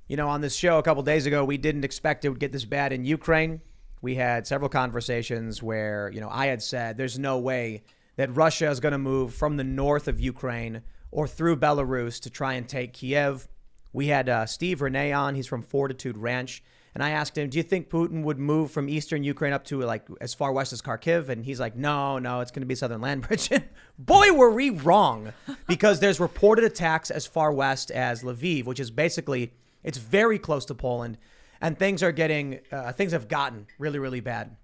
On this show a couple days ago, we didn't expect it would get this bad in Ukraine. We had several conversations where, I had said there's no way that Russia is going to move from the north of Ukraine or through Belarus to try and take Kiev. We had Steve Renee on. He's from Fortitude Ranch. And I asked him, do you think Putin would move from eastern Ukraine up to like as far west as Kharkiv? And he's like, no, it's going to be southern land bridge. Boy, were we wrong, because there's reported attacks as far west as Lviv, which is basically, it's very close to Poland. And things have gotten really, really bad.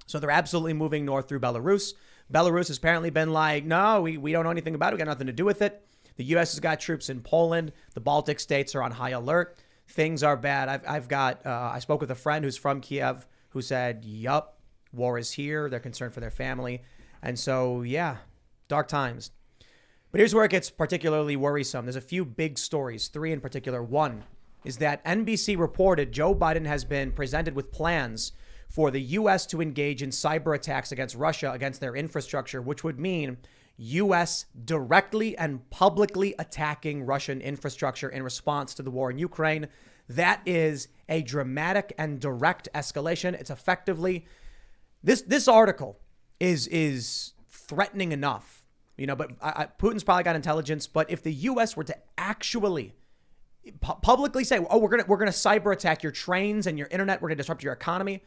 So they're absolutely moving north through Belarus. Belarus has apparently been like, no, we don't know anything about it. We got nothing to do with it. The U.S. has got troops in Poland. The Baltic states are on high alert. Things are bad. I spoke with a friend who's from Kiev who said, yup, war is here. They're concerned for their family. And so, yeah, dark times. But here's where it gets particularly worrisome. There's a few big stories, 3 in particular. One is that NBC reported Joe Biden has been presented with plans for the U.S. to engage in cyber attacks against Russia, against their infrastructure, which would mean U.S. directly and publicly attacking Russian infrastructure in response to the war in Ukraine. That is a dramatic and direct escalation. It's effectively, this article is threatening enough, but Putin's probably got intelligence. But if the U.S. were to actually publicly say, oh, we're gonna cyber attack your trains and your internet, we're gonna disrupt your economy,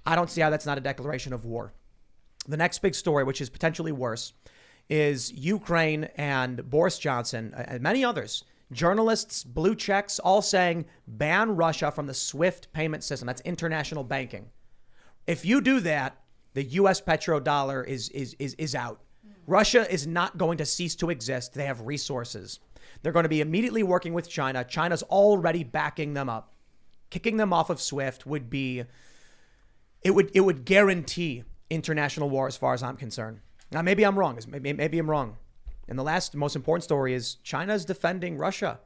I don't see how that's not a declaration of war. The next big story, which is potentially worse, is Ukraine and Boris Johnson and many others, journalists, blue checks, all saying ban Russia from the SWIFT payment system. That's international banking. If you do that, the U.S. petrodollar is out. Russia is not going to cease to exist. They have resources. They're going to be immediately working with China. China's already backing them up. Kicking them off of SWIFT would be, it would guarantee international war as far as I'm concerned. Now, maybe I'm wrong. Maybe I'm wrong. And the last most important story is China's defending Russia.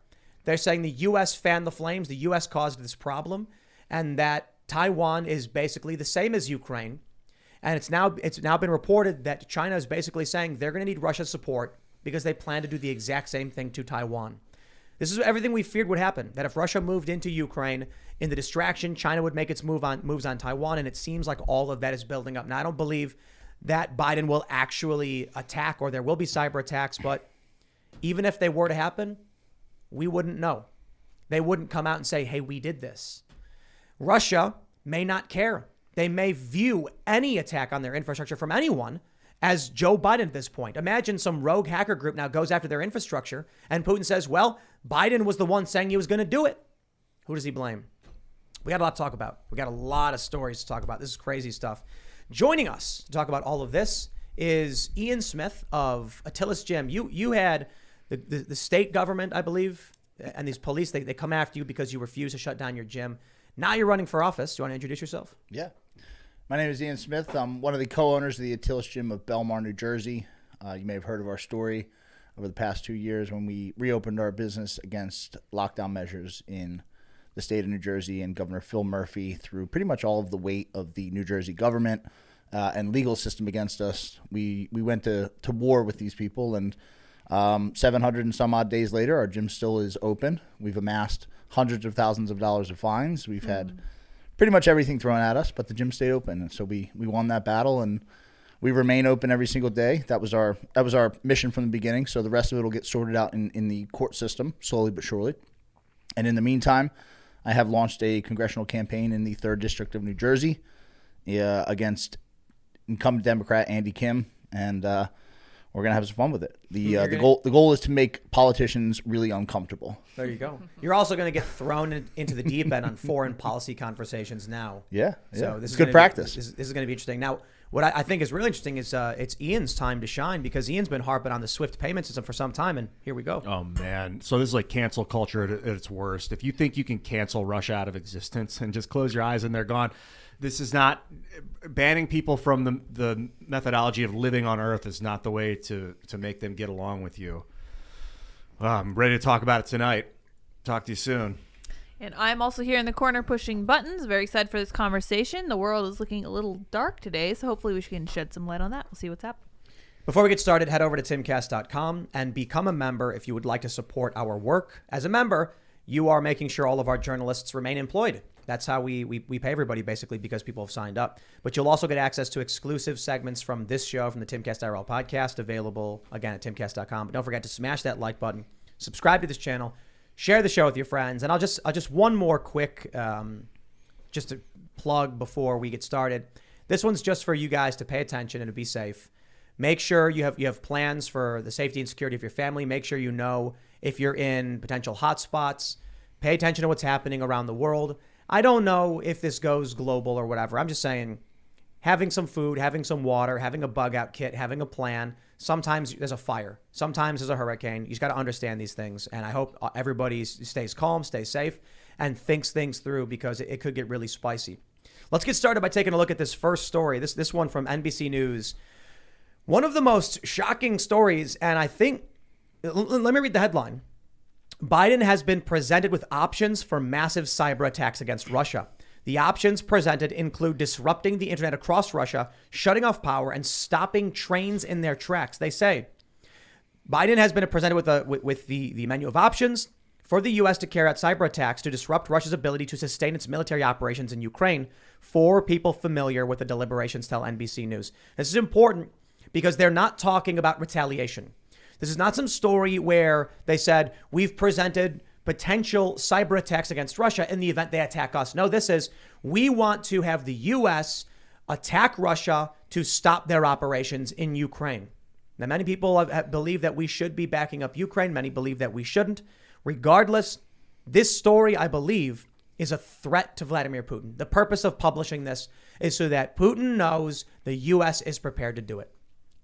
They're saying the U.S. fanned the flames. The U.S. caused this problem, and that Taiwan is basically the same as Ukraine. And it's now been reported that China is basically saying they're going to need Russia's support because they plan to do the exact same thing to Taiwan. This is everything we feared would happen, that if Russia moved into Ukraine, in the distraction, China would make its moves on Taiwan. And it seems like all of that is building up. Now, I don't believe that Biden will actually attack or there will be cyber attacks. But even if they were to happen, we wouldn't know. They wouldn't come out and say, hey, we did this. Russia may not care. They may view any attack on their infrastructure from anyone as Joe Biden at this point. Imagine some rogue hacker group now goes after their infrastructure and Putin says, well, Biden was the one saying he was going to do it. Who does he blame? We got a lot to talk about. We got a lot of stories to talk about. This is crazy stuff. Joining us to talk about all of this is Ian Smith of Attila's Gym. You had the state government, I believe, and these police, they come after you because you refuse to shut down your gym. Now you're running for office. Do you want to introduce yourself? Yeah. My name is Ian Smith. I'm one of the co-owners of the Attila Gym of Belmar, New Jersey. You may have heard of our story over the past 2 years when we reopened our business against lockdown measures in the state of New Jersey, and Governor Phil Murphy threw pretty much all of the weight of the New Jersey government and legal system against us. We went to war with these people, and 700 and some odd days later, our gym still is open. We've amassed hundreds of thousands of dollars of fines. We've had pretty much everything thrown at us, but the gym stayed open. And so we won that battle, and we remain open every single day. That was our mission from the beginning. So the rest of it will get sorted out in the court system, slowly but surely. And in the meantime, I have launched a congressional campaign in the 3rd District of New Jersey against incumbent Democrat Andy Kim, and we're going to have some fun with it. The goal is to make politicians really uncomfortable. There you go. You're also going to get thrown into the deep end on foreign policy conversations now. Yeah. So this is good practice. This is going to be interesting. Now, what I think is really interesting is it's Ian's time to shine, because Ian's been harping on the SWIFT payment system for some time, and here we go. Oh, man. So this is like cancel culture at its worst. If you think you can cancel Russia out of existence and just close your eyes and they're gone, this is not banning people from the methodology of living on Earth is not the way to make them get along with you. I'm ready to talk about it tonight. Talk to you soon. And I'm also here in the corner pushing buttons. Very excited for this conversation. The world is looking a little dark today, so hopefully we can shed some light on that. We'll see what's happening. Before we get started, head over to timcast.com and become a member if you would like to support our work. As a member, you are making sure all of our journalists remain employed. That's how we pay everybody, basically, because people have signed up. But you'll also get access to exclusive segments from this show, from the Timcast IRL podcast, available, again, at timcast.com. But don't forget to smash that like button, subscribe to this channel, share the show with your friends. And I'll just one more quick, just a plug before we get started. This one's just for you guys to pay attention and to be safe. Make sure you have plans for the safety and security of your family. Make sure you know if you're in potential hotspots. Pay attention to what's happening around the world. I don't know if this goes global or whatever. I'm just saying, having some food, having some water, having a bug out kit, having a plan. Sometimes there's a fire. Sometimes there's a hurricane. You just got to understand these things. And I hope everybody stays calm, stays safe, and thinks things through, because it could get really spicy. Let's get started by taking a look at this first story. This one from NBC News. One of the most shocking stories, and I think, let me read the headline. Biden has been presented with options for massive cyber attacks against Russia. The options presented include disrupting the internet across Russia, shutting off power, and stopping trains in their tracks. They say Biden has been presented with the menu of options for the U.S. to carry out cyber attacks to disrupt Russia's ability to sustain its military operations in Ukraine. For people familiar with the deliberations, tell NBC News. This is important because they're not talking about retaliation. This is not some story where they said we've presented potential cyber attacks against Russia in the event they attack us. No, this is, we want to have the U.S. attack Russia to stop their operations in Ukraine. Now, many people believe that we should be backing up Ukraine. Many believe that we shouldn't. Regardless, this story, I believe, is a threat to Vladimir Putin. The purpose of publishing this is so that Putin knows the U.S. is prepared to do it.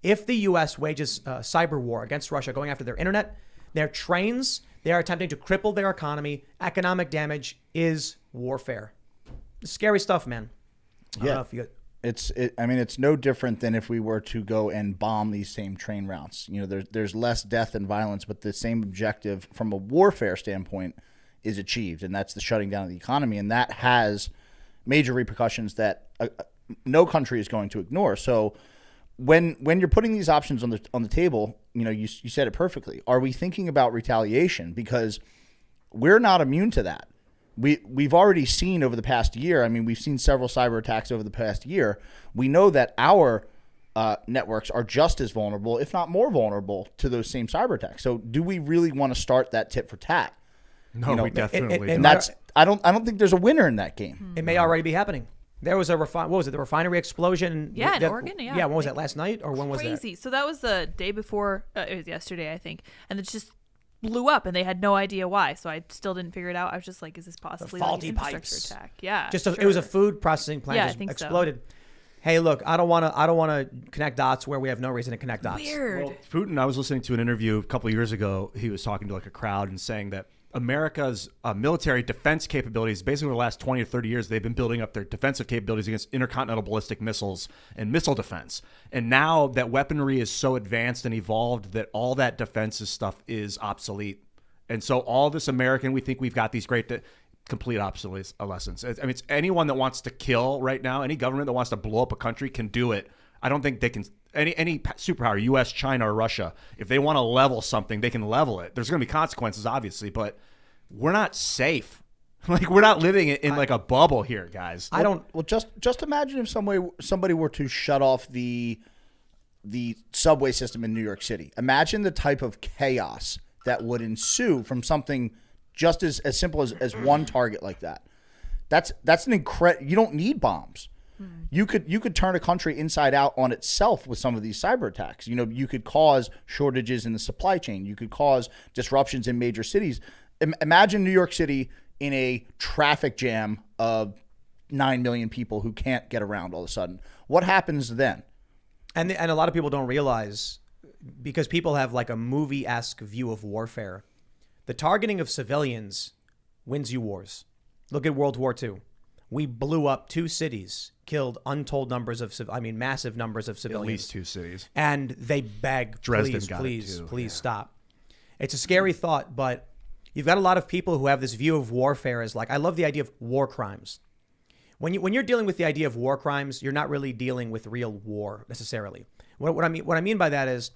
If the U.S. wages a cyber war against Russia, going after their internet, their trains, they are attempting to cripple their economy. Economic damage is warfare. It's scary stuff, man. Yeah. It's no different than if we were to go and bomb these same train routes. You know, there's less death and violence, but the same objective from a warfare standpoint is achieved, and that's the shutting down of the economy, and that has major repercussions that no country is going to ignore. So when you're putting these options on the table, you know, you said it perfectly. Are we thinking about retaliation? Because we're not immune to that. We've already seen over the past year. I mean, we've seen several cyber attacks over the past year. We know that our networks are just as vulnerable, if not more vulnerable, to those same cyber attacks. So, do we really want to start that tit for tat? No, we definitely don't. And that's I don't think there's a winner in that game. It may already be happening. There was a the refinery explosion? Yeah, in Oregon. Yeah. Yeah, when was that? Last night, or when was that? Crazy. So that was the day before. It was yesterday, I think, and it just blew up, and they had no idea why. So I still didn't figure it out. I was just like, "Is this possibly faulty like an infrastructure pipes attack?" Yeah, it was a food processing plant. Yeah, just I think exploded. So. Hey, look, I don't want to connect dots where we have no reason to connect dots. Weird. Well, Putin, I was listening to an interview a couple of years ago. He was talking to like a crowd and saying that America's military defense capabilities, basically over the last 20 or 30 years, they've been building up their defensive capabilities against intercontinental ballistic missiles and missile defense. And now that weaponry is so advanced and evolved that all that defensive stuff is obsolete. And so all this American, we think we've got these great complete obsolescence. I mean, it's anyone that wants to kill right now, any government that wants to blow up a country can do it. I don't think they can, any superpower, U.S., China, or Russia, if they want to level something, they can level it. There's going to be consequences, obviously, but we're not safe. Like, we're not living in like a bubble here, guys. Well, just imagine if somebody were to shut off the subway system in New York City. Imagine the type of chaos that would ensue from something just as simple as one target like that. That's an incredible. You don't need bombs. You could turn a country inside out on itself with some of these cyber attacks. You know, you could cause shortages in the supply chain. You could cause disruptions in major cities. Imagine New York City in a traffic jam of 9 million people who can't get around all of a sudden. What happens then? And a lot of people don't realize, because people have like a movie-esque view of warfare, the targeting of civilians wins you wars. Look at World War II. We blew up 2 cities, killed untold numbers of, massive numbers of civilians. At least 2 cities. And they beg, Dresden please stop. It's a scary thought, but you've got a lot of people who have this view of warfare as like, I love the idea of war crimes. When you're dealing with the idea of war crimes, you're not really dealing with real war necessarily. What I mean by that is,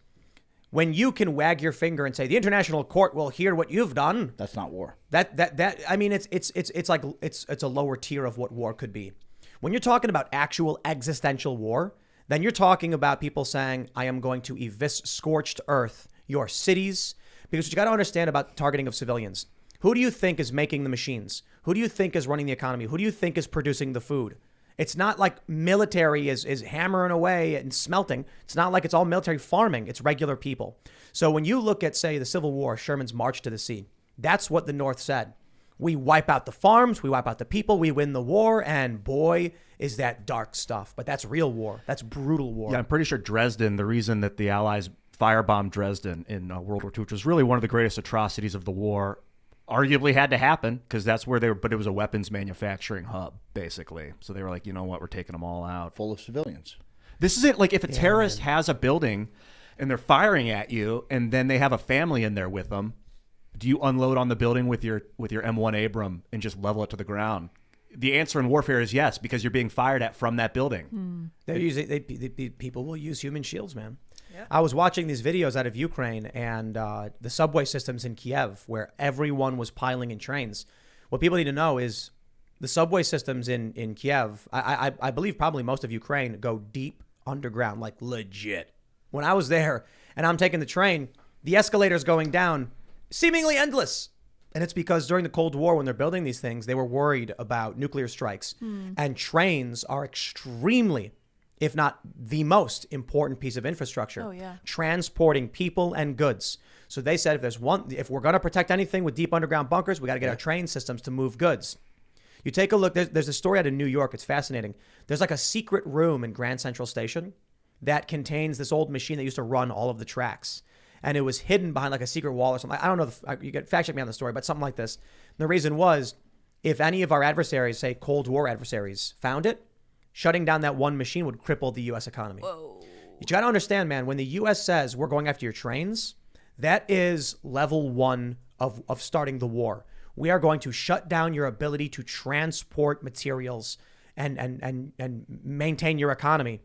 When you can wag your finger and say the international court will hear what you've done, That's not war. that I mean, it's like it's a lower tier of what war could be. When you're talking about actual existential war, then you're talking about people saying, I am going to scorched earth your cities. Because what you got to understand about targeting of civilians, who do you think is making the machines? Who do you think is running the economy? Who do you think is producing the food? It's not like military is hammering away and smelting. It's not like it's all military farming. It's regular people. So when you look at, say, the Civil War, Sherman's March to the Sea, that's what the North said. We wipe out the farms, we wipe out the people, we win the war, and boy, is that dark stuff. But that's real war. That's brutal war. Yeah, I'm pretty sure Dresden, the reason that the Allies firebombed Dresden in World War II, which was really one of the greatest atrocities of the war, arguably had to happen because that's where they were, but it was a weapons manufacturing hub, basically. So they were like, you know what, we're taking them all out. Full of civilians. This is it. Like if a terrorist has a building and they're firing at you and then they have a family in there with them, do you unload on the building with your M1 Abram and just level it to the ground? The answer in warfare is yes, because you're being fired at from that building. They're using people will use human shields, man. Yeah. I was watching these videos out of Ukraine and the subway systems in Kiev where everyone was piling in trains. What people need to know is the subway systems in Kiev, I believe probably most of Ukraine go deep underground, like legit. When I was there and I'm taking the train, the escalator's going down, seemingly endless. And it's because during the Cold War, when they're building these things, they were worried about nuclear strikes. And trains are extremely, if not the most important piece of infrastructure. Oh, yeah. Transporting people and goods. So they said if we're going to protect anything with deep underground bunkers, we got to get our train systems to move goods. You take a look, there's a story out of New York. It's fascinating. There's like a secret room in Grand Central Station that contains this old machine that used to run all of the tracks. And it was hidden behind like a secret wall or something. I don't know. You can fact check me on the story, but something like this. And the reason was, if any of our adversaries, say Cold War adversaries, found it, shutting down that one machine would cripple the U.S. economy. Whoa. You got to understand, man, when the U.S. says we're going after your trains, that is level one of starting the war. We are going to shut down your ability to transport materials and maintain your economy.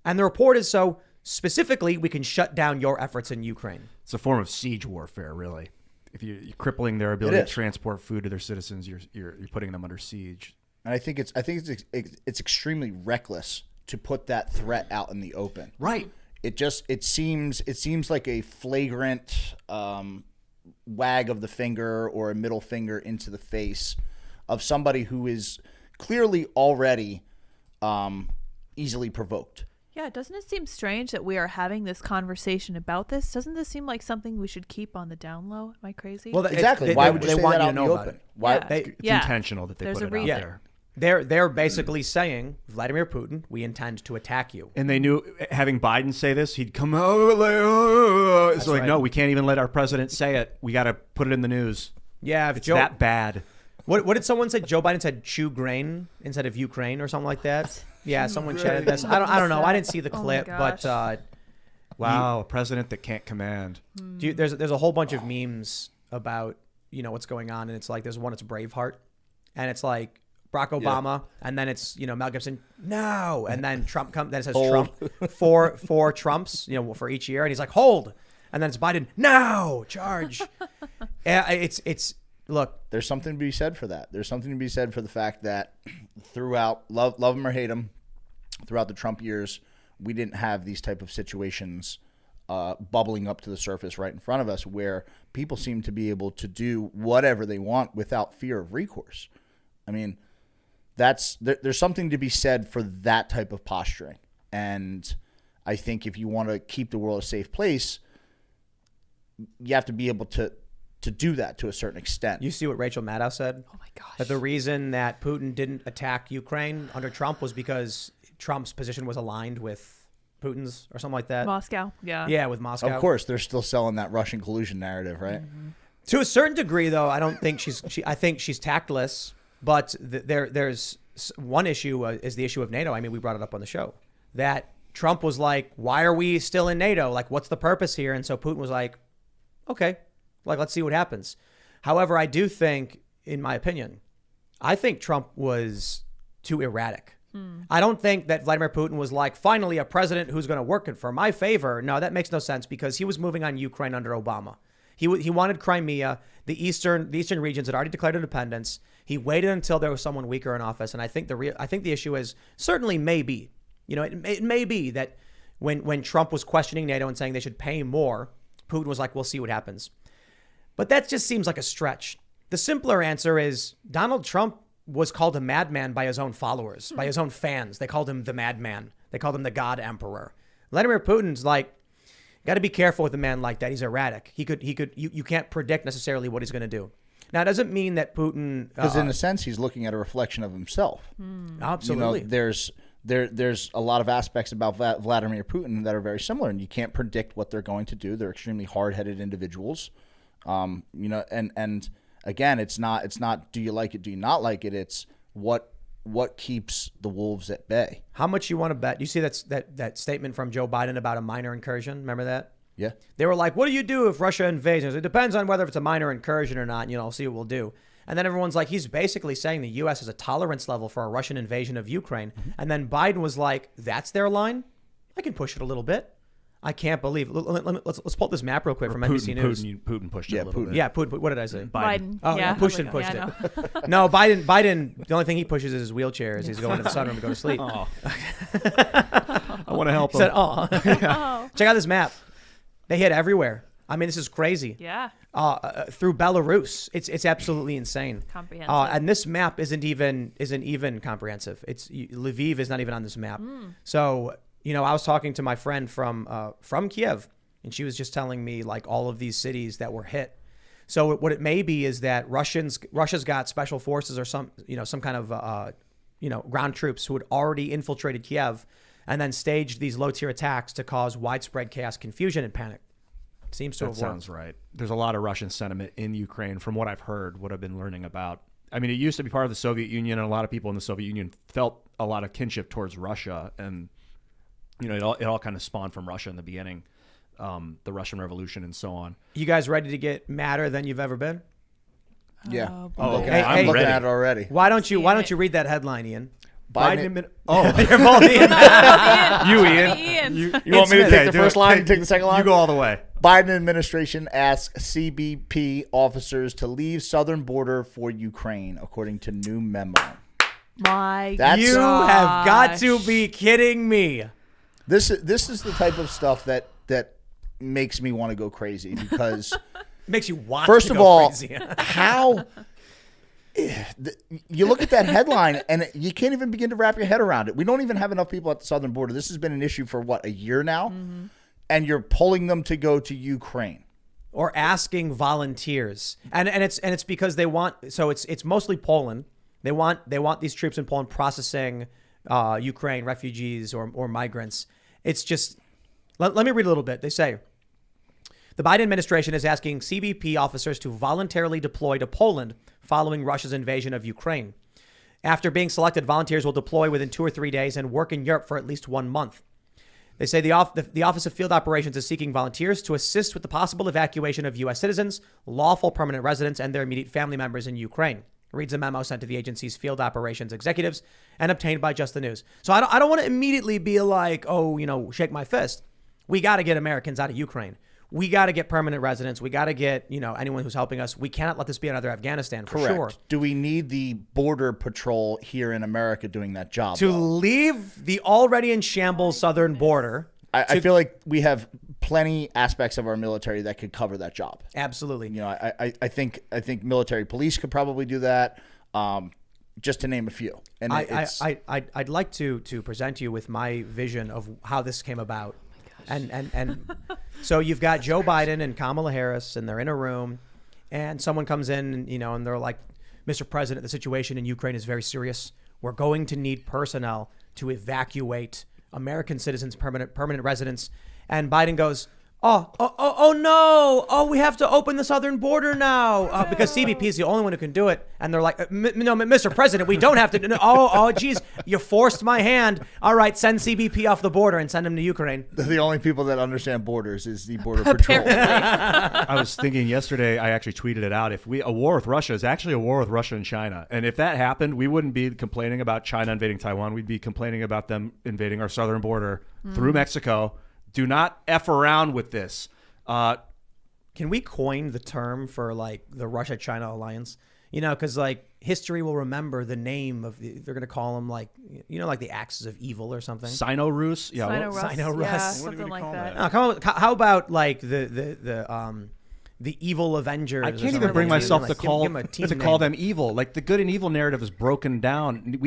And the report is so... Specifically, we can shut down your efforts in Ukraine. It's a form of siege warfare, really. If you're crippling their ability to transport food to their citizens, you're putting them under siege. And I think it's extremely reckless to put that threat out in the open. Right. It seems like a flagrant wag of the finger or a middle finger into the face of somebody who is clearly already easily provoked. Yeah, doesn't it seem strange that we are having this conversation about this? Doesn't this seem like something we should keep on the down low? Am I crazy? Well, exactly. Why would you say that out in the open? Why? It's intentional that they put it out there. They're basically saying, Vladimir Putin, we intend to attack you. And they knew, having Biden say this, he'd come out it's like, no, we can't even let our president say it. We got to put it in the news. Yeah, if it's that bad. What did someone say? Joe Biden said chew grain instead of Ukraine or something like that. Yeah, someone chatted this. I don't know. I didn't see the clip, but wow, a president that can't command. There's a whole bunch of memes about what's going on, and it's like there's one. It's Braveheart, and it's like Barack Obama, and then it's Mel Gibson, no, and then Trump comes. Then it says Hold. Trump four Trumps for each year, and he's like hold, and then it's Biden, no, charge. It's. Look, there's something to be said for that. There's something to be said for the fact that throughout, love him or hate him, throughout the Trump years, we didn't have these type of situations bubbling up to the surface right in front of us where people seem to be able to do whatever they want without fear of recourse. I mean, there's something to be said for that type of posturing. And I think if you want to keep the world a safe place, you have to be able to do that to a certain extent. You see what Rachel Maddow said? Oh my gosh. That the reason that Putin didn't attack Ukraine under Trump was because Trump's position was aligned with Putin's or something like that. Moscow, yeah. Yeah, with Moscow. Of course, they're still selling that Russian collusion narrative, right? Mm-hmm. To a certain degree, though, I don't think I think she's tactless. But there's one issue is the issue of NATO. I mean, we brought it up on the show that Trump was like, "Why are we still in NATO? Like, what's the purpose here?" And so Putin was like, "Okay." Like, let's see what happens. However, I do think, in my opinion, I think Trump was too erratic. I don't think that Vladimir Putin was like, finally, a president who's going to work for my favor. No, that makes no sense because he was moving on Ukraine under Obama. He wanted Crimea. The eastern regions had already declared independence. He waited until there was someone weaker in office. And I think the issue is certainly maybe, it may be that when Trump was questioning NATO and saying they should pay more, Putin was like, we'll see what happens. But that just seems like a stretch. The simpler answer is Donald Trump was called a madman by his own followers, by his own fans. They called him the madman. They called him the God Emperor. Vladimir Putin's like, got to be careful with a man like that. He's erratic. You can't predict necessarily what he's going to do. Now, it doesn't mean that Putin... Because in a sense, he's looking at a reflection of himself. Absolutely. There's a lot of aspects about Vladimir Putin that are very similar, and you can't predict what they're going to do. They're extremely hard-headed individuals. And again, it's not do you like it, do you not like it? It's what keeps the wolves at bay. How much you want to bet? You see that statement from Joe Biden about a minor incursion? Remember that? Yeah. They were like, what do you do if Russia invades? It depends on whether it's a minor incursion or not. See what we'll do. And then everyone's like, he's basically saying the U.S. has a tolerance level for a Russian invasion of Ukraine. Mm-hmm. And then Biden was like, that's their line? I can push it a little bit. I can't believe. Let's pull up this map real quick from NBC News. Putin pushed it a little bit. Yeah, Putin. What did I say? Biden. Oh, yeah, pushed it. No, Biden. The only thing he pushes is his wheelchair as he's going to the sunroom to go to sleep. Oh. I want to help him. Said, Check out this map. They hit everywhere. I mean, this is crazy. Yeah. Through Belarus, it's absolutely insane. Comprehensive. And this map isn't even comprehensive. Lviv is not even on this map. So. I was talking to my friend from Kiev, and she was just telling me like all of these cities that were hit. So what it may be is that Russia's got special forces or some kind of ground troops who had already infiltrated Kiev and then staged these low-tier attacks to cause widespread chaos, confusion, and panic. Seems to have worked. That sounds right. There's a lot of Russian sentiment in Ukraine, from what I've heard, what I've been learning about. I mean, it used to be part of the Soviet Union, and a lot of people in the Soviet Union felt a lot of kinship towards Russia, and it all kind of spawned from Russia in the beginning, the Russian Revolution and so on. You guys ready to get madder than you've ever been? Yeah. I'm looking at it already. Why don't you read that headline, Ian? Biden you're both Ian. Ian. You want me to take the first line and take the second line? You go all the way. Biden administration asks CBP officers to leave southern border for Ukraine, according to new memo. You have got to be kidding me. This is the type of stuff that makes me want to go crazy because makes you want first to of go all crazy. how you look at that headline and you can't even begin to wrap your head around it. We don't even have enough people at the southern border. This has been an issue for a year now, and you're pulling them to go to Ukraine or asking volunteers, and it's because they want. So it's mostly Poland. They want these troops in Poland processing Ukraine refugees or migrants. It's just, let me read a little bit. They say, the Biden administration is asking CBP officers to voluntarily deploy to Poland following Russia's invasion of Ukraine. After being selected, volunteers will deploy within 2 or 3 days and work in Europe for at least 1 month. They say the Office of Field Operations is seeking volunteers to assist with the possible evacuation of U.S. citizens, lawful permanent residents, and their immediate family members in Ukraine. Reads a memo sent to the agency's field operations executives and obtained by Just the News. So I don't want to immediately be like, shake my fist. We got to get Americans out of Ukraine. We got to get permanent residents. We got to get, anyone who's helping us. We cannot let this be another Afghanistan for sure. Do we need the border patrol here in America doing that job? To leave the already in shambles southern border. I feel like we have plenty aspects of our military that could cover that job. Absolutely. I think military police could probably do that, just to name a few. And I'd like to present you with my vision of how this came about. And so you've got Joe Biden and Kamala Harris, and they're in a room, and someone comes in, and they're like, Mr. President, the situation in Ukraine is very serious. We're going to need personnel to evacuate American citizens, permanent residents. And Biden goes, oh no! Oh, we have to open the southern border now because CBP is the only one who can do it. And they're like, no, Mr. President, we don't have to. No, oh, geez, you forced my hand. All right, send CBP off the border and send them to Ukraine. The only people that understand borders is the Border Patrol. I was thinking yesterday, I actually tweeted it out. A war with Russia is actually a war with Russia and China. And if that happened, we wouldn't be complaining about China invading Taiwan. We'd be complaining about them invading our southern border through Mexico. Do not F around with this. Can we coin the term for like the Russia-China alliance? You know, because like history will remember the name of they're going to call them like, you know, like the axis of evil or something. Sino-Rus? Yeah. Sino-Rus. Yeah, What something do we like call that. that? How about like the evil Avengers? I or can't something even bring like myself that. to Like, call give 'em a team name. them evil. Like the good and evil narrative is broken down.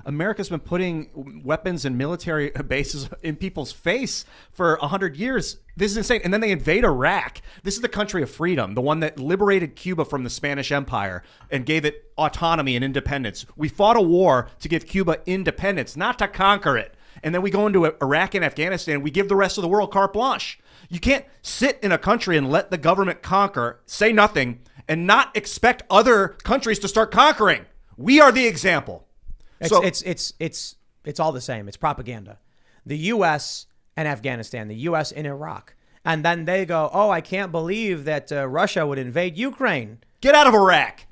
America's been putting weapons and military bases in people's face for 100 years. This is insane. And then they invade Iraq. This is the country of freedom, the one that liberated Cuba from the Spanish Empire and gave it autonomy and independence. We fought a war to give Cuba independence, not to conquer it. And then we go into Iraq and Afghanistan. We give the rest of the world carte blanche. You can't sit in a country and let the government conquer, say nothing, and not expect other countries to start conquering. We are the example. It's all the same. It's propaganda. The U.S. and Afghanistan, the U.S. and Iraq. And then they go, oh, I can't believe that Russia would invade Ukraine. Get out of Iraq.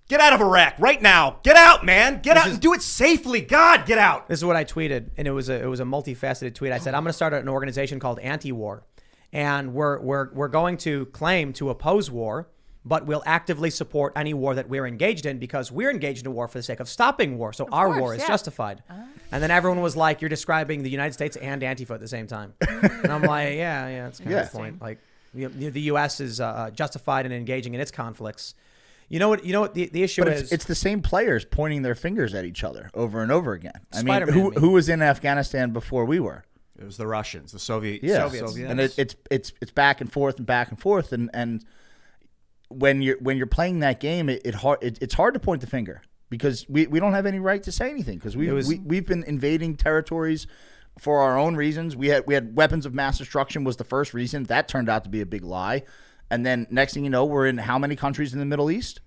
Get out of Iraq right now. Get out, man. Get out and do it safely. God, get out. This is what I tweeted, and it was a multifaceted tweet. I said, I'm going to start an organization called Anti-War, and we're going to claim to oppose war, but we'll actively support any war that we're engaged in because we're engaged in war for the sake of stopping war. So our war is justified. And then everyone was like, you're describing the United States and Antifa at the same time. And I'm like, yeah, that's kind of the point. Like the U.S. is justified in engaging in its conflicts. You know what the issue is? It's the same players pointing their fingers at each other over and over again. I mean, Spider-Man who was in Afghanistan before we were? It was the Russians, the Soviets. Soviets. And it's back and forth and back and forth, and when you're playing that game, it's hard to point the finger because we don't have any right to say anything because we've been invading territories for our own reasons. We had weapons of mass destruction was the first reason. That turned out to be a big lie. And then next thing you know, we're in how many countries in the Middle East?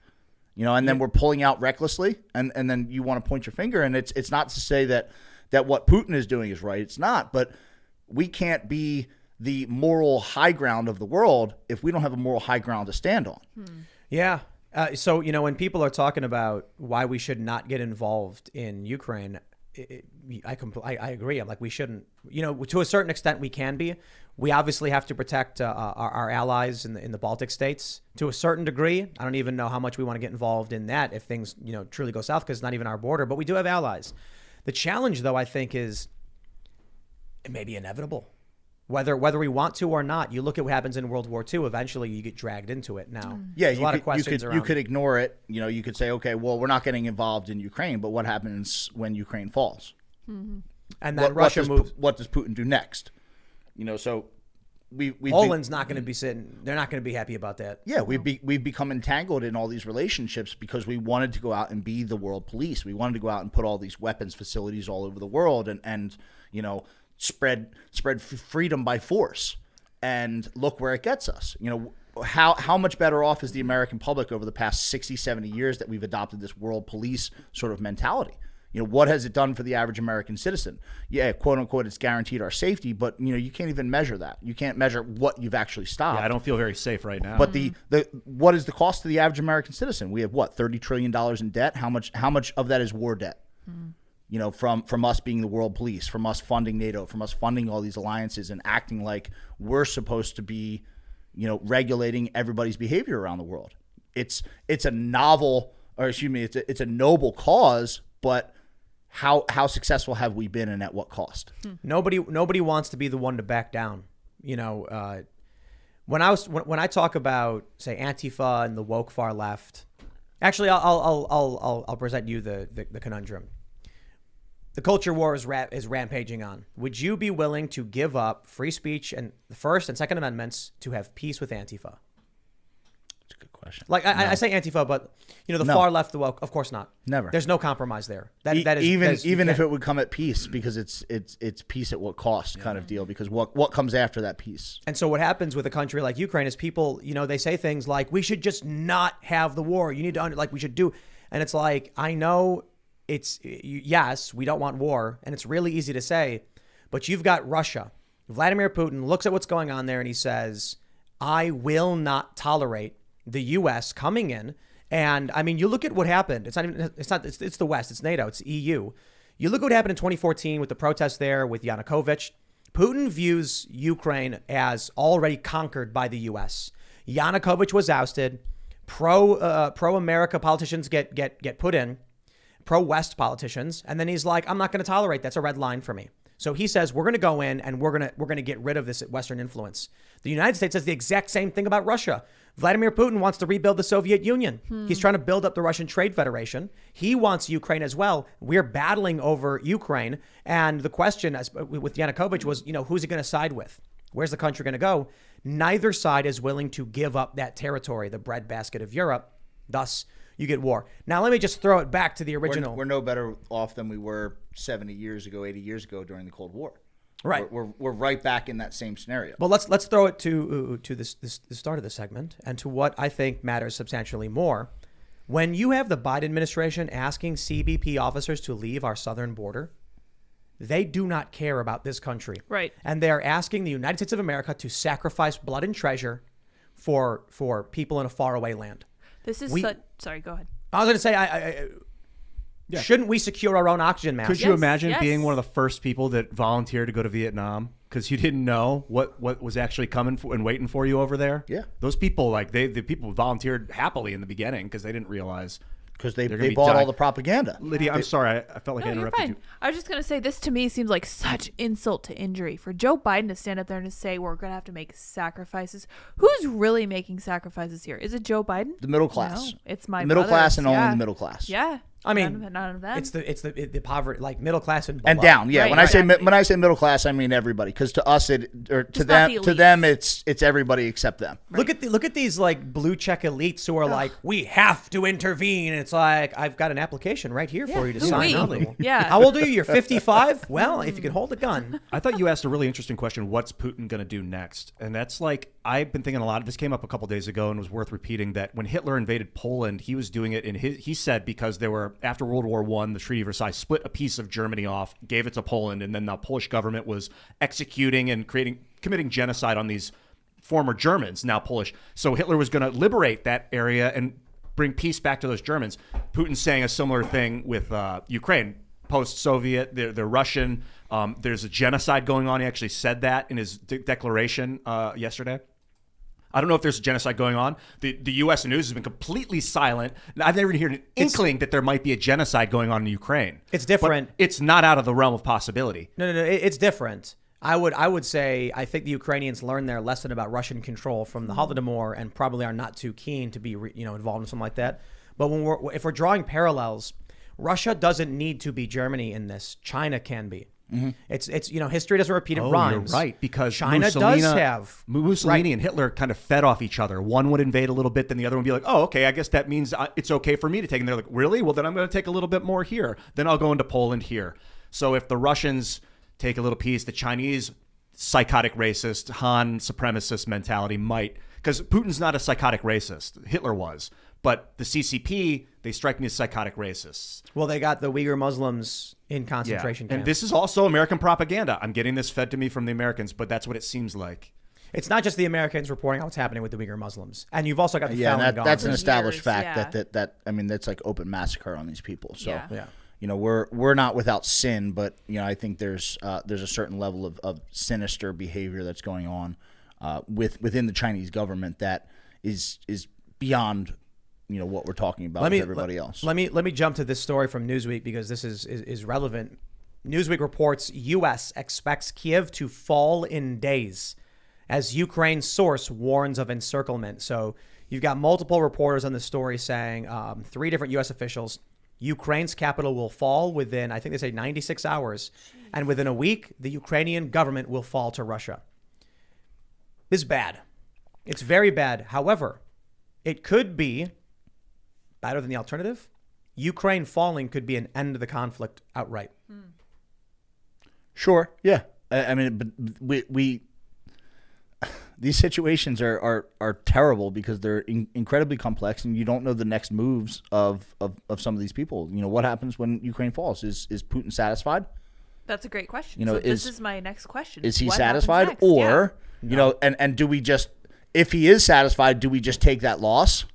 You know, and then we're pulling out recklessly, and then you want to point your finger, and it's not to say that what Putin is doing is right. It's not, but we can't be the moral high ground of the world if we don't have a moral high ground to stand on. Yeah. So, you know, when people are talking about why we should not get involved in Ukraine, I agree. I'm like, we shouldn't, you know, to a certain extent we can be. We obviously have to protect our allies in the Baltic states to a certain degree. I don't even know how much we want to get involved in that if things, you know, truly go south because it's not even our border, but we do have allies. The challenge, though, I think is it may be inevitable. Whether we want to or not, you look at what happens in World War II. Eventually, you get dragged into it. Now, yeah, there's a lot of questions you around. could ignore it. You know, you could say, okay, well, we're not getting involved in Ukraine, but what happens when Ukraine falls? And then Russia moves. What does Putin do next? You know, so Poland's not going to be sitting. They're not going to be happy about that. Yeah, we've become entangled in all these relationships because we wanted to go out and be the world police. We wanted to go out and put all these weapons facilities all over the world and you know, spread freedom by force. And look where it gets us. You know, how much better off is the American public over the past 60, 70 years that we've adopted this world police sort of mentality? You know, what has it done for the average American citizen? Yeah, quote unquote, it's guaranteed our safety, but you know, you can't even measure that. You can't measure what you've actually stopped. Yeah, I don't feel very safe right now. But the what is the cost to the average American citizen? We have what, $30 trillion in debt? How much of that is war debt? You know, from us being the world police, from us funding NATO, from us funding all these alliances and acting like we're supposed to be, you know, regulating everybody's behavior around the world. It's a novel, or excuse me, it's a noble cause, but how successful have we been and at what cost? Nobody wants to be the one to back down. You know, when I talk about, say, Antifa and the woke far left, actually I'll present you the conundrum. The culture war is rampaging on. Would you be willing to give up free speech and the First and Second Amendments to have peace with Antifa? That's a good question. question. Like I say Antifa, but the No. far left, well, of course not. Never. There's no compromise there. That is Even if it would come at peace, because it's peace at what cost kind of deal. Because what comes after that peace? And so what happens with a country like Ukraine is people, they say things like, we should just not have the war. You need to we should do. And it's like, I know yes, we don't want war. And it's really easy to say, but you've got Russia. Vladimir Putin looks at what's going on there and he says, I will not tolerate the U.S. coming in. And I mean, you look at what happened. It's the West. It's NATO. It's EU. You look at what happened in 2014 with the protests there with Yanukovych. Putin views Ukraine as already conquered by the U.S. Yanukovych was ousted. Pro-America politicians get put in. Pro-West politicians. And then he's like, I'm not going to tolerate. That's a red line for me. So he says, we're going to go in and we're going to get rid of this Western influence. The United States says the exact same thing about Russia. Vladimir Putin wants to rebuild the Soviet Union. He's trying to build up the Russian Trade Federation. He wants Ukraine as well. We're battling over Ukraine. And the question with Yanukovych was, who's he going to side with? Where's the country going to go? Neither side is willing to give up that territory, the breadbasket of Europe. Thus, you get war. Now, let me just throw it back to the original. We're no better off than we were 70 years ago, 80 years ago during the Cold War. Right. We're right back in that same scenario. But let's throw it to the start of the segment and to what I think matters substantially more. When you have the Biden administration asking CBP officers to leave our southern border, they do not care about this country. Right. And they're asking the United States of America to sacrifice blood and treasure for people in a faraway land. This is sorry, go ahead. I was going to say, shouldn't we secure our own oxygen masks? Could you imagine yes. being one of the first people that volunteered to go to Vietnam because you didn't know what was actually coming and waiting for you over there? Yeah. Those people, the people volunteered happily in the beginning because they didn't realize. Because they They're gonna be bought dying. all the propaganda. Lydia, I'm sorry. I felt like I No, you're interrupted fine. you. I was just going to say, this to me seems like such insult to injury. For Joe Biden to stand up there and to say, we're going to have to make sacrifices. Who's really making sacrifices here? Is it Joe Biden? The middle class. No, it's my the middle class brothers. and only Yeah. the middle class. Yeah. I mean, none of them. it's the poverty, like middle class and below. And down, yeah. Right, when I say exactly. when I say middle class, I mean everybody. Because to us, to not the them, elites. it's everybody except them. Look at these like blue check elites who are like, we have to intervene. And it's like, I've got an application right here for you to who sign we? on. Yeah. How old are you? You're 55? Well, if you can hold a gun. I thought you asked a really interesting question. What's Putin going to do next? And that's like, I've been thinking a lot. This came up a couple days ago and was worth repeating that when Hitler invaded Poland, he was doing it he said because there were, after World War I, the Treaty of Versailles split a piece of Germany off, gave it to Poland, and then the Polish government was executing and committing genocide on these former Germans, now Polish. So Hitler was going to liberate that area and bring peace back to those Germans. Putin's saying a similar thing with Ukraine. Post-Soviet, they're Russian. There's a genocide going on. He actually said that in his declaration yesterday. I don't know if there's a genocide going on. The U.S. news has been completely silent. I've never heard an inkling that there might be a genocide going on in Ukraine. It's different. But it's not out of the realm of possibility. No. It's different. I would say I think the Ukrainians learned their lesson about Russian control from the Holodomor and probably are not too keen to be involved in something like that. But if we're drawing parallels, Russia doesn't need to be Germany in this. China can be. Mm-hmm. It's history doesn't repeat, it rhymes. You're right, because China does have Mussolini and Hitler kind of fed off each other. One would invade a little bit, then the other one would be like, oh, okay, I guess that means it's okay for me to take. And they're like, really? Well, then I'm going to take a little bit more here. Then I'll go into Poland here. So if the Russians take a little piece, the Chinese psychotic racist, Han supremacist mentality might, because Putin's not a psychotic racist. Hitler was. But the CCP, they strike me as psychotic racists. Well, they got the Uyghur Muslims in concentration camps. And this is also American propaganda. I'm getting this fed to me from the Americans, but that's what it seems like. It's not just the Americans reporting on what's happening with the Uyghur Muslims. And you've also got the Falun Gong. That's an established years, fact that I mean, that's like open massacre on these people. So, Yeah. we're not without sin, but, I think there's a certain level of sinister behavior that's going on within the Chinese government that is beyond what we're talking about with everybody else. Let me jump to this story from Newsweek because this is relevant. Newsweek reports U.S. expects Kiev to fall in days as Ukraine's source warns of encirclement. So you've got multiple reporters on the story saying 3 different U.S. officials, Ukraine's capital will fall within, I think they say 96 hours. And within a week, the Ukrainian government will fall to Russia. This is bad. It's very bad. However, it could be better than the alternative. Ukraine falling could be an end to the conflict outright. Sure. Yeah. I mean, but we these situations are terrible because they're incredibly complex, and you don't know the next moves of some of these people. You know, what happens when Ukraine falls? Is Putin satisfied? That's a great question. You know, so this is my next question. Is he What satisfied? happens next? Or, you know, and do we just, if he is satisfied, do we just take that loss?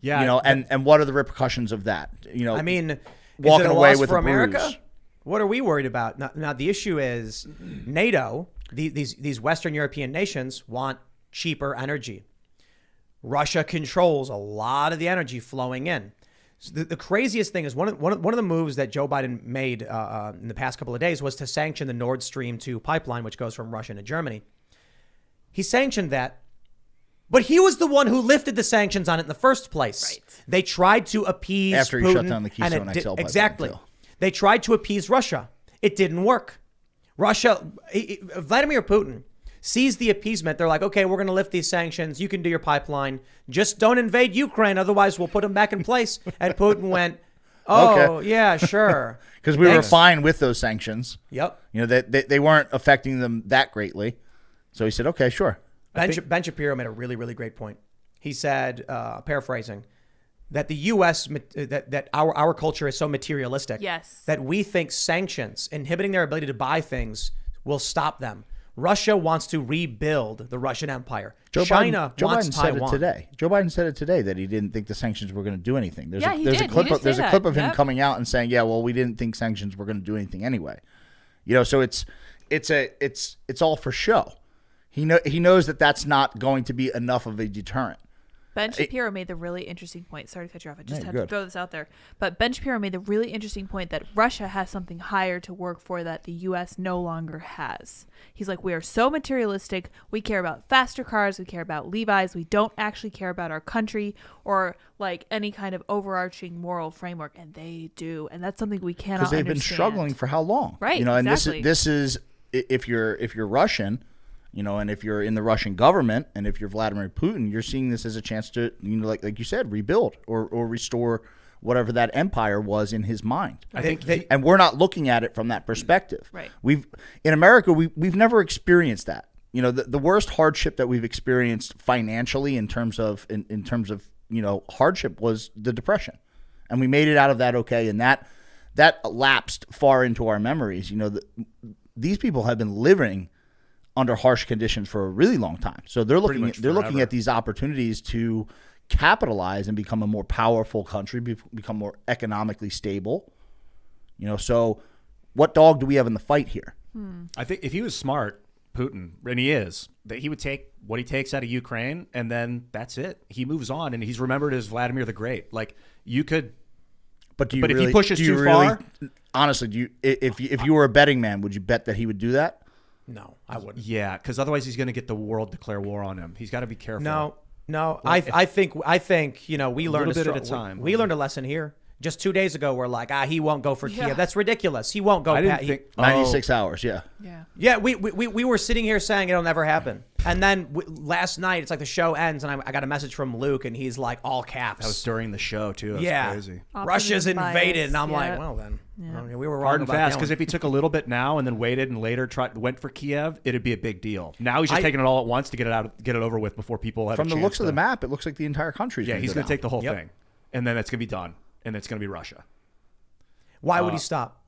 Yeah, You know, and what are the repercussions of that? You know, I mean, is walking it a away loss with for a America? bruise. What are we worried about? Now the issue is NATO, these Western European nations want cheaper energy. Russia controls a lot of the energy flowing in. So the craziest thing is one of the moves that Joe Biden made in the past couple of days was to sanction the Nord Stream 2 pipeline, which goes from Russia to Germany. He sanctioned that, but he was the one who lifted the sanctions on it in the first place. Right. They tried to appease After he Putin, shut down the and Keystone it XL pipeline, exactly. too. They tried to appease Russia. It didn't work. Vladimir Putin sees the appeasement. They're like, okay, we're going to lift these sanctions. You can do your pipeline. Just don't invade Ukraine. Otherwise, we'll put them back in place. And Putin went, oh, Okay. yeah, sure. because we were Thanks. fine with those sanctions. Yep. You know, they weren't affecting them that greatly. So he said, okay, sure. Ben Shapiro made a really, really great point. He said, paraphrasing, that the U.S. that our culture is so materialistic Yes. that we think sanctions inhibiting their ability to buy things will stop them. Russia wants to rebuild the Russian Empire. China wants Biden Taiwan. said it today. Joe Biden said it today that he didn't think the sanctions were going to do anything. There's Yeah, a, he there's did. a clip He did of, there's say a clip that. of him Yep. coming out and saying, yeah, well, we didn't think sanctions were going to do anything anyway. You know, so it's all for show. He knows that that's not going to be enough of a deterrent. Ben Shapiro made the really interesting point. Sorry to cut you off. I just No, had you're to good. throw this out there. But Ben Shapiro made the really interesting point that Russia has something higher to work for that the U.S. no longer has. He's like, we are so materialistic. We care about faster cars. We care about Levi's. We don't actually care about our country or like any kind of overarching moral framework. And they do. And that's something we cannot Because they've understand. been struggling for how long? Right, You know, and exactly. this is if you're Russian, you know, and if you're in the Russian government, and if you're Vladimir Putin, you're seeing this as a chance to, you know, like you said, rebuild or restore whatever that empire was in his mind. I think And we're not looking at it from that perspective. Right. In America, we've never experienced that. You know, the worst hardship that we've experienced financially in terms of you know, hardship was the Depression, and we made it out of that okay. And that lapsed far into our memories. You know, these people have been living under harsh conditions for a really long time. So they're looking forever. at these opportunities to capitalize and become a more powerful country, become more economically stable. You know, so what dog do we have in the fight here? I think if he was smart, Putin, and he is, that he would take what he takes out of Ukraine, and then that's it. He moves on, and he's remembered as Vladimir the Great. Like, you could, But do you But if he really, pushes do you too really, far? honestly, do you if you were a betting man, would you bet that he would do that? No, I wouldn't. yeah, because otherwise he's going to get the world declare war on him. He's got to be careful. No. I think you know we learned little bit at a time. We learned a lesson here. Just 2 days ago, we're like, he won't go for Yeah. Kiev. That's ridiculous. He won't go. I didn't think 96 hours, yeah. Yeah. Yeah, we were sitting here saying it'll never happen, and then last night it's like the show ends, and I got a message from Luke, and he's like all caps. That was during the show too. That's yeah, crazy. Russia's Optimism invaded, bias, and I'm like, yeah. well then, we were wrong Hard and about fast, that because one. if he took a little bit now and then waited and later went for Kiev, it'd be a big deal. Now he's just I- taking it all at once to get it over with before people have From a the chance looks of to- the map, it looks like the entire country. Yeah, he's going to take the whole Yep. thing, and then it's going to be done, and it's going to be Russia. Why would he stop?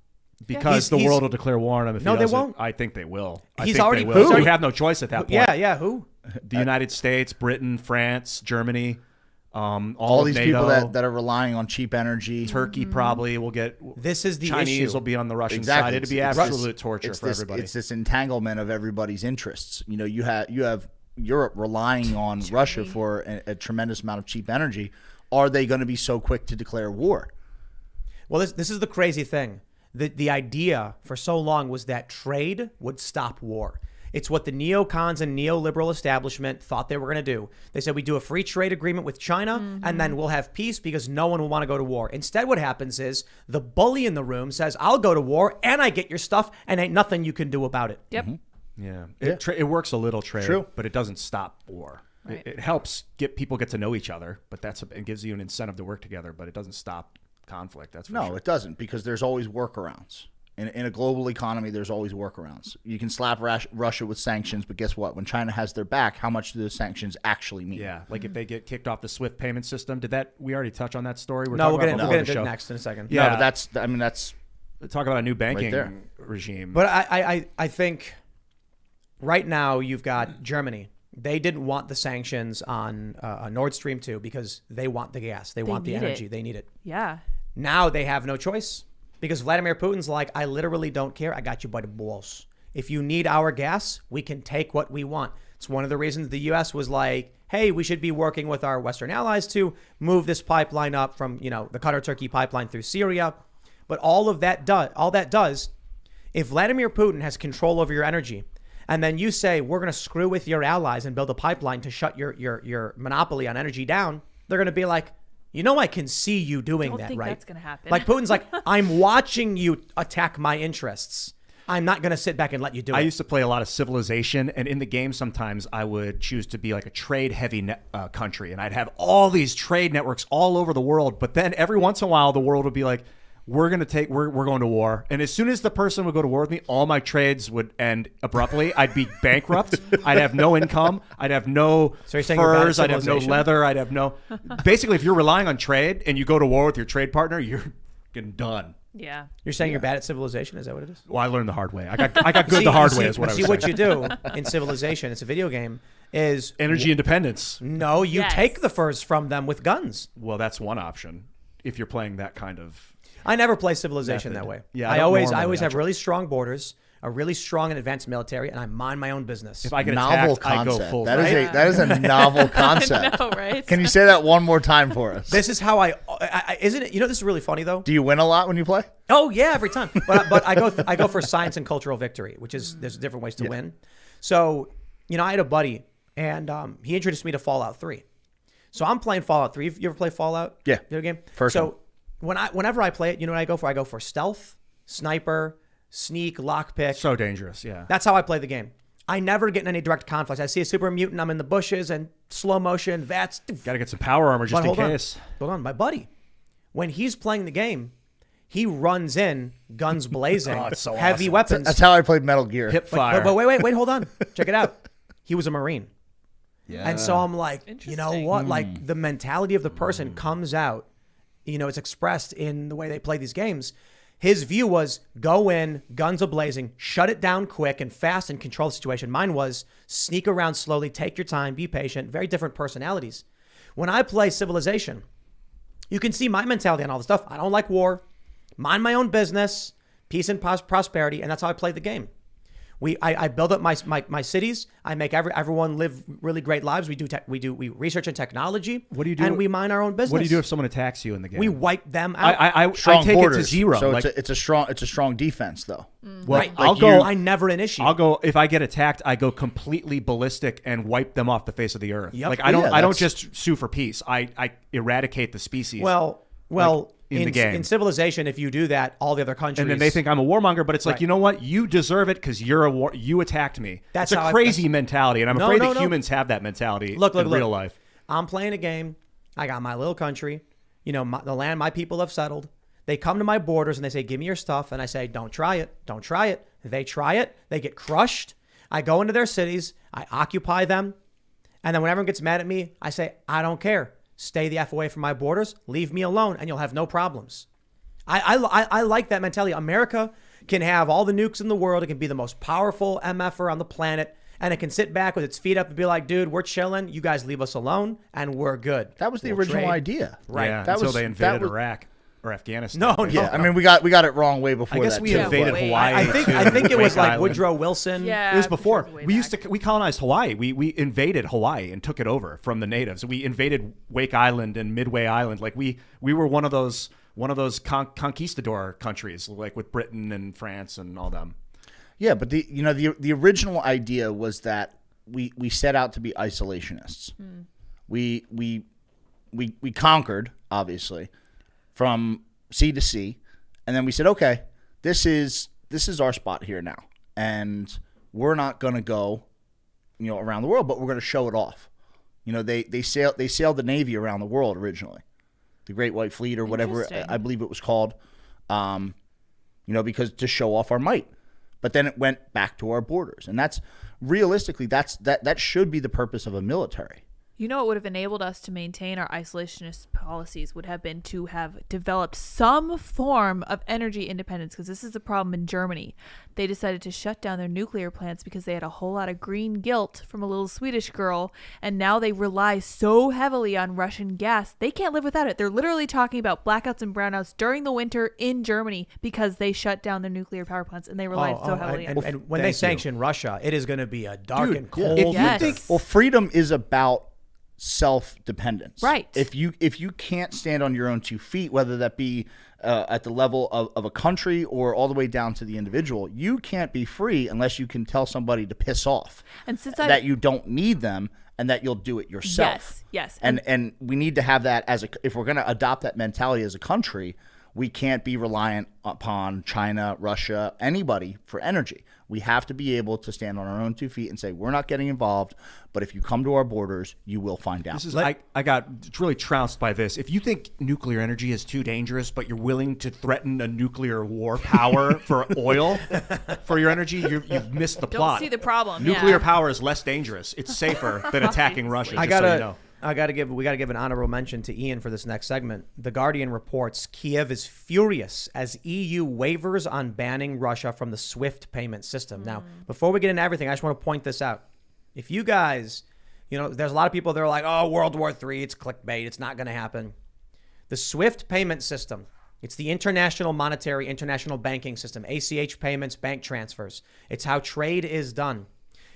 Because the He's- world will declare war on him if No, he they doesn't. won't. I think they will. I He's think already- they he's will. already- You have no choice at that point. Yeah. Who? The United States, Britain, France, Germany, all all of these NATO, people that are relying on cheap energy. Turkey probably will get. This is the Chinese issue. will be on the Russian Exactly. side. It'd be It's absolute this- torture it's for this, everybody. It's this entanglement of everybody's interests. You know, you have Europe relying on Russia for a tremendous amount of cheap energy. Are they going to be so quick to declare war? Well, this is the crazy thing. The idea for so long was that trade would stop war. It's what the neocons and neoliberal establishment thought they were going to do. They said we do a free trade agreement with China and then we'll have peace because no one will want to go to war. Instead, what happens is the bully in the room says, I'll go to war and I get your stuff and ain't nothing you can do about it. Yep. yeah, it works a little trade, True. but it doesn't stop war. Right. It helps get to know each other, but it gives you an incentive to work together, but it doesn't stop conflict. That's for No, sure. it doesn't, because there's always workarounds. In a global economy, there's always workarounds. You can slap Russia with sanctions, but guess what? When China has their back, how much do those sanctions actually mean? Yeah, like if they get kicked off the SWIFT payment system, we already touch on that story? No, we'll get before into the it show. next in a second. Yeah. No, but that's Talk about a new banking there. regime. But I think right now you've got Germany. They didn't want the sanctions on Nord Stream 2 because they want the gas. They want the need energy. it. They need it. Yeah. Now they have no choice because Vladimir Putin's like, I literally don't care. I got you by the balls. If you need our gas, we can take what we want. It's one of the reasons the U.S. was like, hey, we should be working with our Western allies to move this pipeline up from, the Qatar-Turkey pipeline through Syria. But all that does, if Vladimir Putin has control over your energy, and then you say, we're going to screw with your allies and build a pipeline to shut your monopoly on energy down, they're going to be like, I can see you doing Don't that, think right? that's gonna happen. Like Putin's like, I'm watching you attack my interests. I'm not going to sit back and let you do it. I used to play a lot of Civilization, and in the game sometimes I would choose to be like a trade-heavy country, and I'd have all these trade networks all over the world, but then every once in a while the world would be like, we're going to war. And as soon as the person would go to war with me, all my trades would end abruptly. I'd be bankrupt. I'd have no income. I'd have no So you're saying you're bad at furs. I'd have no civilization? leather. I'd have no... Basically, if you're relying on trade and you go to war with your trade partner, you're getting done. Yeah. You're saying you're bad at civilization? Is that what it is? Well, I learned the hard way. I got good the hard way is what I was See, saying. what you do in Civilization, it's a video game, is... Energy independence. No, you Yes. take the furs from them with guns. Well, that's one option if you're playing that kind of... I never play Civilization Method. that way. Yeah, I don't always normally. have really strong borders, a really strong and advanced military, and I mind my own business. If I get novel attacked, I go concept. full... That is right? that is a novel concept. I know, right? Can you say that one more time for us? This is how I isn't it? This is really funny though. Do you win a lot when you play? Oh yeah, every time. But I go for science and cultural victory, which is there's different ways to win. So I had a buddy, and he introduced me to Fallout 3. So I'm playing Fallout 3. You ever play Fallout? Yeah. Video game. First one. So whenever I play it, you know what I go for? I go for stealth, sniper, sneak, lockpick. So dangerous, yeah. That's how I play the game. I never get in any direct conflicts. I see a super mutant, I'm in the bushes and slow motion. That's Got to get some power armor just in case. Hold on, my buddy. When he's playing the game, he runs in, guns blazing, it's so heavy awesome. weapons. That's how I played Metal Gear. Hip But fire. wait, hold on. Check it out. He was a Marine. Yeah. And so I'm like, you know Interesting. what? Like the mentality of the person comes out, it's expressed in the way they play these games. His view was go in, guns a-blazing, shut it down quick and fast and control the situation. Mine was sneak around slowly, take your time, be patient, very different personalities. When I play Civilization, you can see my mentality on all the stuff. I don't like war, mind my own business, peace and prosperity, and that's how I play the game. I build up my cities. I make everyone live really great lives. We research in technology. What do you do? And we mind our own business. What do you do if someone attacks you in the game? We wipe them out. I Strong take borders. it to zero. So Like, it's a strong defense though. well, Right. I'll Like go. I never initiate. I'll go if I get attacked. I go completely ballistic and wipe them off the face of the earth. Yep. Like I don't. Yeah, I don't that's- just sue for peace. I eradicate the species. Well, in the game. in Civilization, if you do that, all the other countries. and then they think I'm a warmonger, but it's like, Right. you know what? You deserve it because you attacked me. That's it's how a I- crazy mentality, and I'm No, afraid no, that no. humans have that mentality Look, in real life. I'm playing a game. I got my little country. The land my people have settled. They come to my borders and they say, give me your stuff. And I say, don't try it. Don't try it. They try it. They get crushed. I go into their cities. I occupy them. And then when everyone gets mad at me, I say, I don't care. Stay the F away from my borders. Leave me alone and you'll have no problems. I like that mentality. America can have all the nukes in the world. It can be the most powerful MFer on the planet. And it can sit back with its feet up and be like, dude, we're chilling. You guys leave us alone and we're good. That was the We'll original trade. idea. Right. Yeah, That until was- they that invaded was- Iraq or Afghanistan. No, Yeah, I mean we got it wrong way before I guess that. we too. invaded wait. Hawaii. I think it was Wake like Island. Woodrow Wilson. Yeah. It was I'm before. sure it's way We used back. to. We colonized Hawaii. We invaded Hawaii and took it over from the natives. We invaded Wake Island and Midway Island. Like we were one of those conquistador countries, like with Britain and France and all them. Yeah, but the original idea was that we set out to be isolationists. We conquered, obviously, from sea to sea, and then we said, okay, this is our spot here now, and we're not going to go, around the world, but we're going to show it off. You know, they sailed the Navy around the world originally, the Great White Fleet or whatever Interesting. I believe it was called. You know, because to show off our might. But then it went back to our borders, and that's realistically that should be the purpose of a military. You know, what would have enabled us to maintain our isolationist policies would have been to have developed some form of energy independence, because this is the problem in Germany. They decided to shut down their nuclear plants because they had a whole lot of green guilt from a little Swedish girl, and now they rely so heavily on Russian gas, they can't live without it. They're literally talking about blackouts and brownouts during the winter in Germany because they shut down their nuclear power plants, and they relied so heavily on it. And when they sanction Russia, it is going to be a dark and cold If winter. Yes. you think, well, freedom is about self-dependence, Right. If you can't stand on your own 2 feet, whether that be at the level of a country or all the way down to the individual, you can't be free unless you can tell somebody to piss off, And since that you don't need them and that you'll do it yourself. Yes. And we need to have that if we're going to adopt that mentality as a country. We can't be reliant upon China, Russia, anybody for energy. We have to be able to stand on our own 2 feet and say, we're not getting involved, but if you come to our borders, you will find out. This is I got really trounced by this. If you think nuclear energy is too dangerous, but you're willing to threaten a nuclear war power for oil for your energy, you've missed the Don't plot. see the problem. Nuclear power is less dangerous. It's safer than attacking Russia. we just so you know. gotta give an honorable mention to Ian for this next segment. The Guardian reports Kiev is furious as EU wavers on banning Russia from the SWIFT payment system. Now, before we get into everything, I just want to point this out. If you guys, there's a lot of people that are like, oh, World War III, it's clickbait, it's not going to happen. The SWIFT payment system, it's the International Banking System, ACH payments, bank transfers. It's how trade is done.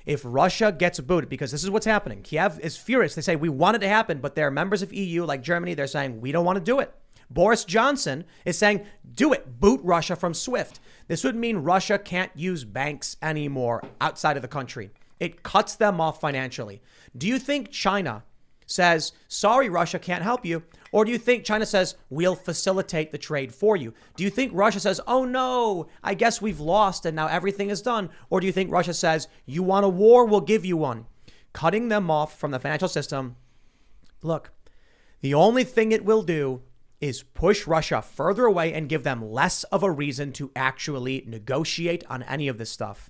If Russia gets booted, because this is what's happening, Kiev is furious. They say, we want it to happen, but there are members of EU like Germany, they're saying, we don't want to do it. Boris Johnson is saying, do it, boot Russia from SWIFT. This would mean Russia can't use banks anymore outside of the country. It cuts them off financially. Do you think China says, sorry, Russia can't help you? Or do you think China says, we'll facilitate the trade for you? Do you think Russia says, oh no, I guess we've lost and now everything is done? Or do you think Russia says, you want a war, we'll give you one? Cutting them off from the financial system. Look, the only thing it will do is push Russia further away and give them less of a reason to actually negotiate on any of this stuff.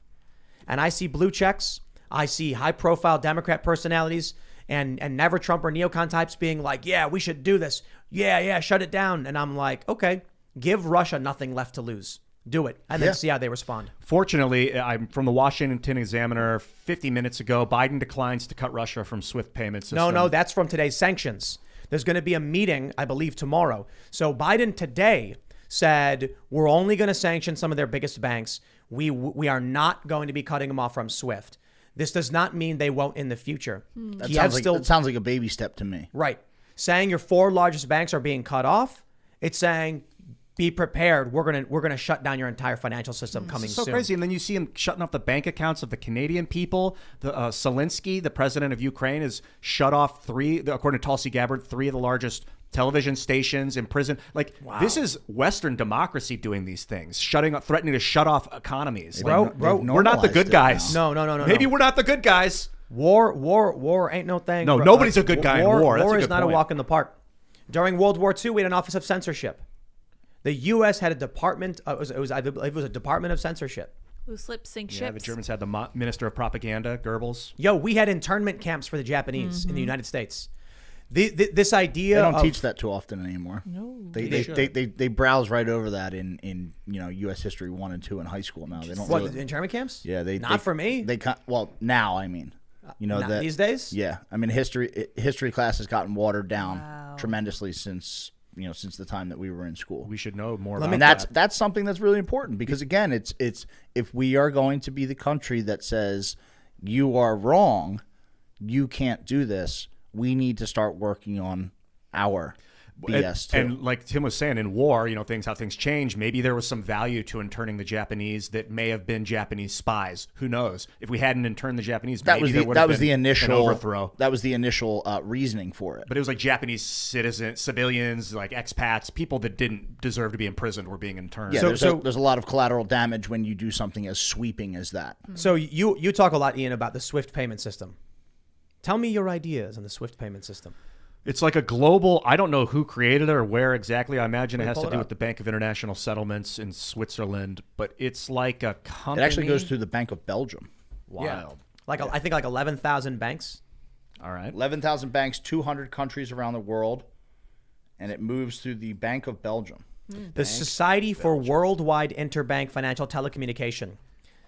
And I see blue checks. I see high-profile Democrat personalities and never Trump or neocon types being like, yeah, we should do this. Yeah, shut it down. And I'm like, okay, give Russia nothing left to lose. Do it. And then see how they respond. Fortunately, I'm from the Washington Examiner 50 minutes ago. Biden declines to cut Russia from SWIFT payment system. No, that's from today's sanctions. There's going to be a meeting, I believe, tomorrow. So Biden today said, we're only going to sanction some of their biggest banks. We are not going to be cutting them off from SWIFT. This does not mean they won't in the future. That sounds like a baby step to me. Right. Saying your 4 largest banks are being cut off, it's saying be prepared. We're gonna shut down your entire financial system coming so soon. crazy. And then you see him shutting off the bank accounts of the Canadian people. The Zelensky, the president of Ukraine, has shut off 3, according to Tulsi Gabbard, 3 of the largest television stations in prison. Like, This is Western democracy doing these things, threatening to shut off economies. Bro, we're not the good guys. No. Maybe we're not the good guys. War ain't no thing. No, nobody's a good guy in war. That's War a is good not point. a walk in the park. During World War II, we had an office of censorship. The U.S. had a department. I believe it was a department of censorship. Loose lips sink ships. Yeah, the Germans had the Minister of Propaganda, Goebbels. Yo, we had internment camps for the Japanese in the United States. This idea They don't of, teach that too often anymore. No. They browse right over that in U.S. History 1 and 2 in high school now. They don't. what really, internment camps? Yeah, not for me. Now I mean, Not that these days. Yeah, I mean history class has gotten watered down tremendously since the time that we were in school. We should know more about And that's something that's really important because again, it's if we are going to be the country that says you are wrong, you can't do this, we need to start working on our BS too. And like Tim was saying, in war, how things change. Maybe there was some value to interning the Japanese that may have been Japanese spies. Who knows? If we hadn't interned the Japanese, that was the initial overthrow. That was the initial reasoning for it. But it was like Japanese civilians, like expats, people that didn't deserve to be imprisoned were being interned. Yeah, there's a lot of collateral damage when you do something as sweeping as that. So you talk a lot, Ian, about the SWIFT payment system. Tell me your ideas on the SWIFT payment system. It's like a global, I don't know who created it or where exactly. I imagine it has pull to it do up. with the Bank of International Settlements in Switzerland, but it's like a It company. actually goes through the Bank of Belgium. Wild. I think like 11,000 banks. All right. 11,000 banks, 200 countries around the world, and it moves through the Bank of Belgium. The Society for Worldwide Interbank Financial Telecommunication.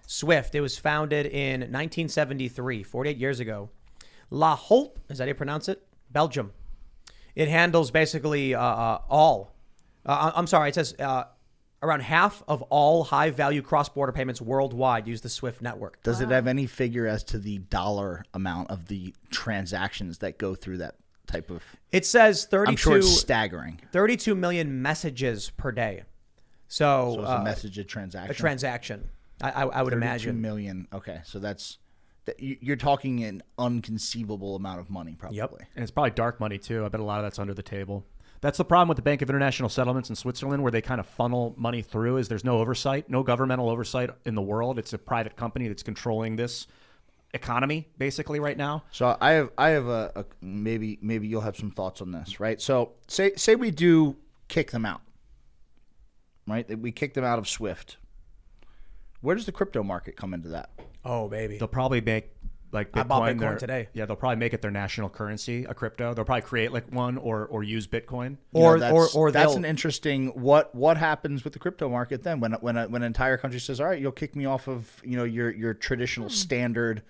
SWIFT. It was founded in 1973, 48 years ago. La Holte, is that how you pronounce it? Belgium. It handles basically all. I'm sorry, it says around half of all high-value cross-border payments worldwide use the SWIFT network. Does it have any figure as to the dollar amount of the transactions that go through that type of? It says 32. I'm sure it's staggering. 32 million messages per day. So, So it's a message, a transaction. a transaction. I would 32 imagine. million. Okay, so you're talking an inconceivable amount of money, probably. Yep. And it's probably dark money too. I bet a lot of that's under the table. That's the problem with the Bank of International Settlements in Switzerland, where they kind of funnel money through. Is there's no oversight, no governmental oversight in the world. It's a private company that's controlling this economy basically right now. So I have a maybe you'll have some thoughts on this, right? So say we do kick them out, right? We kick them out of SWIFT. Where does the crypto market come into that? Oh, baby. They'll probably make like Bitcoin. I bought Bitcoin their- today. Yeah, they'll probably make it their national currency, a crypto. They'll probably create like one or use Bitcoin. Or that's they'll- an interesting what happens with the crypto market then when an entire country says, all right, you'll kick me off of your traditional standard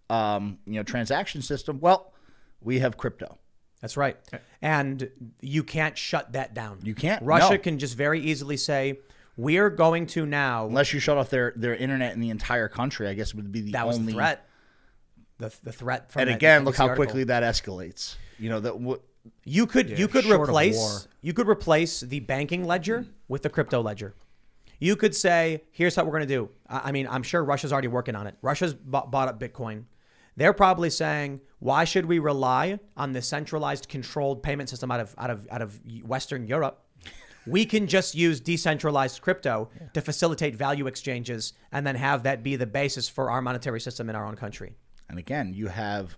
transaction system. Well, we have crypto. That's right. And you can't shut that down. You can't. Russia No. can just very easily say, we're going to now. Unless you shut off their internet in the entire country, I guess would be the That only was the threat. The threat from And that again, look NBC how article. quickly that escalates. You could short of replace war. the banking ledger with the crypto ledger. You could say, here's what we're going to do. I mean, I'm sure Russia's already working on it. Russia's bought up Bitcoin. They're probably saying, why should we rely on the centralized controlled payment system out of Western Europe? We can just use decentralized crypto to facilitate value exchanges and then have that be the basis for our monetary system in our own country. And again, you have,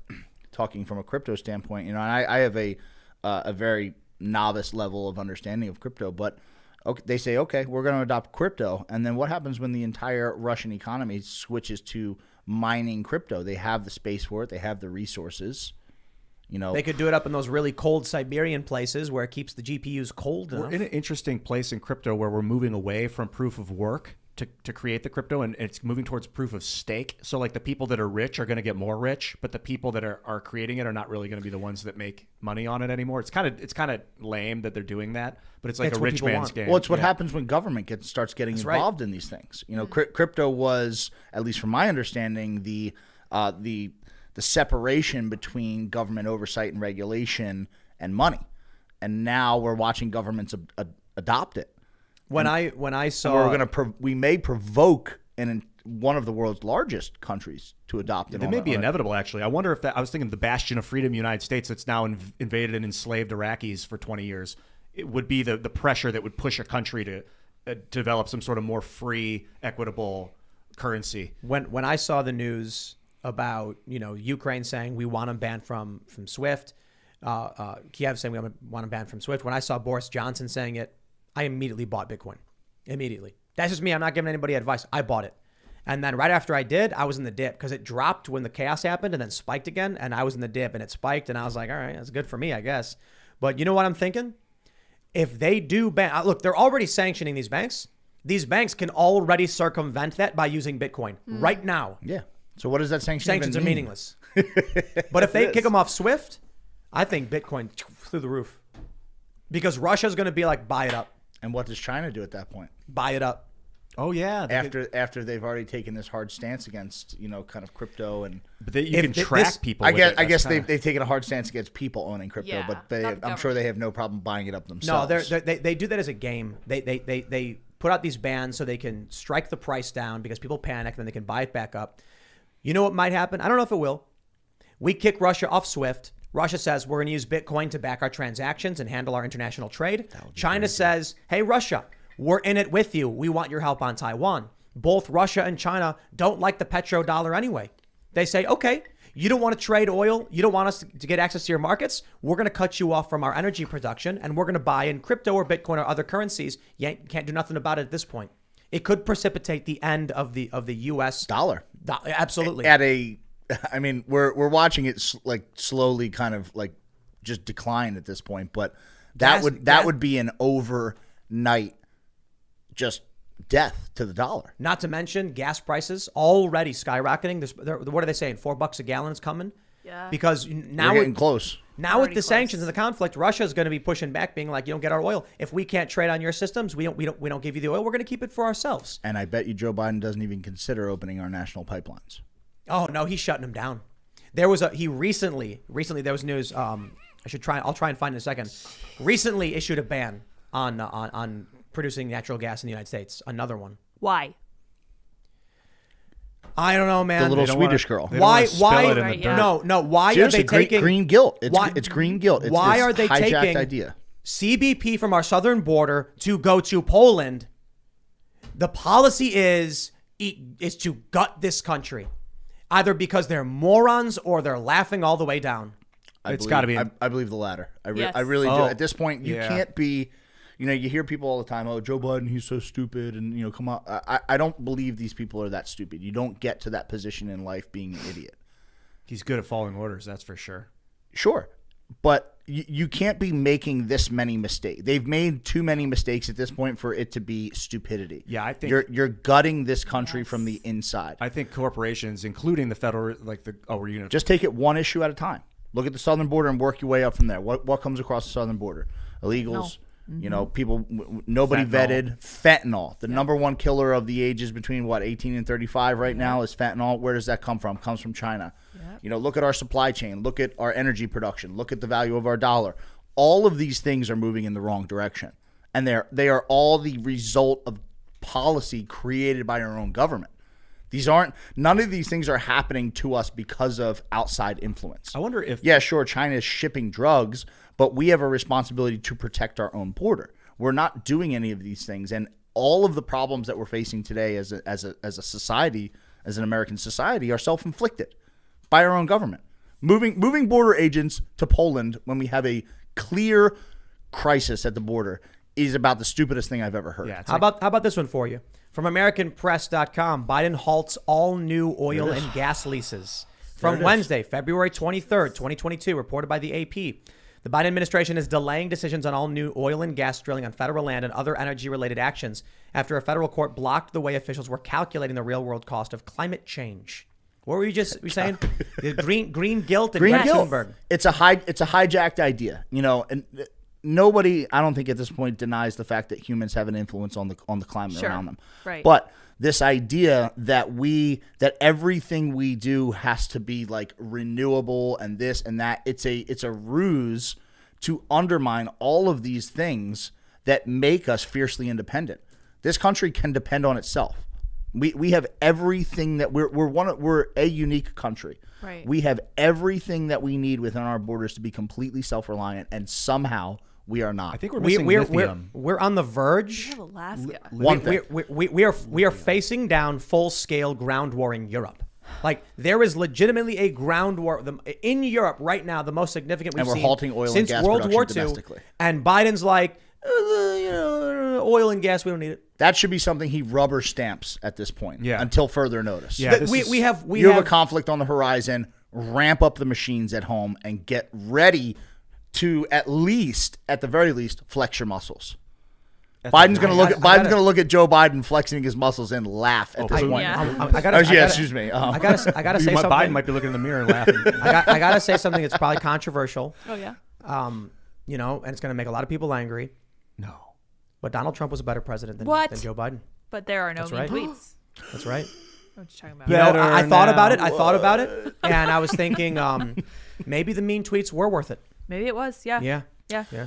talking from a crypto standpoint, and I have a very novice level of understanding of crypto, but okay, they say, okay, we're going to adopt crypto. And then what happens when the entire Russian economy switches to mining crypto? They have the space for it. They have the resources. They could do it up in those really cold Siberian places where it keeps the GPUs cold enough. We're in an interesting place in crypto where we're moving away from proof of work to create the crypto, and it's moving towards proof of stake. So like the people that are rich are going to get more rich, but the people that are creating it are not really going to be the ones that make money on it anymore. It's kind of lame that they're doing that, but it's like It's a what rich people man's want. game. Well, it's what Yeah. happens when government starts getting That's right. involved in these things. Crypto was, at least from my understanding, the separation between government oversight and regulation and money, and now we're watching governments adopt it. When I saw, We may provoke one of the world's largest countries to adopt it. It may be inevitable, actually. I wonder if I was thinking the bastion of freedom, United States, that's now invaded and enslaved Iraqis for 20 years. It would be the pressure that would push a country to develop some sort of more free, equitable currency. when I saw the news about Ukraine saying we want them banned from SWIFT, Kiev saying we want them banned from SWIFT. When I saw Boris Johnson saying it, I immediately bought Bitcoin. Immediately. That's just me. I'm not giving anybody advice. I bought it. And then right after I did, I was in the dip because it dropped when the chaos happened and then spiked again. And I was in the dip and it spiked. And I was like, all right, that's good for me, I guess. But you know what I'm thinking? If they do ban, look, they're already sanctioning these banks. These banks can already circumvent that by using Bitcoin right now. Yeah. So what does that sanction Sanctions are even mean? meaningless. But if they kick them off SWIFT, I think Bitcoin through the roof. Because Russia's going to be like, buy it up. And what does China do at that point? Buy it up. Oh, yeah. After they've already taken this hard stance against, kind of crypto and But you If can this- track people. I with guess it. I guess That's kinda- they've taken a hard stance against people owning crypto, Yeah, but not the I'm sure they have no problem buying it up No, themselves. they do that as a game. They put out these bans so they can strike the price down because people panic, then they can buy it back up. You know what might happen? I don't know if it will. We kick Russia off SWIFT. Russia says we're going to use Bitcoin to back our transactions and handle our international trade. China says, hey, Russia, we're in it with you. We want your help on Taiwan. Both Russia and China don't like the petrodollar anyway. They say, okay, You don't want to trade oil. You don't want us to get access to your markets. We're going to cut you off from our energy production, and we're going to buy in crypto or Bitcoin or other currencies. You can't do nothing about it at this point. It could precipitate the end of the U.S. dollar. Absolutely. I mean, we're watching it slowly kind of like just decline at this point, but that would be an overnight just death to the dollar. Not to mention gas prices already skyrocketing. What are they saying? $4 a gallon is coming. Yeah. Because now we're getting close. Now with the sanctions and the conflict, Russia is going to be pushing back, being like, "You don't get our oil. If we can't trade on your systems, we don't give you the oil. We're going to keep it for ourselves." And I bet you Joe Biden doesn't even consider opening our national pipelines. Oh no, he's shutting them down. There was he recently there was news. I'll try and find it in a second. Recently issued a ban on producing natural gas in the United States. Another one. Why? I don't know, man. The little Swedish girl. Why? Right, yeah. No. Why Seriously, are they taking green guilt? It's green guilt. It's why this are they hijacked taking idea. CBP from our southern border to go to Poland? The policy is to gut this country, either because they're morons or they're laughing all the way down. It's got to be. I believe the latter. I Yes. really do. Oh, At this point, you can't be. You hear people all the time, "Oh, Joe Biden, he's so stupid," and come on. I don't believe these people are that stupid. You don't get to that position in life being an idiot. He's good at following orders, that's for sure. Sure, but you can't be making this many mistakes. They've made too many mistakes at this point for it to be stupidity. Yeah, I think you're gutting this country from the inside. I think corporations, including the federal, were you just take it one issue at a time. Look at the southern border and work your way up from there. What comes across the southern border? Illegals. People nobody vetted. Fentanyl, the number one killer of the ages between 18 and 35 right now is fentanyl. Where does that come from? It comes from China. Yep. Look at our supply chain. Look at our energy production. Look at the value of our dollar. All of these things are moving in the wrong direction, and they are all the result of policy created by our own government. None of these things are happening to us because of outside influence. I wonder if China is shipping drugs, but we have a responsibility to protect our own border. We're not doing any of these things, and all of the problems that we're facing today as a society, as an American society, are self-inflicted by our own government. Moving border agents to Poland when we have a clear crisis at the border is about the stupidest thing I've ever heard. Yeah, How about this one for you? From AmericanPress.com, Biden halts all new oil and gas leases. From Wednesday, February 23rd, 2022, reported by the AP. The Biden administration is delaying decisions on all new oil and gas drilling on federal land and other energy-related actions after a federal court blocked the way officials were calculating the real-world cost of climate change. What were you saying? The green guilt and Greta Thunberg. It's a hijacked idea, and nobody, I don't think at this point, denies the fact that humans have an influence on the climate around them. Right. But this idea that everything we do has to be like renewable and this and that, it's a ruse to undermine all of these things that make us fiercely independent. This country can depend on itself. We have everything that we're a unique country. Right. We have everything that we need within our borders to be completely self-reliant, and somehow we are not. I think we're missing lithium. We're on the verge. We have Alaska. We are facing down full-scale ground war in Europe. Like, there is legitimately a ground war in Europe right now, the most significant we've seen halting oil since and gas World War production II. domestically. And Biden's like, oil and gas, we don't need it. That should be something he rubber stamps at this point. Yeah. Until further notice. Yeah. We have a conflict on the horizon. Ramp up the machines at home and get ready to at the very least, flex your muscles. Biden's going to look at Joe Biden flexing his muscles and laugh at this point. Excuse me. I gotta say something. Biden might be looking in the mirror and laughing. I gotta say something that's probably controversial. Oh yeah. And it's going to make a lot of people angry. No. But Donald Trump was a better president than Joe Biden. But there are no mean right. tweets. That's right. What you talking about? I thought about it. I thought about it, and I was thinking maybe the mean tweets were worth it. Maybe it was. Yeah. Yeah.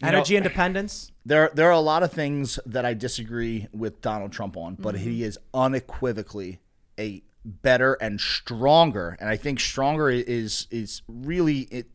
Energy independence. There are a lot of things that I disagree with Donald Trump on, but he is unequivocally a better and stronger, and I think stronger is really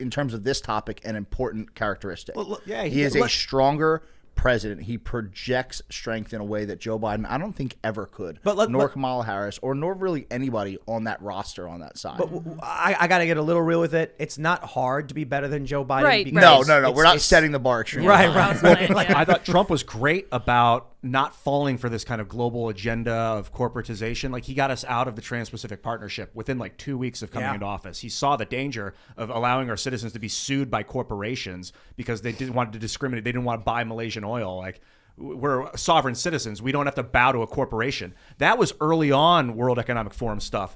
in terms of this topic an important characteristic. Well, yeah, he is a stronger president, he projects strength in a way that Joe Biden, I don't think ever could. Nor Kamala Harris, or nor really anybody on that roster on that side. But I got to get a little real with it. It's not hard to be better than Joe Biden. Right. No. We're not setting the bar extremely high. Right. I thought Trump was great about not falling for this kind of global agenda of corporatization. Like, he got us out of the Trans-Pacific Partnership within like 2 weeks of coming into office. He saw the danger of allowing our citizens to be sued by corporations because they didn't want to discriminate. They didn't want to buy Malaysian oil. Like, we're sovereign citizens. We don't have to bow to a corporation. That was early on World Economic Forum stuff.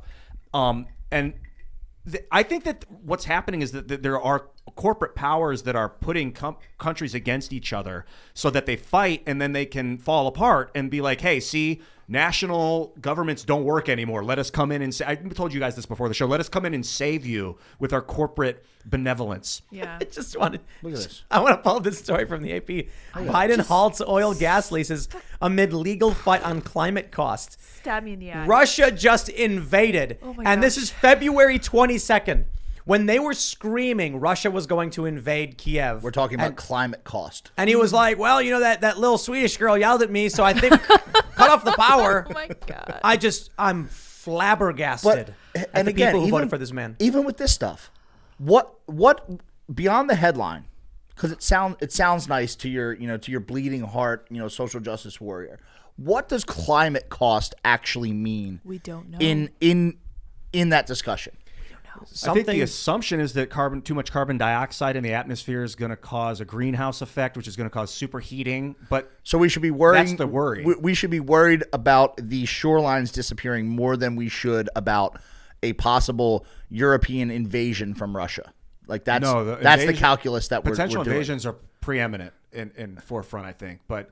I think that what's happening is that there are corporate powers that are putting countries against each other so that they fight, and then they can fall apart and be like, hey, see, national governments don't work anymore. Let us come in and say, I told you guys this before the show, let us come in and save you with our corporate benevolence. Yeah. I just wanted. Look at this. I want to pull up this story from the AP. Biden halts oil gas leases amid legal fight on climate costs. Stab me in the eye. Russia just invaded. Oh my and this gosh. is February 22nd. When they were screaming Russia was going to invade Kiev. We're talking about climate cost. And he was like, well, you know, that little Swedish girl yelled at me, so I think cut off the power. Oh my God. I'm flabbergasted at the people who voted for this man. Even with this stuff, what beyond the headline, because it sounds nice to your bleeding heart, social justice warrior. What does climate cost actually mean? We don't know. In that discussion. I think the assumption is that too much carbon dioxide in the atmosphere is going to cause a greenhouse effect, which is going to cause superheating. But so we should be worried. That's the worry. We should be worried about the shorelines disappearing more than we should about a possible European invasion from Russia. Like that's the calculus that potential we're doing. invasions are preeminent in forefront, I think. But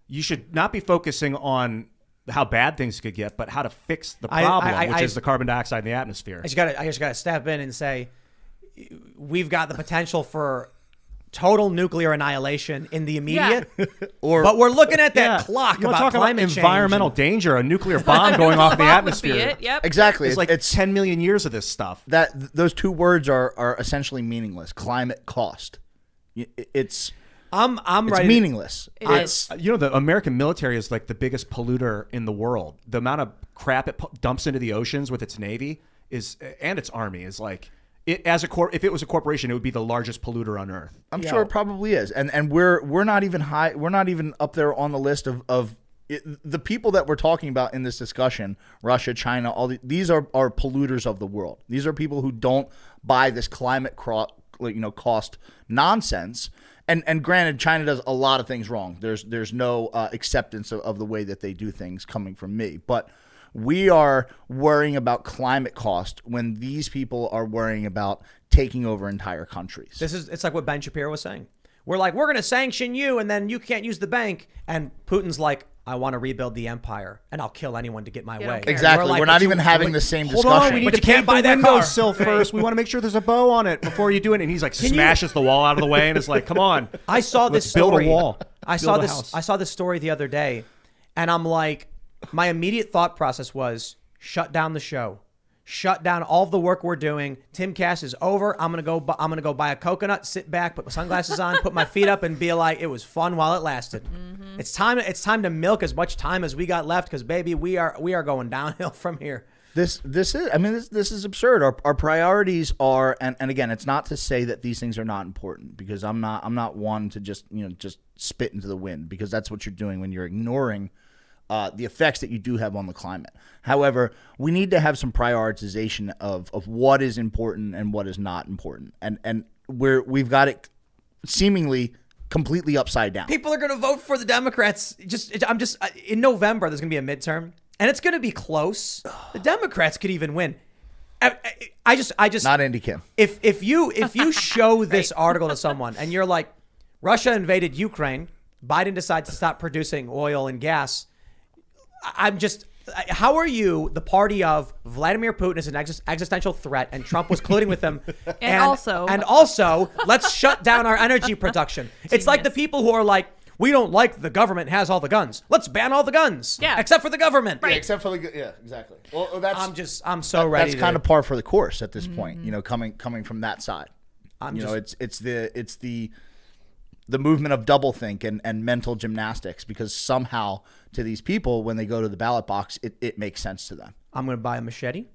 you should not be focusing on how bad things could get, but how to fix the problem, which is the carbon dioxide in the atmosphere. I just got to step in and say, we've got the potential for total nuclear annihilation in the immediate, but we're looking at that clock you about climate change. Environmental danger, a nuclear bomb going off in the atmosphere. Yep. Exactly. It's like 10 million years of this stuff. Those two words are essentially meaningless. Climate cost. It's meaningless. The American military is like the biggest polluter in the world. The amount of crap it dumps into the oceans with its navy and its army is like if it was a corporation, it would be the largest polluter on Earth. I'm sure it probably is, and we're not even high. We're not even up there on the list of the people that we're talking about in this discussion. Russia, China, these are polluters of the world. These are people who don't buy this climate cost nonsense. And granted, China does a lot of things wrong. There's no acceptance of the way that they do things coming from me. But we are worrying about climate cost when these people are worrying about taking over entire countries. It's like what Ben Shapiro was saying. We're going to sanction you, and then you can't use the bank. And Putin's like, I want to rebuild the empire, and I'll kill anyone to get my way. Exactly. We're not even having the same discussion. Hold on, we need to can't buy that windowsill first. We want to make sure there's a bow on it before you do it. And he's like, smashes the wall out of the way, and is like, come on. I saw this story. Build a wall. I saw house. this story the other day, and I'm like, my immediate thought process was shut down the show. Shut down all the work we're doing. Timcast is over. I'm gonna go buy a coconut, sit back, put my sunglasses on, put my feet up, and be like, it was fun while it lasted. Mm-hmm. It's time to milk as much time as we got left, because baby, we are going downhill from here. This is absurd. Our priorities are, and again, it's not to say that these things are not important, because I'm not one to just spit into the wind, because that's what you're doing when you're ignoring the effects that you do have on the climate. However, we need to have some prioritization of what is important and what is not important, and we've got it seemingly completely upside down. People are going to vote for the Democrats. In November, there's going to be a midterm, and it's going to be close. The Democrats could even win. I just not Andy Kim. If you show this article to someone and you're like, Russia invaded Ukraine, Biden decides to stop producing oil and gas. How are you the party of Vladimir Putin is an existential threat and Trump was colluding with him? and also, let's shut down our energy production. It's like the people who are like, we don't like the government has all the guns. Let's ban all the guns. Yeah. Except for the government. Right. Yeah, except for exactly. Well, I'm so ready. That's kind of par for the course at this point, coming from that side. It's the the movement of doublethink and mental gymnastics, because somehow to these people, when they go to the ballot box, it makes sense to them. I'm going to buy a machete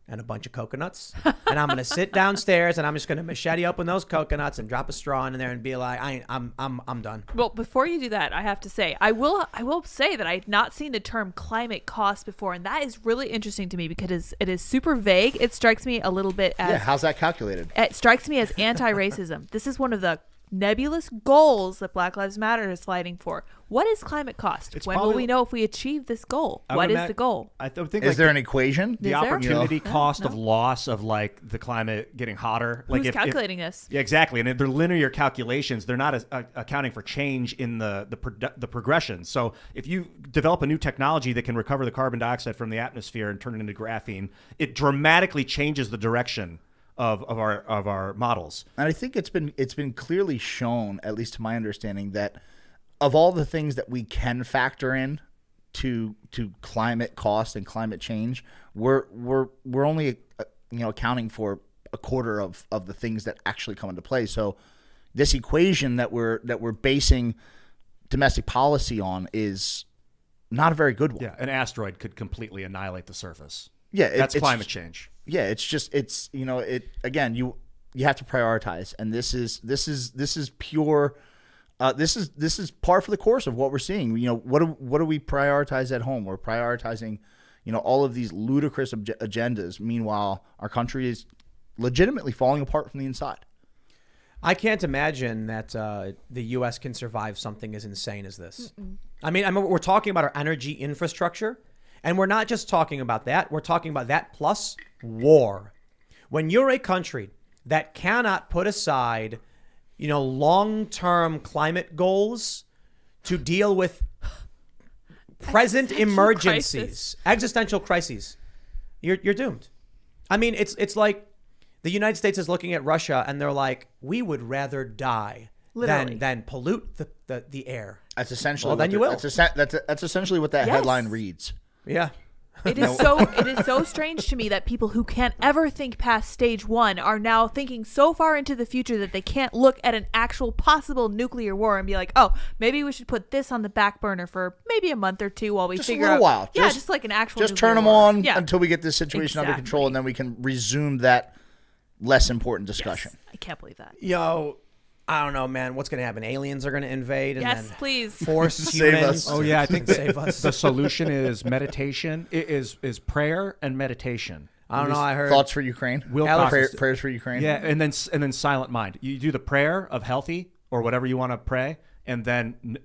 and a bunch of coconuts, and I'm going to sit downstairs and I'm just going to machete open those coconuts and drop a straw in there and be like, I'm done. Well, before you do that, I have to say, I will say that I had not seen the term climate cost before, and that is really interesting to me because it is super vague. It strikes me a little bit as How's that calculated? It strikes me as anti-racism. This is one of the nebulous goals that Black Lives Matter is fighting for. What is climate cost? When will we know if we achieve this goal? What is the goal? I think Is there an equation? the Is there? opportunity No. cost No. of loss of like the climate getting hotter. Like Who's calculating this? Yeah, exactly. And they're linear calculations. They're not accounting for change in the progression. So if you develop a new technology that can recover the carbon dioxide from the atmosphere and turn it into graphene, it dramatically changes the direction of our models. And I think it's been clearly shown, at least to my understanding, that of all the things that we can factor in to climate cost and climate change, we're only accounting for a quarter of the things that actually come into play. So this equation that we're basing domestic policy on is not a very good one. Yeah, an asteroid could completely annihilate the surface. Yeah, That's climate change. Yeah, again, you have to prioritize, and this is pure. This is par for the course of what we're seeing. What do we prioritize at home? We're prioritizing, all of these ludicrous agendas. Meanwhile, our country is legitimately falling apart from the inside. I can't imagine that the U.S. can survive something as insane as this. I mean, we're talking about our energy infrastructure, and we're not just talking about that. We're talking about that plus war. When you're a country that cannot put aside, long-term climate goals to deal with present emergencies, existential crises, you're doomed. I mean, it's like the United States is looking at Russia and they're like, we would rather die than pollute the air. That's essentially. Well, then you will. That's essentially what that headline reads. Yeah. It is so strange to me that people who can't ever think past stage one are now thinking so far into the future that they can't look at an actual possible nuclear war and be like, oh, maybe we should put this on the back burner for maybe a month or two while we figure out. Just a little while. Yeah, just like an actual. Just nuclear turn them war. on Yeah. until we get this situation under control, and then we can resume that less important discussion. Yes, I can't believe that. Yo, I don't know, man. What's going to happen? Aliens are going to invade and Yes, then please. force Save humans. us. Oh yeah, I think save us. the solution is meditation. It is prayer and meditation. I don't know. I heard Thoughts for Ukraine? Prayers for Ukraine? Yeah, and then silent mind. You do the prayer of healthy or whatever you want to pray, and then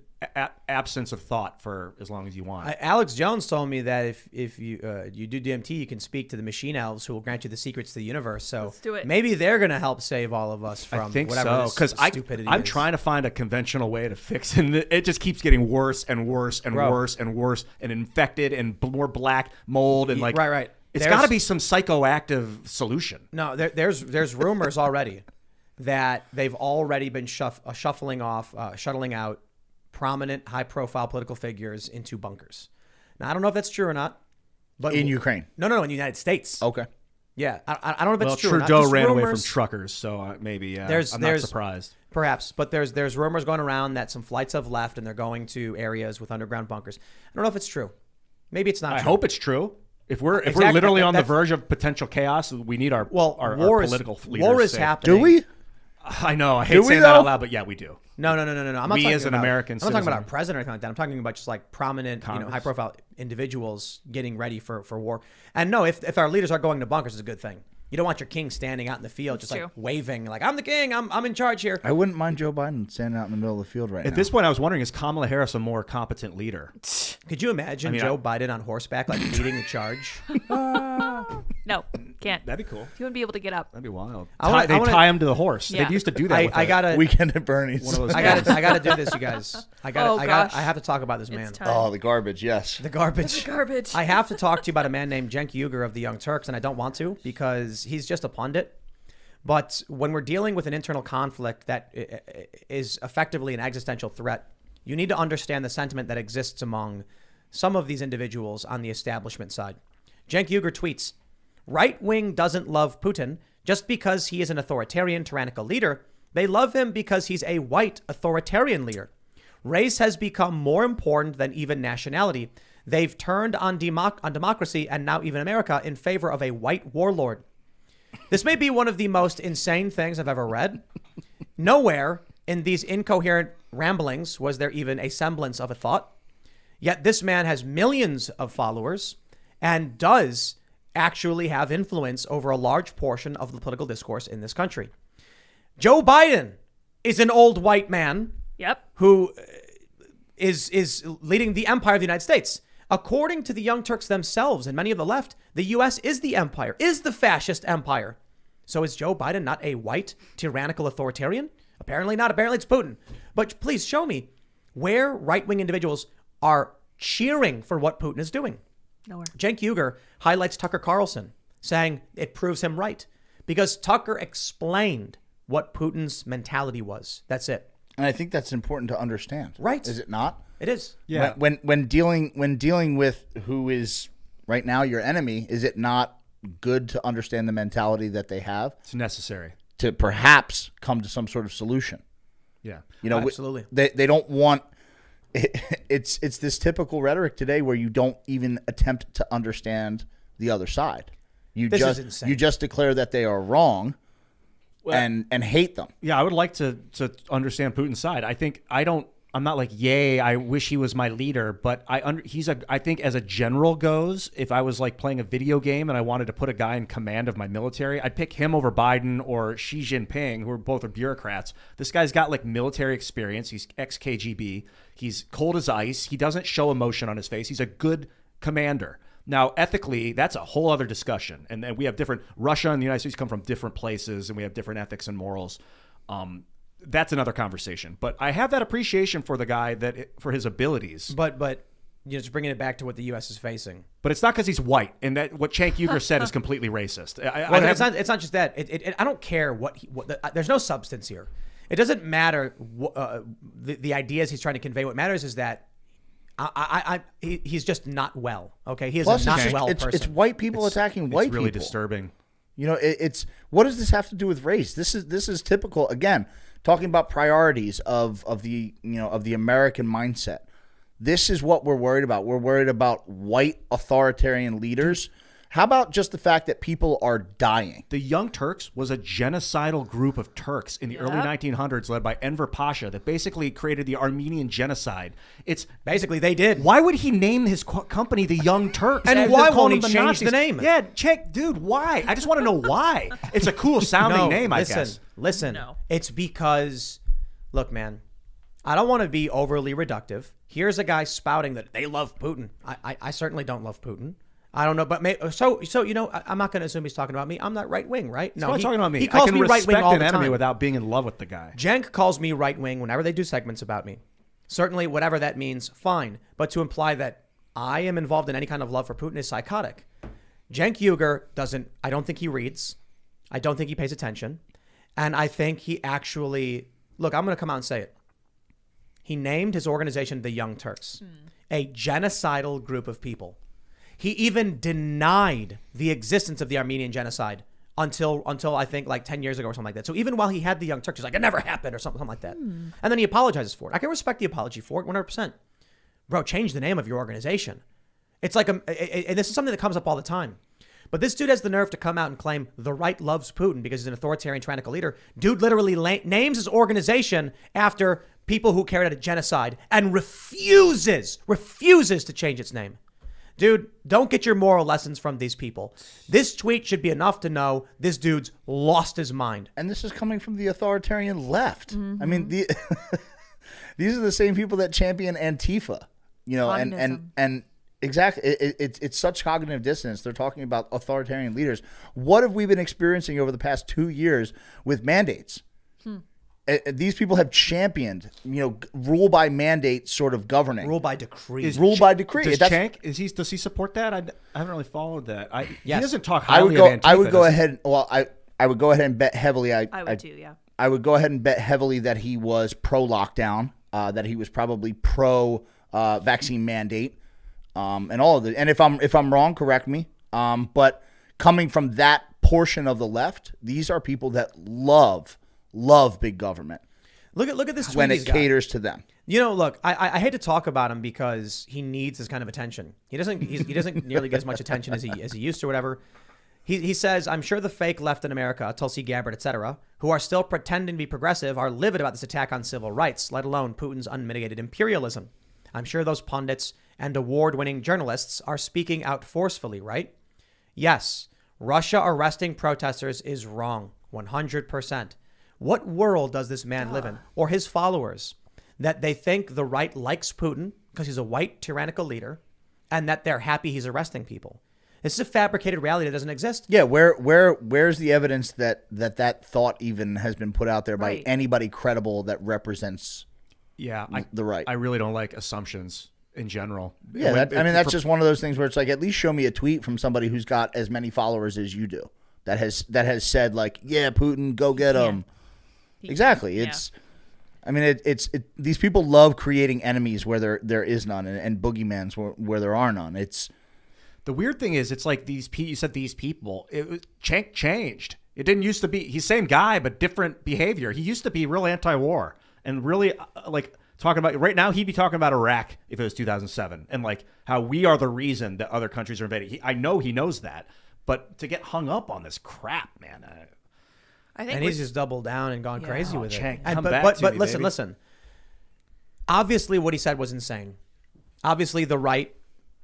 absence of thought for as long as you want. Alex Jones told me that if you do DMT, you can speak to the machine elves who will grant you the secrets to the universe. So Let's do it. maybe they're going to help save all of us from I think whatever so, because stupidity I'm is. trying to find a conventional way to fix it, and it just keeps getting worse and worse and Bro. worse and worse, and infected and more black mold and like right. It's There's- got to be some psychoactive solution. No, there's rumors already that they've already been shuttling out prominent, high-profile political figures into bunkers. Now, I don't know if that's true or not. But In Ukraine? No, in the United States. Okay. Yeah, I don't know if Well, it's true or not. Trudeau Just ran away from rumors. truckers, so maybe I'm There's- not surprised. Perhaps, but there's rumors going around that some flights have left and they're going to areas with underground bunkers. I don't know if it's true. Maybe it's not I true. hope it's true. If we're Exactly. literally on the That's- verge of potential chaos, we need our Well, our war political leaders. war is safe. happening. Do we? I know. I hate Do we, saying that though? out loud, but yeah, we do. No. I'm not We talking as an about, American I'm not talking about citizen. our president or anything like that. I'm talking about just like prominent, Congress. high-profile individuals getting ready for war. And no, if our leaders are going to bunkers, it's a good thing. You don't want your king standing out in the field, just true. like waving, like I'm the king, I'm in charge here. I wouldn't mind Joe Biden standing out in the middle of the field right now. At this point, I was wondering, is Kamala Harris a more competent leader? Could you imagine Joe Biden on horseback, like leading the charge? No, can't. That'd be cool. You wouldn't be able to get up. That'd be wild. I wanna- They tie him to the horse. Yeah. They used to do that. I gotta, Weekend at Bernie's. One of those I gotta do this, you guys. I gosh. have to talk about this man. It's time. Oh, the garbage, yes. The garbage. Garbage. I have to talk to you about a man named Cenk Uygur of the Young Turks, and I don't want to because he's just a pundit. But when we're dealing with an internal conflict that is effectively an existential threat, you need to understand the sentiment that exists among some of these individuals on the establishment side. Cenk Uygur tweets, "Right wing doesn't love Putin just because he is an authoritarian, tyrannical leader They love him because he's a white authoritarian leader. Race has become more important than even nationality. They've turned on democracy and now even America in favor of a white warlord. This may be one of the most insane things I've ever read. Nowhere in these incoherent ramblings was there even a semblance of a thought. Yet this man has millions of followers and does actually have influence over a large portion of the political discourse in this country. Joe Biden is an old white man who is leading the empire of the United States. According to the Young Turks themselves and many of the left, the U.S. is the empire, is the fascist empire. So is Joe Biden not a white, tyrannical authoritarian? Apparently not. Apparently it's Putin. But please show me where right-wing individuals are cheering for what Putin is doing. Nowhere. Cenk Uygur highlights Tucker Carlson, saying it proves him right because Tucker explained what Putin's mentality was. That's it. And I think that's important to understand. Right. Is it not? It is. Yeah. When dealing with who is right now your enemy, is it not good to understand the mentality that they have It's necessary. to perhaps come to some sort of solution? Yeah. You know, Absolutely. They don't want. It's this typical rhetoric today where you don't even attempt to understand the other side. This is insane. You just declare that they are wrong, and hate them. Yeah, I would like to understand Putin's side. I'm not like, yay, I wish he was my leader, but I think as a general goes, if I was like playing a video game and I wanted to put a guy in command of my military, I'd pick him over Biden or Xi Jinping, who are both are bureaucrats. This guy's got like military experience. He's ex-KGB. He's cold as ice. He doesn't show emotion on his face. He's a good commander. Now, ethically, that's a whole other discussion. And we have different, Russia and the United States come from different places, and we have different ethics and morals. That's another conversation. But I have that appreciation for the guy for his abilities. But just bringing it back to what the U.S. is facing. But it's not because he's white, and that what Cenk Uygur said is completely racist. It's not just that. I don't care there's no substance here. It doesn't matter the ideas he's trying to convey. What matters is that he's just not well. Okay, he is Plus, a not well person. It's white people attacking white people. It's really disturbing. You know, it's what does this have to do with race? This is typical. Again, talking about priorities of the American mindset. This is what we're worried about. We're worried about white authoritarian leaders. How about just the fact that people are dying? The Young Turks was a genocidal group of Turks in the early 1900s led by Enver Pasha that basically created the Armenian genocide. It's basically they did. Why would he name his company the Young Turks? And why won't he change the name? Yeah, dude, why? I just want to know why. It's a cool sounding name, I guess. Listen, No. It's because, look, man, I don't want to be overly reductive. Here's a guy spouting that they love Putin. I certainly don't love Putin. I don't know, but so I'm not going to assume he's talking about me. I'm not right wing, right? No, he's talking about me. He calls me right wing all the enemy time without being in love with the guy. Cenk calls me right wing whenever they do segments about me. Certainly, whatever that means, fine. But to imply that I am involved in any kind of love for Putin is psychotic. Cenk Uygur doesn't. I don't think he reads. I don't think he pays attention, and I think he actually look. I'm going to come out and say it. He named his organization the Young Turks, a genocidal group of people. He even denied the existence of the Armenian genocide until I think like 10 years ago or something like that. So even while he had the Young Turks, he's like, it never happened or something like that. And then he apologizes for it. I can respect the apology for it 100%. Bro, change the name of your organization. It's like, and this is something that comes up all the time. But this dude has the nerve to come out and claim the right loves Putin because he's an authoritarian, tyrannical leader. Dude literally names his organization after people who carried out a genocide and refuses to change its name. Dude, don't get your moral lessons from these people. This tweet should be enough to know this dude's lost his mind. And this is coming from the authoritarian left. I mean, these are the same people that champion Antifa, and exactly. It's such cognitive dissonance. They're talking about authoritarian leaders. What have we been experiencing over the past 2 years with mandates? These people have championed, rule by mandate sort of governing. Rule by decree. Rule by decree. Does Cenk, does he support that? I haven't really followed that. He doesn't talk highly of Antifa. I would go ahead. Well, I would go ahead and bet heavily. I would too. Yeah. I would go ahead and bet heavily that he was pro lockdown. That he was probably pro vaccine mandate, and all of it. And if I'm wrong, correct me. But coming from that portion of the left, these are people that love love big government Look at this tweet when he's it got. caters to them. You know, look, I hate to talk about him because he needs this kind of attention. He doesn't nearly get as much attention as he used to, or whatever. He says, I'm sure the fake left in America, Tulsi Gabbard, etc., who are still pretending to be progressive, are livid about this attack on civil rights, let alone Putin's unmitigated imperialism. I'm sure those pundits and award-winning journalists are speaking out forcefully, right? Yes, Russia arresting protesters is wrong, 100%. What world does this man live in, or his followers, that they think the right likes Putin because he's a white tyrannical leader, and that they're happy he's arresting people? This is a fabricated reality that doesn't exist. Yeah, where's the evidence that thought even has been put out there by Right. anybody credible that represents the right? I really don't like assumptions in general. Yeah, that's just one of those things where it's like, at least show me a tweet from somebody who's got as many followers as you do that has said like, yeah, Putin, go get him. Exactly. It's these people love creating enemies where there is none, and boogeymans where there are none. It's the weird thing is, it's like you said these people, it was changed. It didn't used to be, he's same guy, but different behavior. He used to be real anti-war and really like talking about, right now he'd be talking about Iraq if it was 2007 and like how we are the reason that other countries are invading. I know he knows that, but to get hung up on this crap, man. I think And he's just doubled down and gone crazy with it. Chang, And, come but back but, to but me, listen, baby. listen. Obviously, what he said was insane. Obviously, the right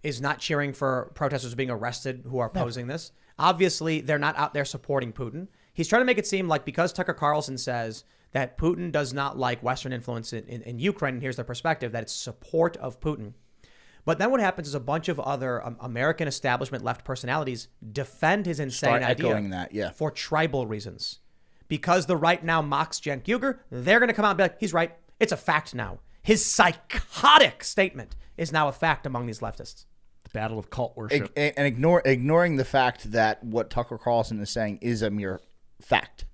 is not cheering for protesters being arrested who are opposing this. Obviously, they're not out there supporting Putin. He's trying to make it seem like because Tucker Carlson says that Putin does not like Western influence in Ukraine, and here's their perspective, that it's support of Putin. But then what happens is a bunch of other American establishment left personalities defend his insane Start idea echoing that, yeah. for tribal reasons. Because the right now mocks Cenk Uygur, they're going to come out and be like, he's right. It's a fact now. His psychotic statement is now a fact among these leftists. The battle of cult worship. and ignoring the fact that what Tucker Carlson is saying is a mere fact.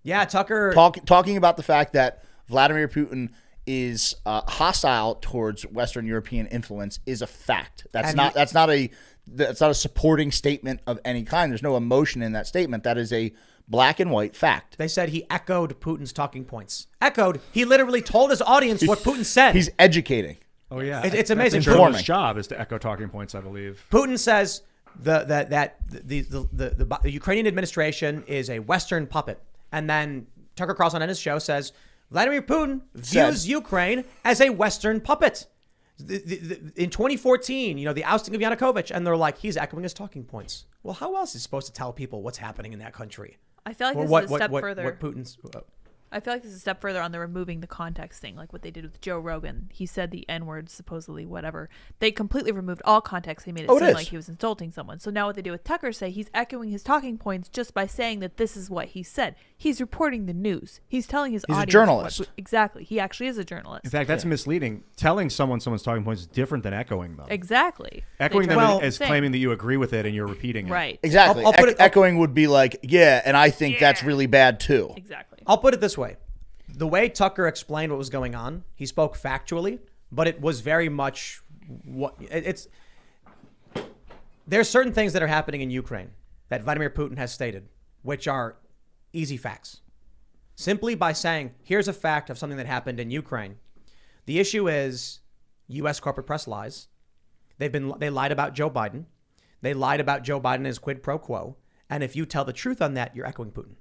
Yeah, Tucker. Talking about the fact that Vladimir Putin is hostile towards Western European influence is a fact. That's not a supporting statement of any kind. There's no emotion in that statement. That is a black and white fact. They said he echoed Putin's talking points. Echoed. He literally told his audience what Putin said. He's educating. Oh yeah, It's amazing. That's a journalist's job is to echo talking points, I believe. Putin says the Ukrainian administration is a Western puppet, and then Tucker Carlson on his show says Vladimir Putin views Ukraine as a Western puppet. In 2014, the ousting of Yanukovych, and they're like, he's echoing his talking points. Well, how else is he supposed to tell people what's happening in that country? I feel like Or this is a step further. What Putin's. I feel like this is a step further on the removing the context thing, like what they did with Joe Rogan. He said the N-word, supposedly, whatever. They completely removed all context. They made it seem like he was insulting someone. So now what they do with Tucker, say he's echoing his talking points just by saying that this is what he said. He's reporting the news. He's telling his audience. He's a journalist. Exactly. He actually is a journalist. In fact, that's misleading. Telling someone's talking points is different than echoing them. Exactly. Echoing They them try to is say- claiming that you agree with it and you're repeating it. Right. Exactly. I'll put it- Echoing would be like, yeah, and I think that's really bad too. Exactly. I'll put it this way. The way Tucker explained what was going on, he spoke factually, but it was very much there's certain things that are happening in Ukraine that Vladimir Putin has stated, which are easy facts. Simply by saying, here's a fact of something that happened in Ukraine. The issue is U.S. corporate press lies. They lied about Joe Biden. They lied about Joe Biden and his quid pro quo. And if you tell the truth on that, you're echoing Putin.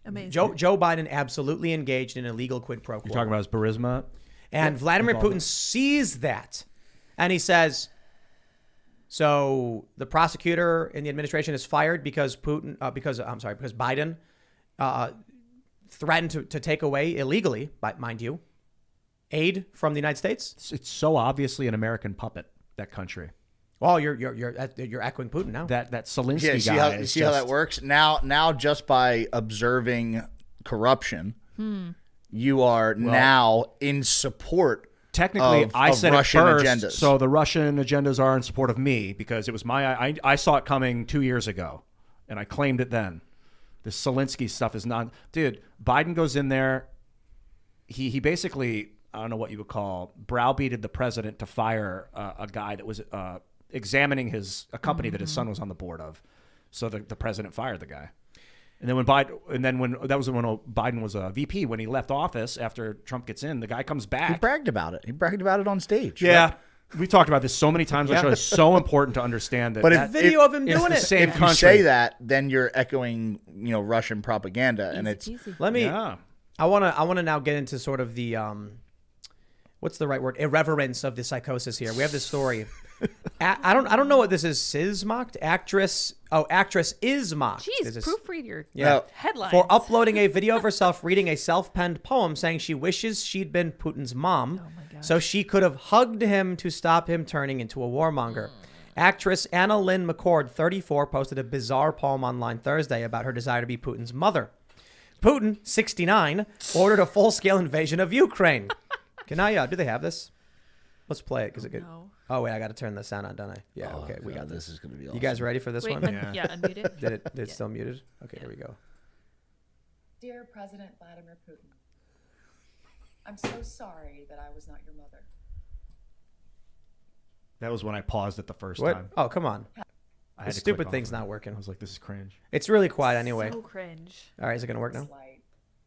Amazing. Joe Biden absolutely engaged in illegal quid pro quo. You're talking about his Burisma? And Vladimir Putin sees that. And he says, so the prosecutor in the administration is fired because Biden threatened to take away illegally, mind you, aid from the United States. It's so obviously an American puppet, that country. Well, you're echoing Putin now. That Zelensky guy. You see how that works? Now just by observing corruption, you are now in support. Technically, I said Russian it first, agendas. so the Russian agendas are in support of me because it was I saw it coming 2 years ago, and I claimed it then. The Zelensky stuff is not... Dude, Biden goes in there, he basically, I don't know what you would call, browbeated the president to fire a guy that was examining a company that his son was on the board of. So the president fired the guy. And then when Biden was a VP, when he left office after Trump gets in, the guy comes back. He bragged about it. He bragged about it on stage. Yeah. Right? We talked about this so many times. Yeah. I'm sure it's so important to understand that. But that Video of him it's doing the it. same If you country. say that, then you're echoing, Russian propaganda, and it's Easy. Let me. Yeah. I wanna now get into sort of the what's the right word? Irreverence of the psychosis here. We have this story. I don't know what this is. Sis mocked actress. Oh, actress is mocked. Jeez, Is this- proofread your Yeah. headlines. For uploading a video of herself reading a self-penned poem saying she wishes she'd been Putin's mom, so she could have hugged him to stop him turning into a warmonger. Actress Anna Lynn McCord, 34, posted a bizarre poem online Thursday about her desire to be Putin's mother. Putin, 69, ordered a full-scale invasion of Ukraine. Can I? Do they have this? Let's play it because it could. No. Oh wait, I got to turn the sound on, don't I? Yeah. Okay, we got this. This is going to be awesome. You guys ready for this Wait, one? unmute it. Did it still muted? Okay, here we go. Dear President Vladimir Putin, I'm so sorry that I was not your mother. That was when I paused it the first What? time. Oh, come on. I The had to stupid click on thing's it. not working. I was like, this is cringe. It's really quiet anyway. So cringe. All right, is it gonna work now? Slight.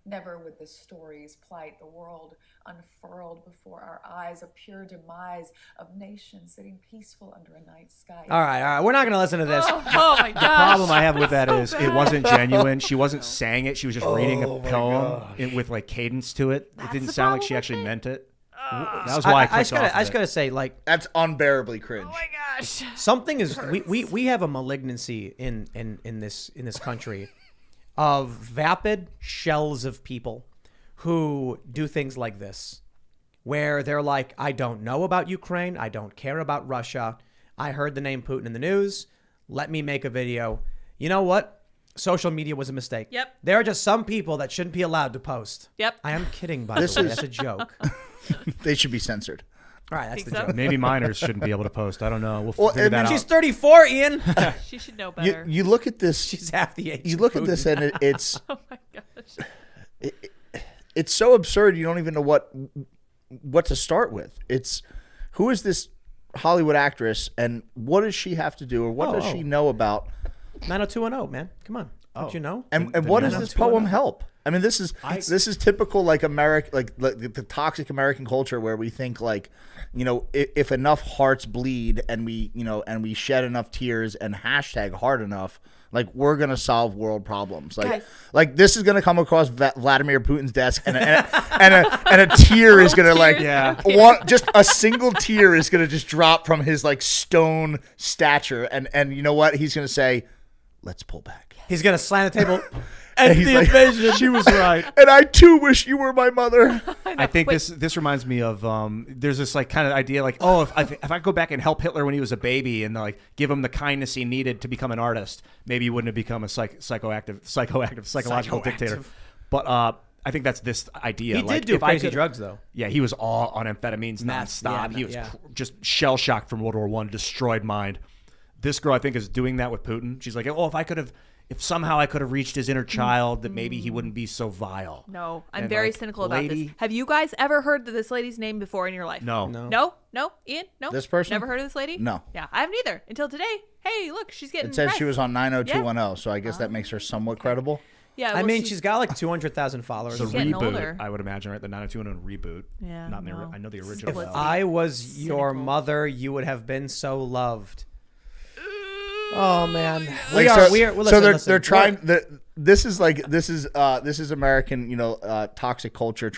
Never would the stories plight the world unfurled before our eyes, a pure demise of nations sitting peaceful under a night sky. All right. We're not gonna listen to this. Oh my gosh. The problem I have with that is so it bad. wasn't genuine. She wasn't saying it. She was just reading a poem with like cadence to it. That's It didn't the sound like problem she with actually it? meant it. That was why I clicked off I of just it. gotta say, like, That's unbearably cringe. Oh my gosh. something is we have a malignancy in this country of vapid shells of people who do things like this, where they're like, I don't know about Ukraine, I don't care about Russia, I heard the name Putin in the news, let me make a video. You know what? Social media was a mistake. Yep. There are just some people that shouldn't be allowed to post. Yep. I am kidding, by the way. That's a joke. They should be censored. All right, that's Think the so? joke. Maybe minors shouldn't be able to post. I don't know. We'll Well, figure I that mean, out. She's 34, Ian. She should know better. You look at this. She's half the age. You of look at Putin. this, and it's Oh my gosh. it's so absurd. You don't even know what to start with. It's who is this Hollywood actress, and what does she have to do, or what does she know about? 90210, man. Come on. Don't you know? And The what does 90210. this poem help? I mean, this is typical like the toxic American culture where we think like, if enough hearts bleed and we shed enough tears and hashtag hard enough, like we're gonna solve world problems. Like this is gonna come across Vladimir Putin's desk and a tear is gonna like just a single tear is gonna just drop from his like stone stature and you know what he's gonna say, let's pull back. He's going to slam the table. And he's like, She was right. and I too wish you were my mother. I think this reminds me of there's this like kind of idea like, oh, if I go back and help Hitler when he was a baby and like give him the kindness he needed to become an artist, maybe he wouldn't have become a psychological dictator. But I think that's this idea. He like, did do if I crazy could- drugs, though. Yeah, he was all on amphetamines Meth, nonstop. yeah, He was yeah. just shell shocked from World War I, destroyed mind. This girl, I think, is doing that with Putin. She's like, oh, if somehow I could have reached his inner child, that maybe he wouldn't be so vile. No, I'm And, very like, cynical about lady- this. Have you guys ever heard this lady's name before in your life? No. No? Ian? No? This person? Never heard of this lady? No. Yeah, I haven't either until today. Hey, look, she's getting It said press. she was on 90210, so I guess that makes her somewhat credible. Yeah, I well, mean, she's got like 200,000 followers. The She's getting reboot, older. I would imagine, right? The 90210 reboot. Yeah, Not in the, no. I know the original. Split. though. I was your Cynical. mother, you would have been so loved. Oh man, Like, well, so listen. they're trying. This is American, toxic culture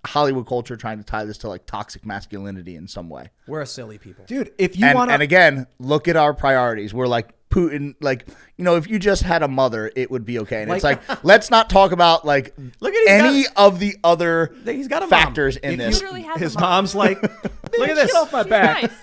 Hollywood culture trying to tie this to like toxic masculinity in some way. We're a silly people. Dude, if you And, want and again, look at our priorities. We're like Putin, like if you just had a mother, it would be okay. And it's like let's not talk about like Look at any of the other He's got a mom. factors in He this. literally has his a mom. mom's like, Look at this. get off my She's back. nice.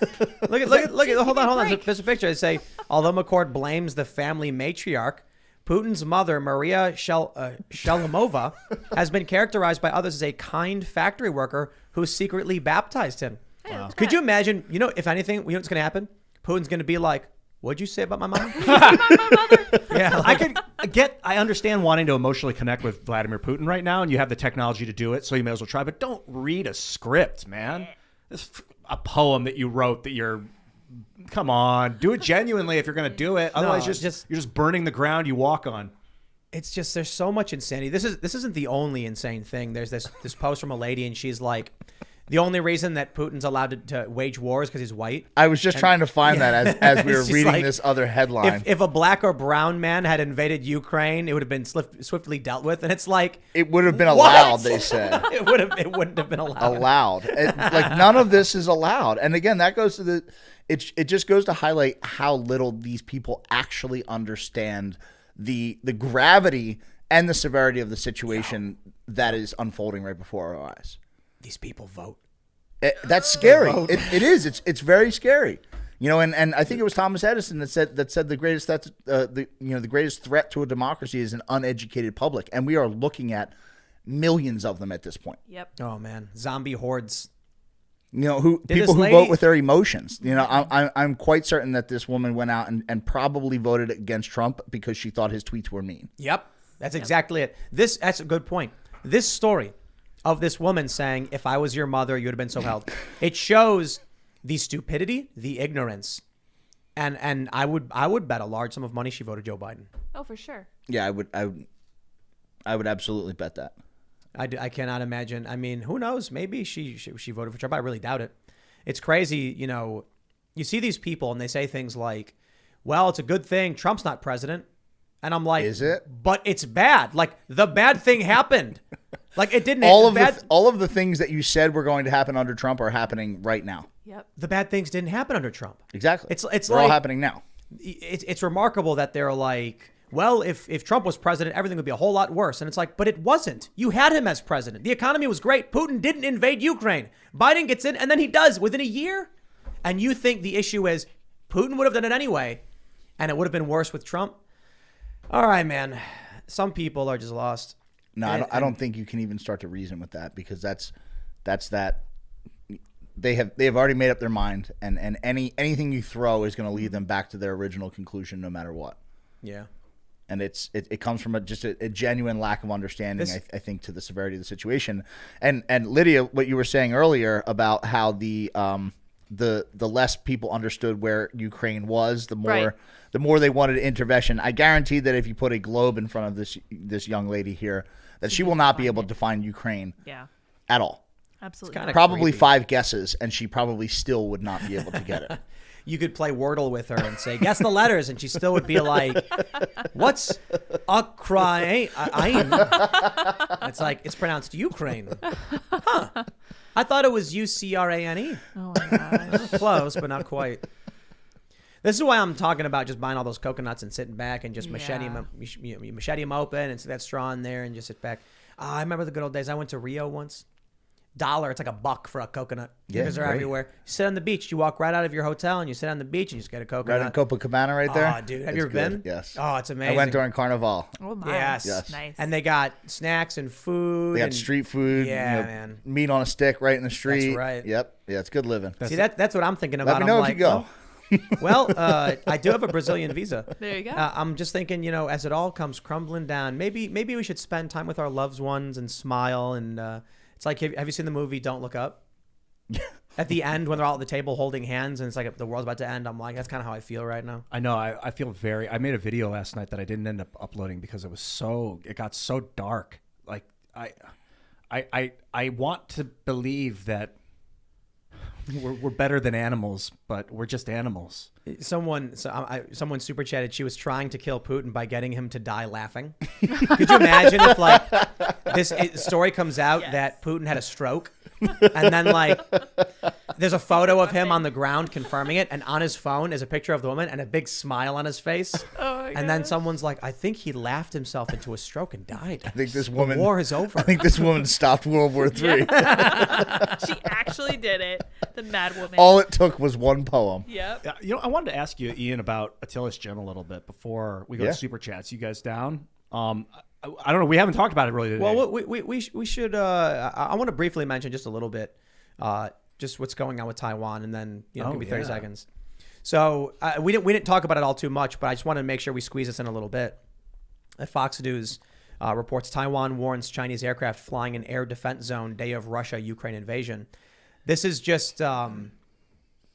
Look at. Hold on. There's a picture. I say, although McCord blames the family matriarch, Putin's mother, Maria Shalamova, has been characterized by others as a kind factory worker who secretly baptized him. Wow. Could you imagine? If anything, you know what's going to happen? Putin's going to be like, "What'd you say about my mom?" Yeah, I understand wanting to emotionally connect with Vladimir Putin right now, and you have the technology to do it, so you may as well try. But don't read a script, man. This a poem that you wrote that you're. Come on, do it genuinely if you're going to do it. Otherwise, you're just burning the ground you walk on. it's just there's so much insanity. This isn't the only insane thing. There's this post from a lady, and she's like, the only reason that Putin's allowed to wage war is because he's white. I was just trying to find that as we were It's reading like, this other headline. If a black or brown man had invaded Ukraine, it would have been swiftly dealt with. And it's like, it would have been what? allowed, they said. It wouldn't have been allowed. Like none of this is allowed. And again, that goes to it just goes to highlight how little these people actually understand the gravity and the severity of the situation that is unfolding right before our eyes. These people vote. That's scary. It is. It's very scary. And I think it was Thomas Edison that said the greatest the greatest threat to a democracy is an uneducated public, and we are looking at millions of them at this point. Yep. Oh man, zombie hordes. People this who lady- vote with their emotions. I'm quite certain that this woman went out and probably voted against Trump because she thought his tweets were mean. Yep, that's exactly it. That's a good point. This story of this woman saying, "If I was your mother, you would have been so helped." It shows the stupidity, the ignorance, and I would bet a large sum of money she voted Joe Biden. Oh, for sure. Yeah, I would absolutely bet that. I cannot imagine. I mean, who knows? Maybe she voted for Trump. I really doubt it. It's crazy. You see these people and they say things like, "Well, it's a good thing Trump's not president," and I'm like, "Is it?" But it's bad. Like the bad thing happened. Like it didn't. All of the things that you said were going to happen under Trump are happening right now. Yep. The bad things didn't happen under Trump. Exactly. It's they're like, all happening now. It's remarkable that they're like, well, if Trump was president, everything would be a whole lot worse. And it's like, but it wasn't. You had him as president. The economy was great. Putin didn't invade Ukraine. Biden gets in, and then he does within a year. And you think the issue is Putin would have done it anyway, and it would have been worse with Trump? All right, man. Some people are just lost. No, I don't think you can even start to reason with that, because that's that. They have already made up their mind, and anything you throw is going to lead them back to their original conclusion, no matter what. Yeah. And it comes from just a genuine lack of understanding, I think, to the severity of the situation. And Lydia, what you were saying earlier about how the less people understood where Ukraine was, the more they wanted intervention. I guarantee that if you put a globe in front of this young lady here, that she will not be able to find Ukraine at all. Absolutely. Probably 5 guesses, and she probably still would not be able to get it. You could play Wordle with her and say, guess the letters, and she still would be like, what's Ukraine? It's like, it's pronounced Ukraine. Huh. I thought it was Ucrane. Oh my gosh. Close, but not quite. This is why I'm talking about just buying all those coconuts and sitting back and just machete them open and stick that straw in there and just sit back. I remember the good old days. I went to Rio once. $1, it's like $1 for a coconut. Yeah, because they're great. everywhere. You sit on the beach. You walk right out of your hotel and you sit on the beach and you just get a coconut. Right in Copacabana right there? Oh, dude. Have It's you ever good. been? Yes. Oh, it's amazing. I went during Carnival. Oh my. Yes. Nice. And they got snacks and food. They got and street food. Yeah, man. Meat on a stick right in the street. That's right. Yep. Yeah, it's good living. See, that's what I'm thinking about. Let me know I'm if like, you go. Well, I do have a Brazilian visa. There you go. I'm just thinking, as it all comes crumbling down, maybe we should spend time with our loved ones and smile. And it's like, have you seen the movie Don't Look Up? At the end, when they're all at the table holding hands and it's like the world's about to end, I'm like, that's kind of how I feel right now. I know. I feel I made a video last night that I didn't end up uploading because it got so dark. Like I want to believe that we're better than animals, but we're just animals. Someone super chatted. She was trying to kill Putin by getting him to die laughing. Could you imagine if this story comes out that Putin had a stroke, and then there's a photo of him on the ground confirming it, and on his phone is a picture of the woman and a big smile on his face. And then someone's like, I think he laughed himself into a stroke and died. I think this woman. The war is over. I think this woman stopped World War III. She actually did it. The mad woman. All it took was one poem. Yep. I wanted to ask you, Ian, about Attila's gym a little bit before we go to Superchats. You guys down? I don't know. We haven't talked about it really today. Well, we should. I want to briefly mention just a little bit, just what's going on with Taiwan, and then give me 30 seconds. So we didn't talk about it all too much, but I just wanted to make sure we squeeze this in a little bit. Fox News reports Taiwan warns Chinese aircraft flying in air defense zone day of Russia-Ukraine invasion. This is just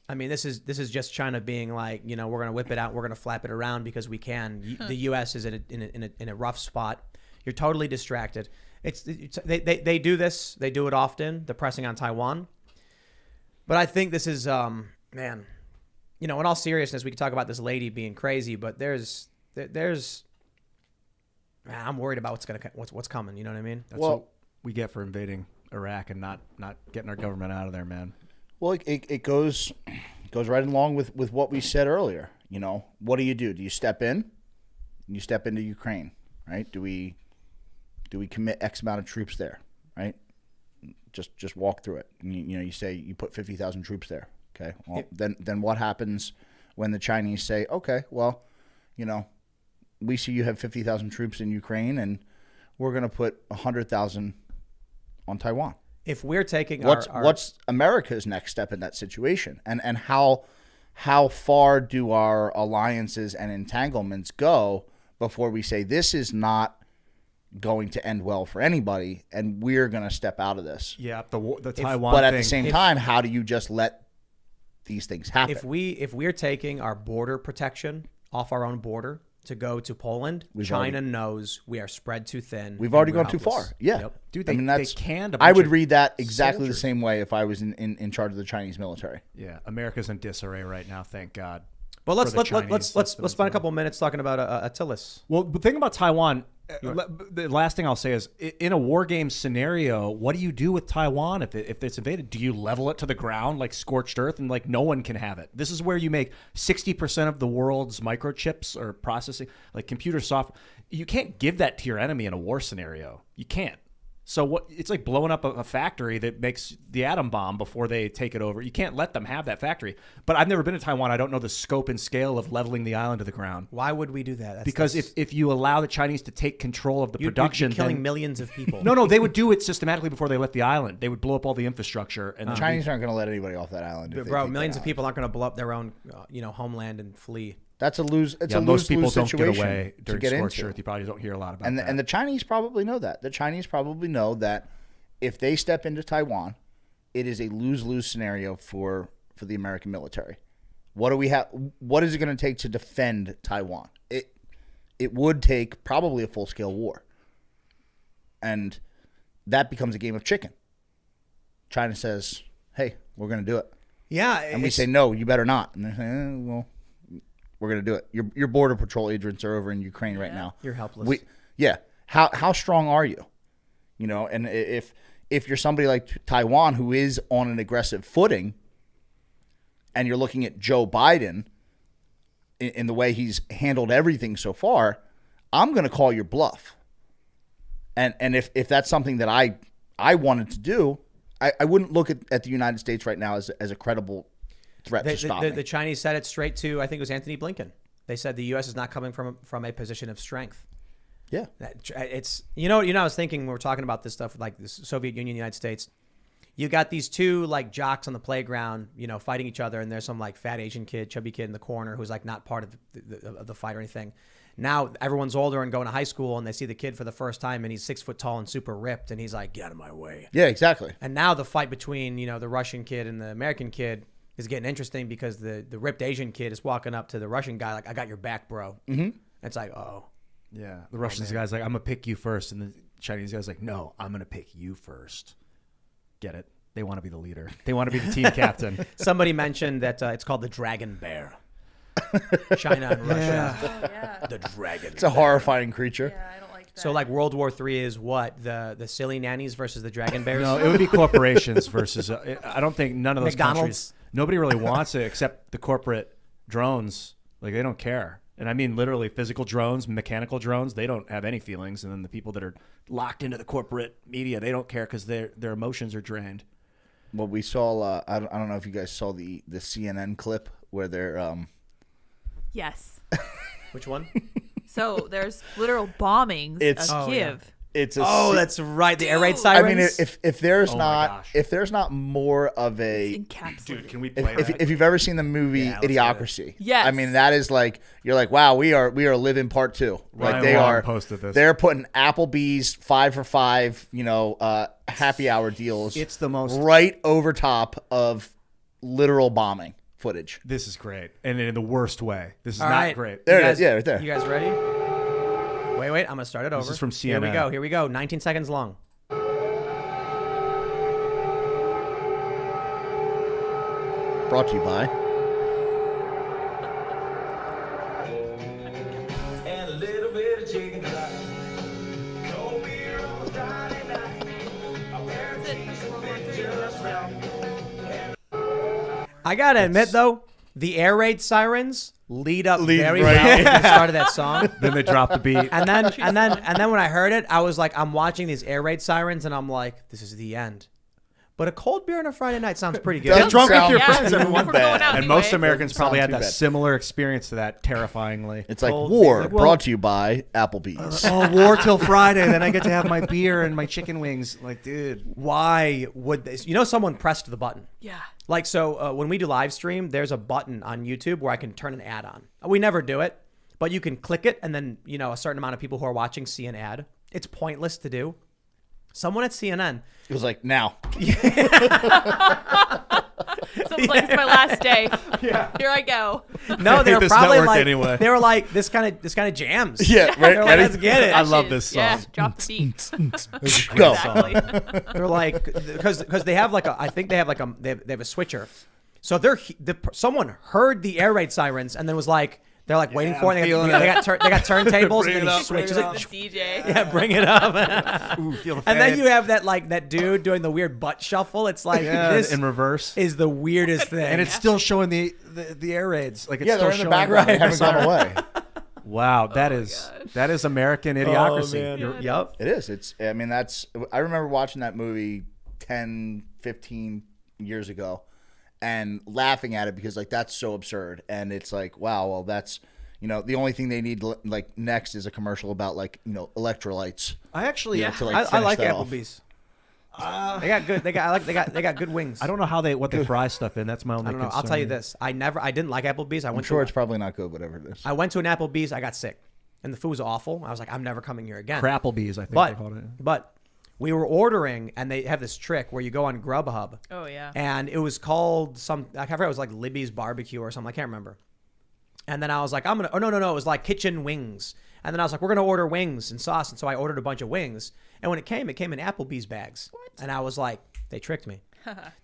I mean, this is just China being like, we're going to whip it out, we're going to flap it around because we can. The U.S. is in a rough spot. You're totally distracted. They do this. They do it often. They're pressing on Taiwan. But I think this is, man, in all seriousness, we can talk about this lady being crazy, but there's I'm worried about what's coming. You know what I mean? That's what we get for invading Iraq and not getting our government out of there, man. Well, it goes right along with what we said earlier. What do? Do you step in? You step into Ukraine, right? Do we commit X amount of troops there, right? Just walk through it. You say you put 50,000 troops there. Okay. Well, then what happens when the Chinese say, okay, well, we see you have 50,000 troops in Ukraine, and we're going to put 100,000 on Taiwan. If we're taking what's America's next step in that situation, and how far do our alliances and entanglements go before we say this is not going to end well for anybody, and we're going to step out of this? Yeah, the Taiwan. But at thing, the same time, how do you just let these things happen? If we're taking our border protection off our own border to go to Poland, China knows we are spread too thin. We've already gone too far. Yeah. Yep. Dude, they canned I would read that exactly the same way if I was in charge of the Chinese military. Yeah, America's in disarray right now, thank God. Well, let's spend a couple of minutes talking about Attila. Well, the thing about Taiwan, the last thing I'll say is, in a war game scenario, what do you do with Taiwan if it's invaded? Do you level it to the ground like scorched earth and like no one can have it? This is where you make 60% of the world's microchips or processing, like computer software. You can't give that to your enemy in a war scenario. You can't. So it's like blowing up a factory that makes the atom bomb before they take it over. You can't let them have that factory. But I've never been to Taiwan. I don't know the scope and scale of leveling the island to the ground. Why would we do that? Because if you allow the Chinese to take control of the production, you're killing millions of people. No, they would do it systematically before they left the island. They would blow up all the infrastructure. And the Chinese aren't going to let anybody off that island. Bro, millions of people aren't going to blow up their own, homeland and flee. That's a lose. It's a most people lose-lose don't get situation away during to get scorched into. earth. You probably don't hear a lot about that. And the Chinese probably know that. The Chinese probably know that if they step into Taiwan, it is a lose-lose scenario for the American military. What do we have? What is it going to take to defend Taiwan? It would take probably a full-scale war, and that becomes a game of chicken. China says, "Hey, we're going to do it." Yeah, and we say, "No, you better not." And they say, "Well, we're going to do it." Your border patrol agents are over in Ukraine right now. You're helpless. How strong are you? And if you're somebody like Taiwan who is on an aggressive footing, and you're looking at Joe Biden in the way he's handled everything so far, I'm going to call your bluff. And if that's something that I wanted to do, I wouldn't look at the United States right now as a credible threat to stop me. The Chinese said it straight to, I think it was Anthony Blinken. They said the U.S. is not coming from a position of strength. Yeah, it's I was thinking when we were talking about this stuff like the Soviet Union, United States. You got these two like jocks on the playground, fighting each other, and there's some like fat Asian kid, chubby kid in the corner who's like not part of the fight or anything. Now everyone's older and going to high school, and they see the kid for the first time, and he's 6 foot tall and super ripped, and he's like, "Get out of my way." Yeah, exactly. And now the fight between the Russian kid and the American kid is getting interesting because the ripped Asian kid is walking up to the Russian guy like, "I got your back, bro." Mm-hmm. It's like, oh. Yeah, the Russian guy's like, "I'm gonna pick you first," and the Chinese guy's like, "No, I'm gonna pick you first." Get it? They want to be the leader. They want to be the team captain. Somebody mentioned that it's called the Dragon Bear. China and Russia. Oh, yeah. The Dragon. It's a horrifying creature. Yeah, I don't like that. So like World War III is what? The silly nannies versus the Dragon Bears? No, it would be corporations versus. I don't think none of those McDonald's? countries. Nobody really wants it except the corporate drones. Like they don't care. And I mean literally physical drones, mechanical drones, they don't have any feelings. And then the people that are locked into the corporate media, they don't care because their emotions are drained. Well, we saw, I don't know if you guys saw the CNN clip where they're... Yes. Which one? So there's literal bombings of Kiev. It's that's right. The air raid sirens. I mean, if there's Oh my not gosh. if there's not more of a Encapsulated. Dude, can we play if, that? if you've ever seen the movie Yeah, let's do Idiocracy, Yes. I mean that is like you're like, wow, we are living part two. Like Ryan they Long are posted this. They're putting Applebee's 5 for $5, happy hour deals. It's the most right over top of literal bombing. footage. This is great, and in the worst way. This is All not right. great. There You it guys- is. Yeah, right there. You guys ready? Wait. I'm gonna start it over. This is from Here we CNN. go. Here we go. 19 seconds long. Brought to you by. And a little bit of chicken fried. Cold beer on a Friday night. Our parents used to fit just right. I gotta admit though, the air raid sirens lead up very right. well to the start of that song. Then they drop the beat. And then when I heard it, I was like, I'm watching these air raid sirens, and I'm like, this is the end. But a cold beer on a Friday night sounds pretty good. Doesn't drunk with sound your friends, everyone we're going bad. out And anyway. most Americans Doesn't probably sound had too that bad. similar experience to that, terrifyingly. It's like Cold war beer. Well- brought to you by Applebee's. Oh, war till Friday. Then I get to have my beer and my chicken wings. Like, dude. Why would this? You know, someone pressed the button. Yeah. Like, so when we do live stream, there's a button on YouTube where I can turn an ad on. We never do it, but you can click it, and then, you know, a certain amount of people who are watching see an ad. It's pointless to do. Someone at CNN. It was like, now. Someone's like, it's my last day. Here I go. No, they hate were this probably network like, anyway. they were like, this kind of jams. Yeah, right. They're like, Ready? let's get it. I love this song. Yeah, drop the beat. Go. Exactly. They're like, because they have like a, I think they have like they have a switcher. So someone heard the air raid sirens and then was like, they're like waiting for it. They got turntables, Bring and it then he up, switches bring it it. up. DJ. Yeah, bring it up. Ooh, feel the And then fade. you have that dude doing the weird butt shuffle. It's like, Yeah, this in reverse. is the weirdest thing. And it's still showing the air raids. Like, it's Yeah, still they're in the showing background. They haven't gone Sorry. away. Wow, that is American idiocracy. man. You're- Yup. It is. I remember watching that movie 10, 15 years ago and laughing at it because, like, that's so absurd. And it's like, wow, well, that's, you know, the only thing they need, like, next is a commercial about, like, you know, electrolytes. I actually, To, like, I finish like that off. Applebee's. They got good. They got good wings. I don't know what they fry stuff in. That's my only I don't know. concern. I'll tell you this. I didn't like Applebee's. I'm sure it's probably not good, whatever it is. I went to an Applebee's. I got sick, and the food was awful. I was like, I'm never coming here again. Crapplebee's, I think they But called it. we were ordering, and they have this trick where you go on Grubhub, Oh, yeah. and it was called I forgot, it was like Libby's Barbecue or something. I can't remember. And then I was like, no, it was like Kitchen Wings. And then I was like, we're gonna order wings and sauce, and so I ordered a bunch of wings. And when it came in Applebee's bags. What? And I was like, they tricked me.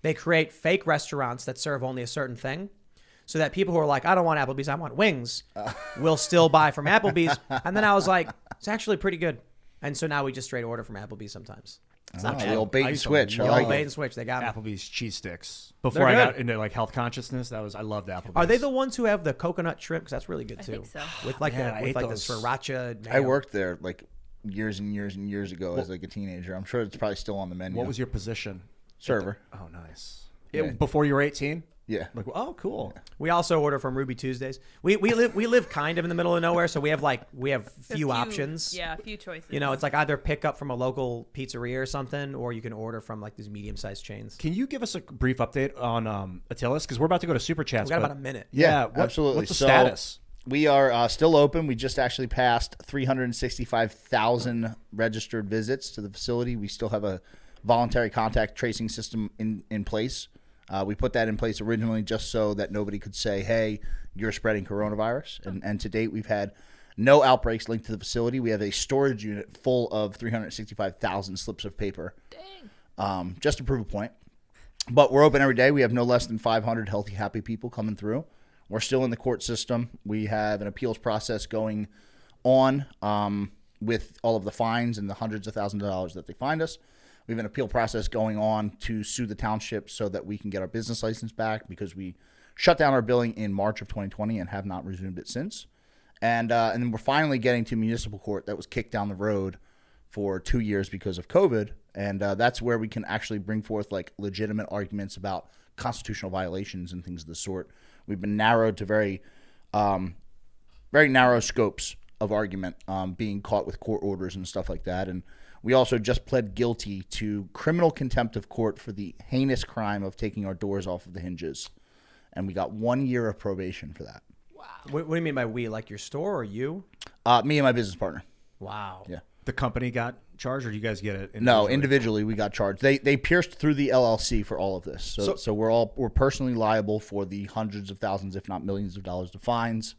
They create fake restaurants that serve only a certain thing, so that people who are like, I don't want Applebee's, I want wings, will still buy from Applebee's. And then I was like, it's actually pretty good. And so now we just straight order from Applebee's sometimes. It's not The bad. old bait I and used to switch. I The like old bait it. and switch. They got me. Applebee's cheese sticks. Before They're I got good. into like health consciousness, I loved Applebee's. Are they the ones who have the coconut shrimp? 'Cause that's really good I too. think so. With like Man, I the ate the those. sriracha. I mayo. worked there like years and years and years ago as like a teenager. I'm sure it's probably still on the menu. What was your position? server? Oh, nice. Yeah. Before you were 18? Yeah. Like, oh, cool. We also order from Ruby Tuesdays. We live kind of in the middle of nowhere, so we have few options. Yeah, a few choices. You know, it's like either pick up from a local pizzeria or something, or you can order from like these medium-sized chains. Can you give us a brief update on Attila's? Because we're about to go to Superchats. We got about a minute. Yeah, what- absolutely. What's the So, status? We are still open. We just actually passed 365,000 registered visits to the facility. We still have a voluntary contact tracing system in place. We put that in place originally just so that nobody could say, hey, you're spreading coronavirus. And to date, we've had no outbreaks linked to the facility. We have a storage unit full of 365,000 slips of paper. Dang. Just to prove a point. But we're open every day. We have no less than 500 healthy, happy people coming through. We're still in the court system. We have an appeals process going on with all of the fines and the hundreds of thousands of dollars that they fined us. We have an appeal process going on to sue the township so that we can get our business license back because we shut down our billing in March of 2020 and have not resumed it since. And then we're finally getting to municipal court that was kicked down the road for 2 years because of COVID. And that's where we can actually bring forth like legitimate arguments about constitutional violations and things of the sort. We've been narrowed to very narrow scopes of argument, being caught with court orders and stuff like that. And we also just pled guilty to criminal contempt of court for the heinous crime of taking our doors off of the hinges. And we got 1 year of probation for that. What do you mean by we? Like your store or you? Me and my business partner. Wow. Yeah. The company got charged, or do you guys get it? No, individually we got charged. They pierced through the LLC for all of this. So we're personally liable for the hundreds of thousands, if not millions of dollars of fines.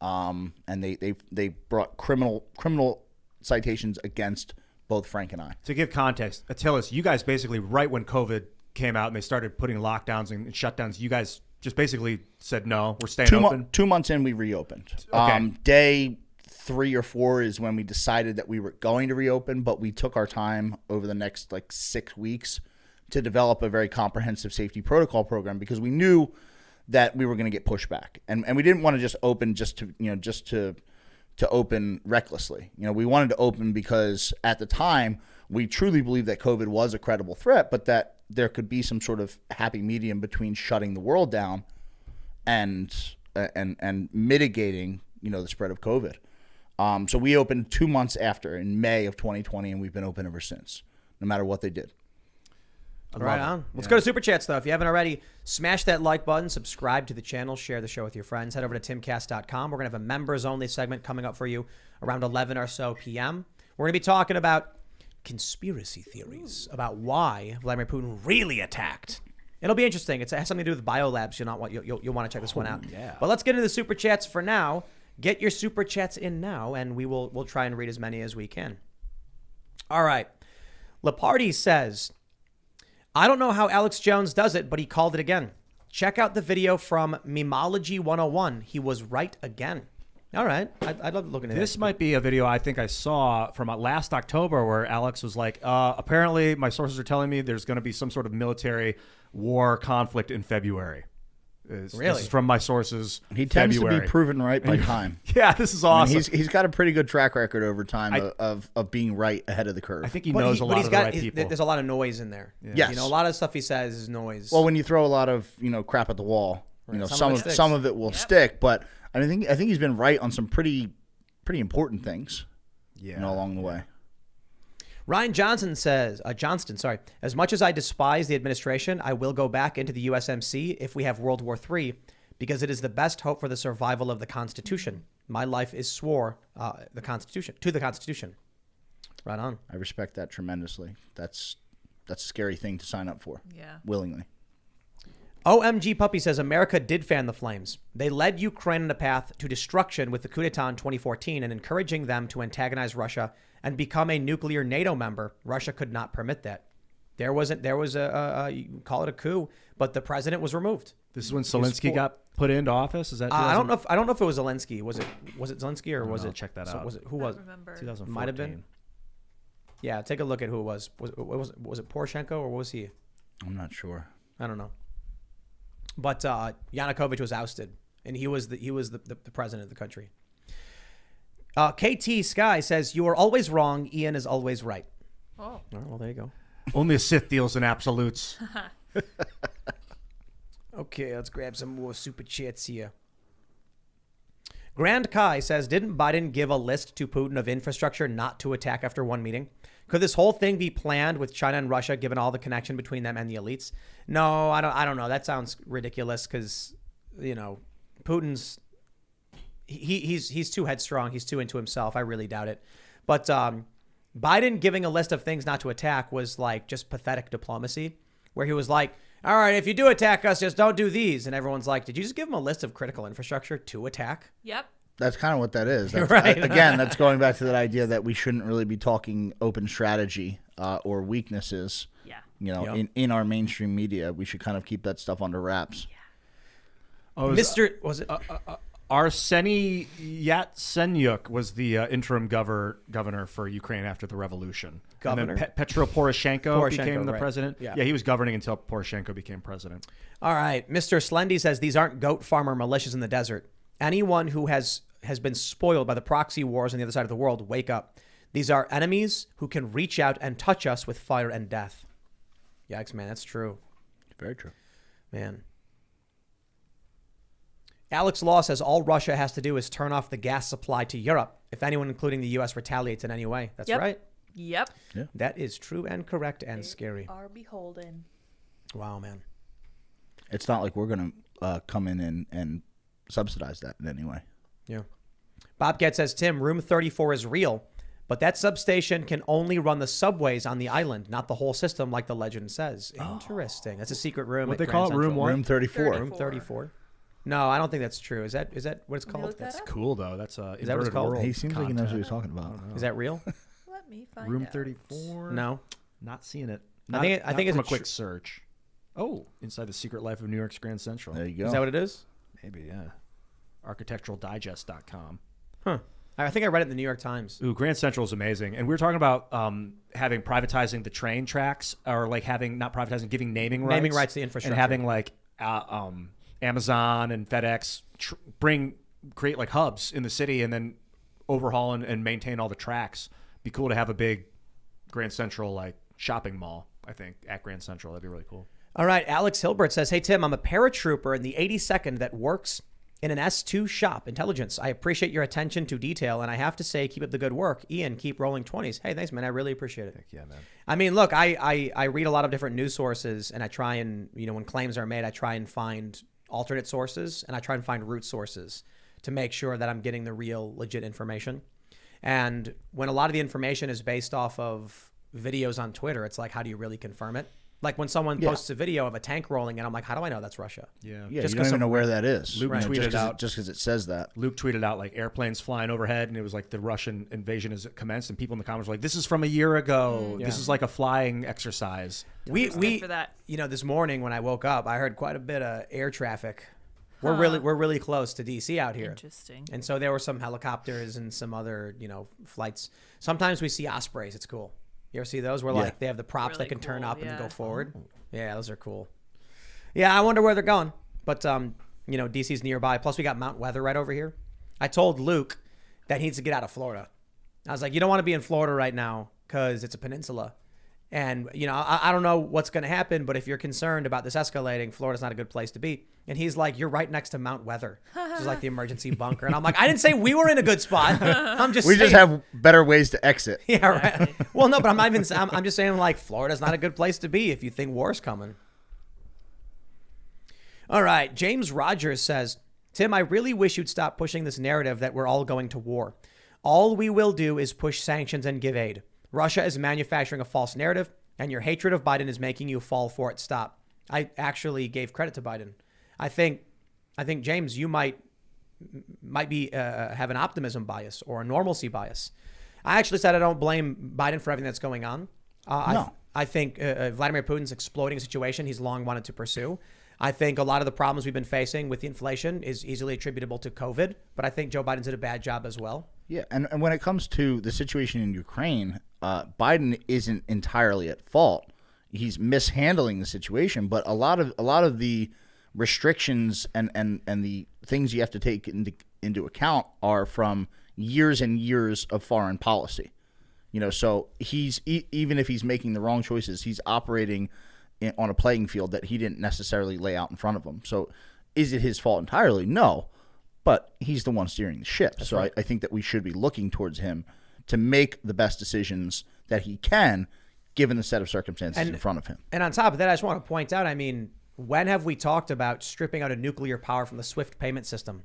And they brought criminal citations against both Frank and I. To give context, Attila, you guys basically, right when COVID came out and they started putting lockdowns and shutdowns, you guys just basically said, no, we're staying open? 2 months in, we reopened. Okay. Day 3 or 4 is when we decided that we were going to reopen, but we took our time over the next 6 weeks to develop a very comprehensive safety protocol program, because we knew that we were going to get pushback, and we didn't want to just open just to open recklessly. We wanted to open because at the time we truly believed that COVID was a credible threat, but that there could be some sort of happy medium between shutting the world down and mitigating the spread of COVID. So we opened 2 months after, in May of 2020, and we've been open ever since, no matter what they did. Right on. Let's go to Super Chats, though. If you haven't already, smash that like button, subscribe to the channel, share the show with your friends. Head over to timcast.com. We're going to have a members-only segment coming up for you around 11 or so p.m. We're going to be talking about conspiracy theories about why Vladimir Putin really attacked. It'll be interesting. It has something to do with biolabs. You'll want to check this one out. Yeah. But let's get into the Super Chats for now. Get your Super Chats in now, and we'll try and read as many as we can. All right. Lepardi says, I don't know how Alex Jones does it, but he called it again. Check out the video from Memology 101. He was right again. All right. I'd love looking at this. This might be a video I think I saw from last October where Alex was like, apparently my sources are telling me there's going to be some sort of military war conflict in February. This is from my sources. He tends to be proven right by time. Yeah, this is awesome. He's got a pretty good track record over time of being right ahead of the curve. I think he knows a lot of the right people. There's a lot of noise in there. Yeah. Yes. A lot of stuff he says is noise. Well, when you throw a lot of crap at the wall, some of it will stick. But I think he's been right on some pretty important things. Yeah. Along the way. Ryan Johnston says, as much as I despise the administration, I will go back into the USMC if we have World War III, because it is the best hope for the survival of the Constitution. My life is to the Constitution. Right on. I respect that tremendously. That's a scary thing to sign up for. Yeah. Willingly. OMG Puppy says America did fan the flames. They led Ukraine on a path to destruction with the coup d'etat in 2014 and encouraging them to antagonize Russia and become a nuclear NATO member. Russia could not permit that. There was a you call it a coup, but the president was removed. This is when Zelensky got put into office. Is that? I don't know if it was Zelensky. Was it Zelensky or was it? Check that out. Who was it? 2014. Might have been. Yeah, take a look at who it was. Was it Poroshenko or was he? I'm not sure. I don't know. But Yanukovych was ousted, and he was the president of the country. KT Sky says, you are always wrong. Ian is always right. Oh. Well, there you go. Only a Sith deals in absolutes. Okay, let's grab some more Super Chats here. Grand Kai says, didn't Biden give a list to Putin of infrastructure not to attack after one meeting? Could this whole thing be planned with China and Russia, given all the connection between them and the elites? No, I don't know. That sounds ridiculous because, Putin's he's too headstrong. He's too into himself. I really doubt it. But Biden giving a list of things not to attack was like just pathetic diplomacy, where he was like, all right, if you do attack us, just don't do these. And everyone's like, did you just give him a list of critical infrastructure to attack? Yep. That's kind of what that is. That's, right. Again, that's going back to that idea that we shouldn't really be talking open strategy or weaknesses. Yeah. In our mainstream media, we should kind of keep that stuff under wraps. Yeah. Was it Arseniy Yatsenyuk was the interim governor for Ukraine after the revolution. Governor? And then Petro Poroshenko became the right. president. Yeah. He was governing until Poroshenko became president. All right. Mr. Slendy says these aren't goat farmer militias in the desert. Anyone who has been spoiled by the proxy wars on the other side of the world, wake up. These are enemies who can reach out and touch us with fire and death. Yikes, man. That's true. Very true. Man. Alex Law says all Russia has to do is turn off the gas supply to Europe if anyone, including the U.S., retaliates in any way. That's right. Yep. Yeah. That is true and correct and scary. Are beholden. Wow, man. It's not like we're going to come in and subsidize that in any way. Yeah. Bobcat says, Tim, room 34 is real, But that substation can only run the subways on the island, not the whole system, like the legend says. Interesting. That's a secret room. What at they Grand call it, Central. room what? Room 34. Room 34. No, I don't think that's true. Is that what it's Let me called? look that up. Cool though. That's Is that what it's inverted called? world He seems like he knows what content. he's talking about. Is that real? Let me find Room out. 34. No. Not seeing it. I think Not it's from a a quick search. Oh, Inside the Secret Life of New York's Grand Central. There you go. Is that what it is? Maybe, yeah. Architecturaldigest.com. Huh. I think I read it in the New York Times. Ooh, Grand Central is amazing. And we were talking about having privatizing the train tracks, or like having, not privatizing, giving naming rights. Naming rights to infrastructure. And having like Amazon and FedEx create like hubs in the city and then overhaul and maintain all the tracks. Be cool to have a big Grand Central like shopping mall, I think, at Grand Central. That'd be really cool. All right. Alex Hilbert says, hey, Tim, I'm a paratrooper in the 82nd that works in an S2 shop, intelligence. I appreciate your attention to detail, and I have to say, keep up the good work. Ian, keep rolling 20s. Hey, thanks, man. I really appreciate it. Heck yeah, man. I mean, look, I read a lot of different news sources, and I try and, when claims are made, I try and find alternate sources, and I try and find root sources to make sure that I'm getting the real, legit information. And when a lot of the information is based off of videos on Twitter, it's like, how do you really confirm it? Like when someone posts a video of a tank rolling, and I'm like, how do I know that's Russia? Yeah. Yeah, Just you 'cause don't even some- know where that is. Luke tweeted just out- just because it says that. Luke tweeted out like airplanes flying overhead, and it was like the Russian invasion has commenced, and people in the comments were like, "This is from a year ago. This is like a flying exercise." We for that. this morning when I woke up, I heard quite a bit of air traffic. We're really close to DC out here. Interesting. And so there were some helicopters and some other, flights. Sometimes we see Ospreys. It's cool. You ever see those where like they have the props Really that can turn cool, up and then yeah. go forward? Yeah, those are cool. Yeah, I wonder where they're going. But DC's nearby. Plus we got Mount Weather right over here. I told Luke that he needs to get out of Florida. I was like, you don't want to be in Florida right now because it's a peninsula. And, I don't know what's going to happen, but if you're concerned about this escalating, Florida's not a good place to be. And he's like, you're right next to Mount Weather. This is like the emergency bunker. And I'm like, I didn't say we were in a good spot. I'm just We saying. just have better ways to exit. Yeah, right. Well, no, but I'm just saying, like, Florida's not a good place to be if you think war's coming. All right. James Rogers says, Tim, I really wish you'd stop pushing this narrative that we're all going to war. All we will do is push sanctions and give aid. Russia is manufacturing a false narrative, and your hatred of Biden is making you fall for it. Stop. I actually gave credit to Biden. I think James, you might be have an optimism bias or a normalcy bias. I actually said I don't blame Biden for everything that's going on. No. I think Vladimir Putin's exploiting a situation he's long wanted to pursue. I think a lot of the problems we've been facing with the inflation is easily attributable to COVID, but I think Joe Biden did a bad job as well. Yeah, and when it comes to the situation in Ukraine, Biden isn't entirely at fault. He's mishandling the situation, but a lot of the restrictions and the things you have to take into account are from years and years of foreign policy. So he's even if he's making the wrong choices, he's operating on a playing field that he didn't necessarily lay out in front of him. So is it his fault entirely? No. But he's the one steering the ship. That's right. I think that we should be looking towards him to make the best decisions that he can, given the set of circumstances in front of him. And on top of that, I just want to point out, when have we talked about stripping out of nuclear power from the SWIFT payment system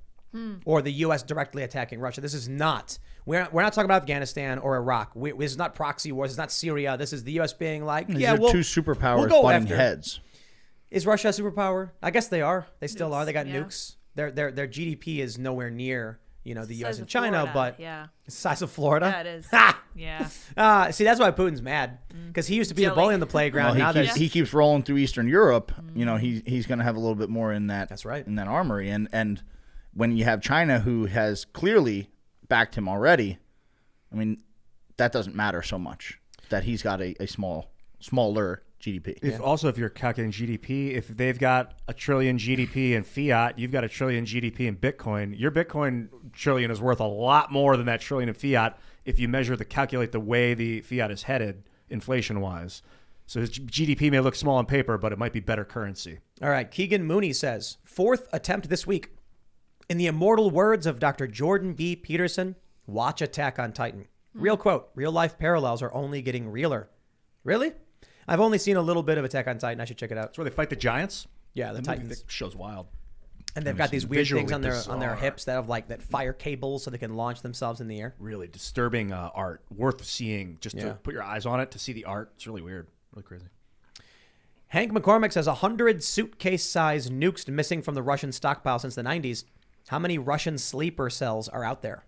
or the U.S. directly attacking Russia? This is not. We're not talking about Afghanistan or Iraq. This is not proxy wars. It's not Syria. This is the U.S. being like, These are two superpowers go butting after. heads. Is Russia a superpower? I guess they are. They still are. They got Yeah. nukes. Their GDP is nowhere near the U.S. Size and of China, Florida, but yeah, it's the size of Florida. yeah, it is. Ha! Yeah, See, that's why Putin's mad because he used to be the Jelly. bully on the playground. Well, now he keeps rolling through Eastern Europe. He's going to have a little bit more in that. That's right. In that armory, and when you have China, who has clearly backed him already, that doesn't matter so much. That he's got a smaller GDP. If you're calculating GDP, if they've got $1 trillion GDP in fiat, you've got $1 trillion GDP in Bitcoin. Your Bitcoin trillion is worth a lot more than that trillion in fiat if you calculate the way the fiat is headed inflation-wise. So his GDP may look small on paper, but it might be better currency. All right. Keegan Mooney says, 4th attempt this week. In the immortal words of Dr. Jordan B. Peterson, watch Attack on Titan. Real quote, real life parallels are only getting realer. Really? I've only seen a little bit of Attack on Titan. I should check it out. That's where they fight the giants. Yeah, the That movie Titans. show's wild. And they've got these weird things on their bizarre. hips that have like that fire cables so they can launch themselves in the air. Really disturbing art, worth seeing just Yeah. to put your eyes on it, to see the art. It's really weird, really crazy. Hank McCormick says 100 suitcase-sized nukes missing from the Russian stockpile since the 90s. How many Russian sleeper cells are out there?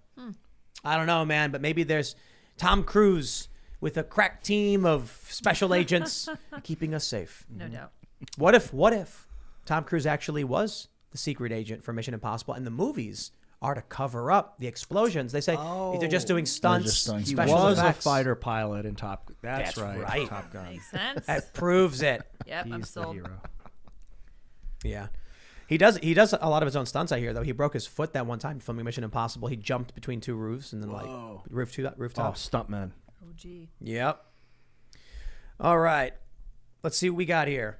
I don't know, man, but maybe there's Tom Cruise with a crack team of special agents keeping us safe. No doubt. What if Tom Cruise actually was the secret agent for Mission Impossible and the movies are to cover up the explosions? They say they're just doing stunts, just stunts. He special was effects. a fighter pilot in Top. That's That's right. right. Top Gun. Makes sense. That proves it. Yep, I'm He's the sold. hero. Yeah. He does a lot of his own stunts, I hear, though. He broke his foot that one time filming Mission Impossible. He jumped between two roofs and then Whoa. like Oh, rooftop. stuntman. Oh, gee. Yep. All right. Let's see what we got here.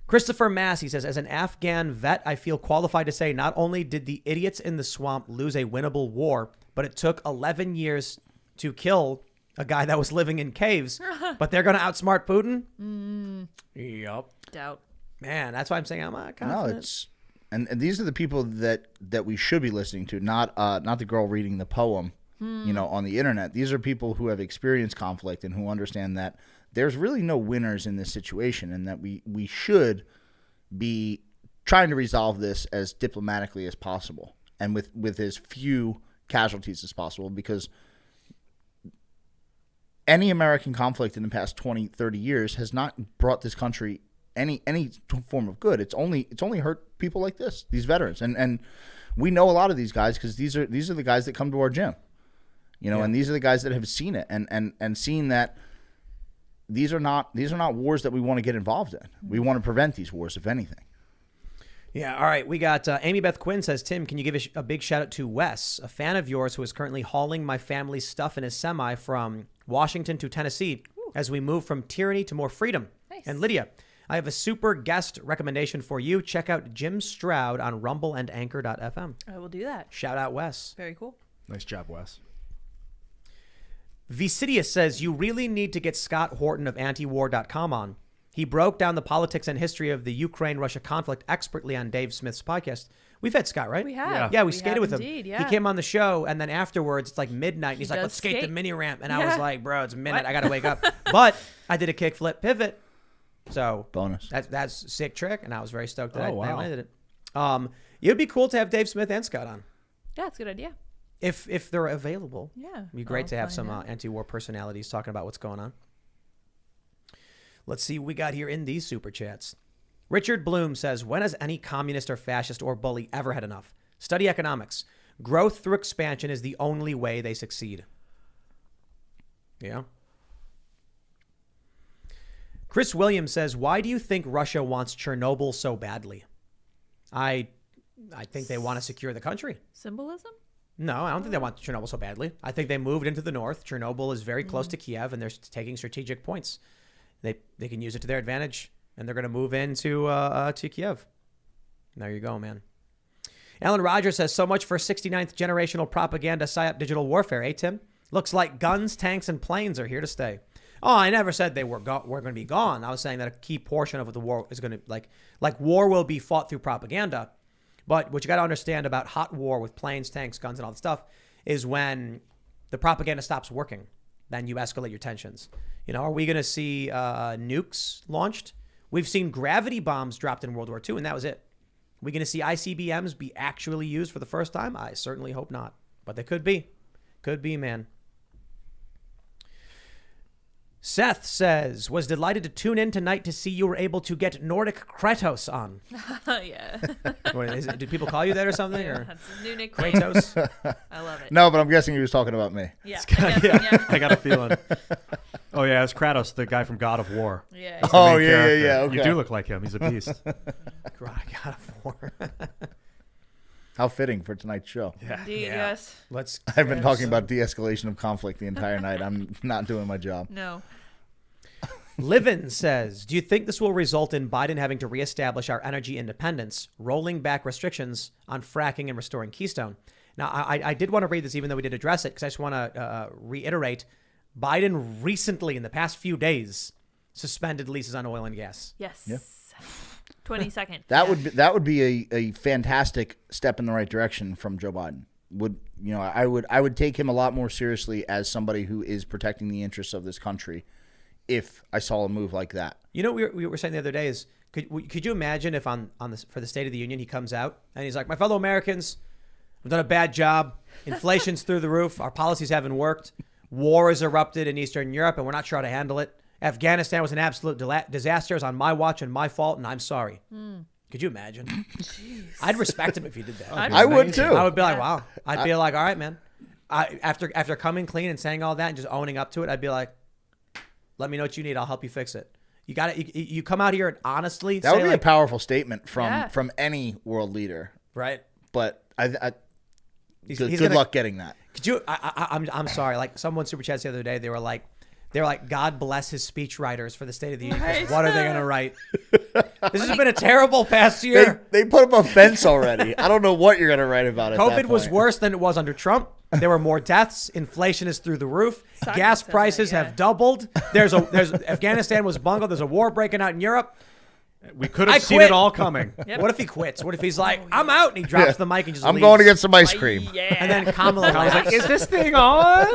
Christopher Massey says, as an Afghan vet, I feel qualified to say not only did the idiots in the swamp lose a winnable war, but it took 11 years to kill a guy that was living in caves. But they're going to outsmart Putin? Yep. Doubt. Man, that's why I'm saying I'm confident. No, it's and these are the people that we should be listening to, not the girl reading the poem, on the internet. These are people who have experienced conflict and who understand that there's really no winners in this situation, and that we should be trying to resolve this as diplomatically as possible and with as few casualties as possible, because any American conflict in the past 20, 30 years has not brought this country any form of good. It's only hurt people like this, these veterans, and we know a lot of these guys because these are the guys that come to our gym, and these are the guys that have seen it and seen that these are not wars that we want to get involved in. We want to prevent these wars, if anything. Yeah, all right. We got Amy Beth Quinn says, Tim, can you give a big shout out to Wes, a fan of yours who is currently hauling my family's stuff in his semi from Washington to Tennessee as we move from tyranny to more freedom. Nice. And Lydia, I have a super guest recommendation for you. Check out Jim Stroud on Rumble and Anchor.fm. I will do that. Shout out Wes. Very cool. Nice job, Wes. Vicidius says, you really need to get Scott Horton of antiwar.com on. He broke down the politics and history of the Ukraine-Russia conflict expertly on Dave Smith's podcast. We've had Scott, right? We have. Yeah, we skated with him. Indeed, He yeah. came on the show, and then afterwards, it's like midnight. And he's like, does let's skate the skate. mini ramp. And I Yeah. was like, bro, it's midnight. I got to wake up. But I did a kickflip pivot. So Bonus. that's a sick trick, and I was very stoked that Oh, I wow. landed it. It'd be cool to have Dave Smith and Scott on. Yeah, it's a good idea. If they're available. Yeah. It'd be great I'll to have find some out. anti-war personalities talking about what's going on. Let's see what we got here in these super chats. Richard Bloom says, when has any communist or fascist or bully ever had enough? Study economics. Growth through expansion is the only way they succeed. Yeah. Chris Williams says, why do you think Russia wants Chernobyl so badly? I think they want to secure the country. Symbolism? No, I don't think they want Chernobyl so badly. I think they moved into the north. Chernobyl is very close to Kiev, and they're taking strategic points. They can use it to their advantage, and they're going to move into to Kiev. There you go, man. Alan Rogers says, so much for 69th generational propaganda psyop digital warfare, eh, Tim? Looks like guns, tanks, and planes are here to stay. Oh, I never said they were going to be gone. I was saying that a key portion of the war is going to, like war will be fought through propaganda. But what you got to understand about hot war with planes, tanks, guns, and all that stuff is when the propaganda stops working, then you escalate your tensions. Are we going to see nukes launched? We've seen gravity bombs dropped in World War II, and that was it. We going to see ICBMs be actually used for the first time? I certainly hope not. But they could be. Could be, man. Seth says, was delighted to tune in tonight to see you were able to get Nordic Kratos on. Yeah. Did people call you that or something? Or That's his new nickname. Kratos? I love it. No, but I'm guessing he was talking about me. Yeah. Yeah, I got a feeling. Oh yeah, it's Kratos, the guy from God of War. Yeah. The Oh, main yeah, character. yeah, okay. You do look like him. He's a beast. God of War. How fitting for tonight's show. Indeed, Yeah. yes. Let's. I've been talking about de-escalation of conflict the entire night. I'm not doing my job. No. Livin says, do you think this will result in Biden having to reestablish our energy independence, rolling back restrictions on fracking and restoring Keystone? Now, I did want to read this, even though we did address it, because I just want to reiterate, Biden recently, in the past few days, suspended leases on oil and gas. Yes. Yeah. 22nd. That would be a fantastic step in the right direction from Joe Biden. I would take him a lot more seriously as somebody who is protecting the interests of this country if I saw a move like that. You know, we were saying the other day is could you imagine if for the State of the Union he comes out and he's like, my fellow Americans, we've done a bad job. Inflation's through the roof. Our policies haven't worked. War has erupted in Eastern Europe, and we're not sure how to handle it. Afghanistan was an absolute disaster. It was on my watch and my fault, and I'm sorry. Could you imagine? I'd respect him if he did that. I would too. I would be like, wow. I'd be like, all right, man. After coming clean and saying all that and just owning up to it, I'd be like, let me know what you need. I'll help you fix it. You got it. You come out here and honestly. That would be like, a powerful statement from any world leader, right? But He's good gonna, luck getting that. Could you? I'm sorry. Like someone super chats the other day, they were like, God bless his speechwriters for the State of the Union. 'Cause what are they gonna write? This has been a terrible past year. They put up a fence already. I don't know what you're gonna write about it. COVID was worse than it was under Trump. There were more deaths. Inflation is through the roof. Gas prices have doubled. There's Afghanistan was bungled. There's a war breaking out in Europe. We could have seen it all coming. Yep. What if he quits? What if he's like, I'm out, and he drops the mic and just I'm leaves? going to get some ice cream. Yeah. And then Kamala I was laughs. like, is this thing on?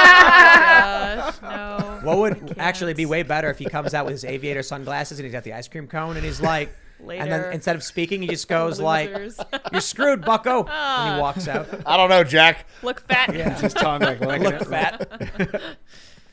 Gosh, no. What would actually be way better if he comes out with his aviator sunglasses and he's got the ice cream cone and he's like, and then Later. instead of speaking, he just goes like, Losers. "You're screwed, Bucko," when he walks out. I don't know, Jack. Look fat. His tongue like licking Look it. fat.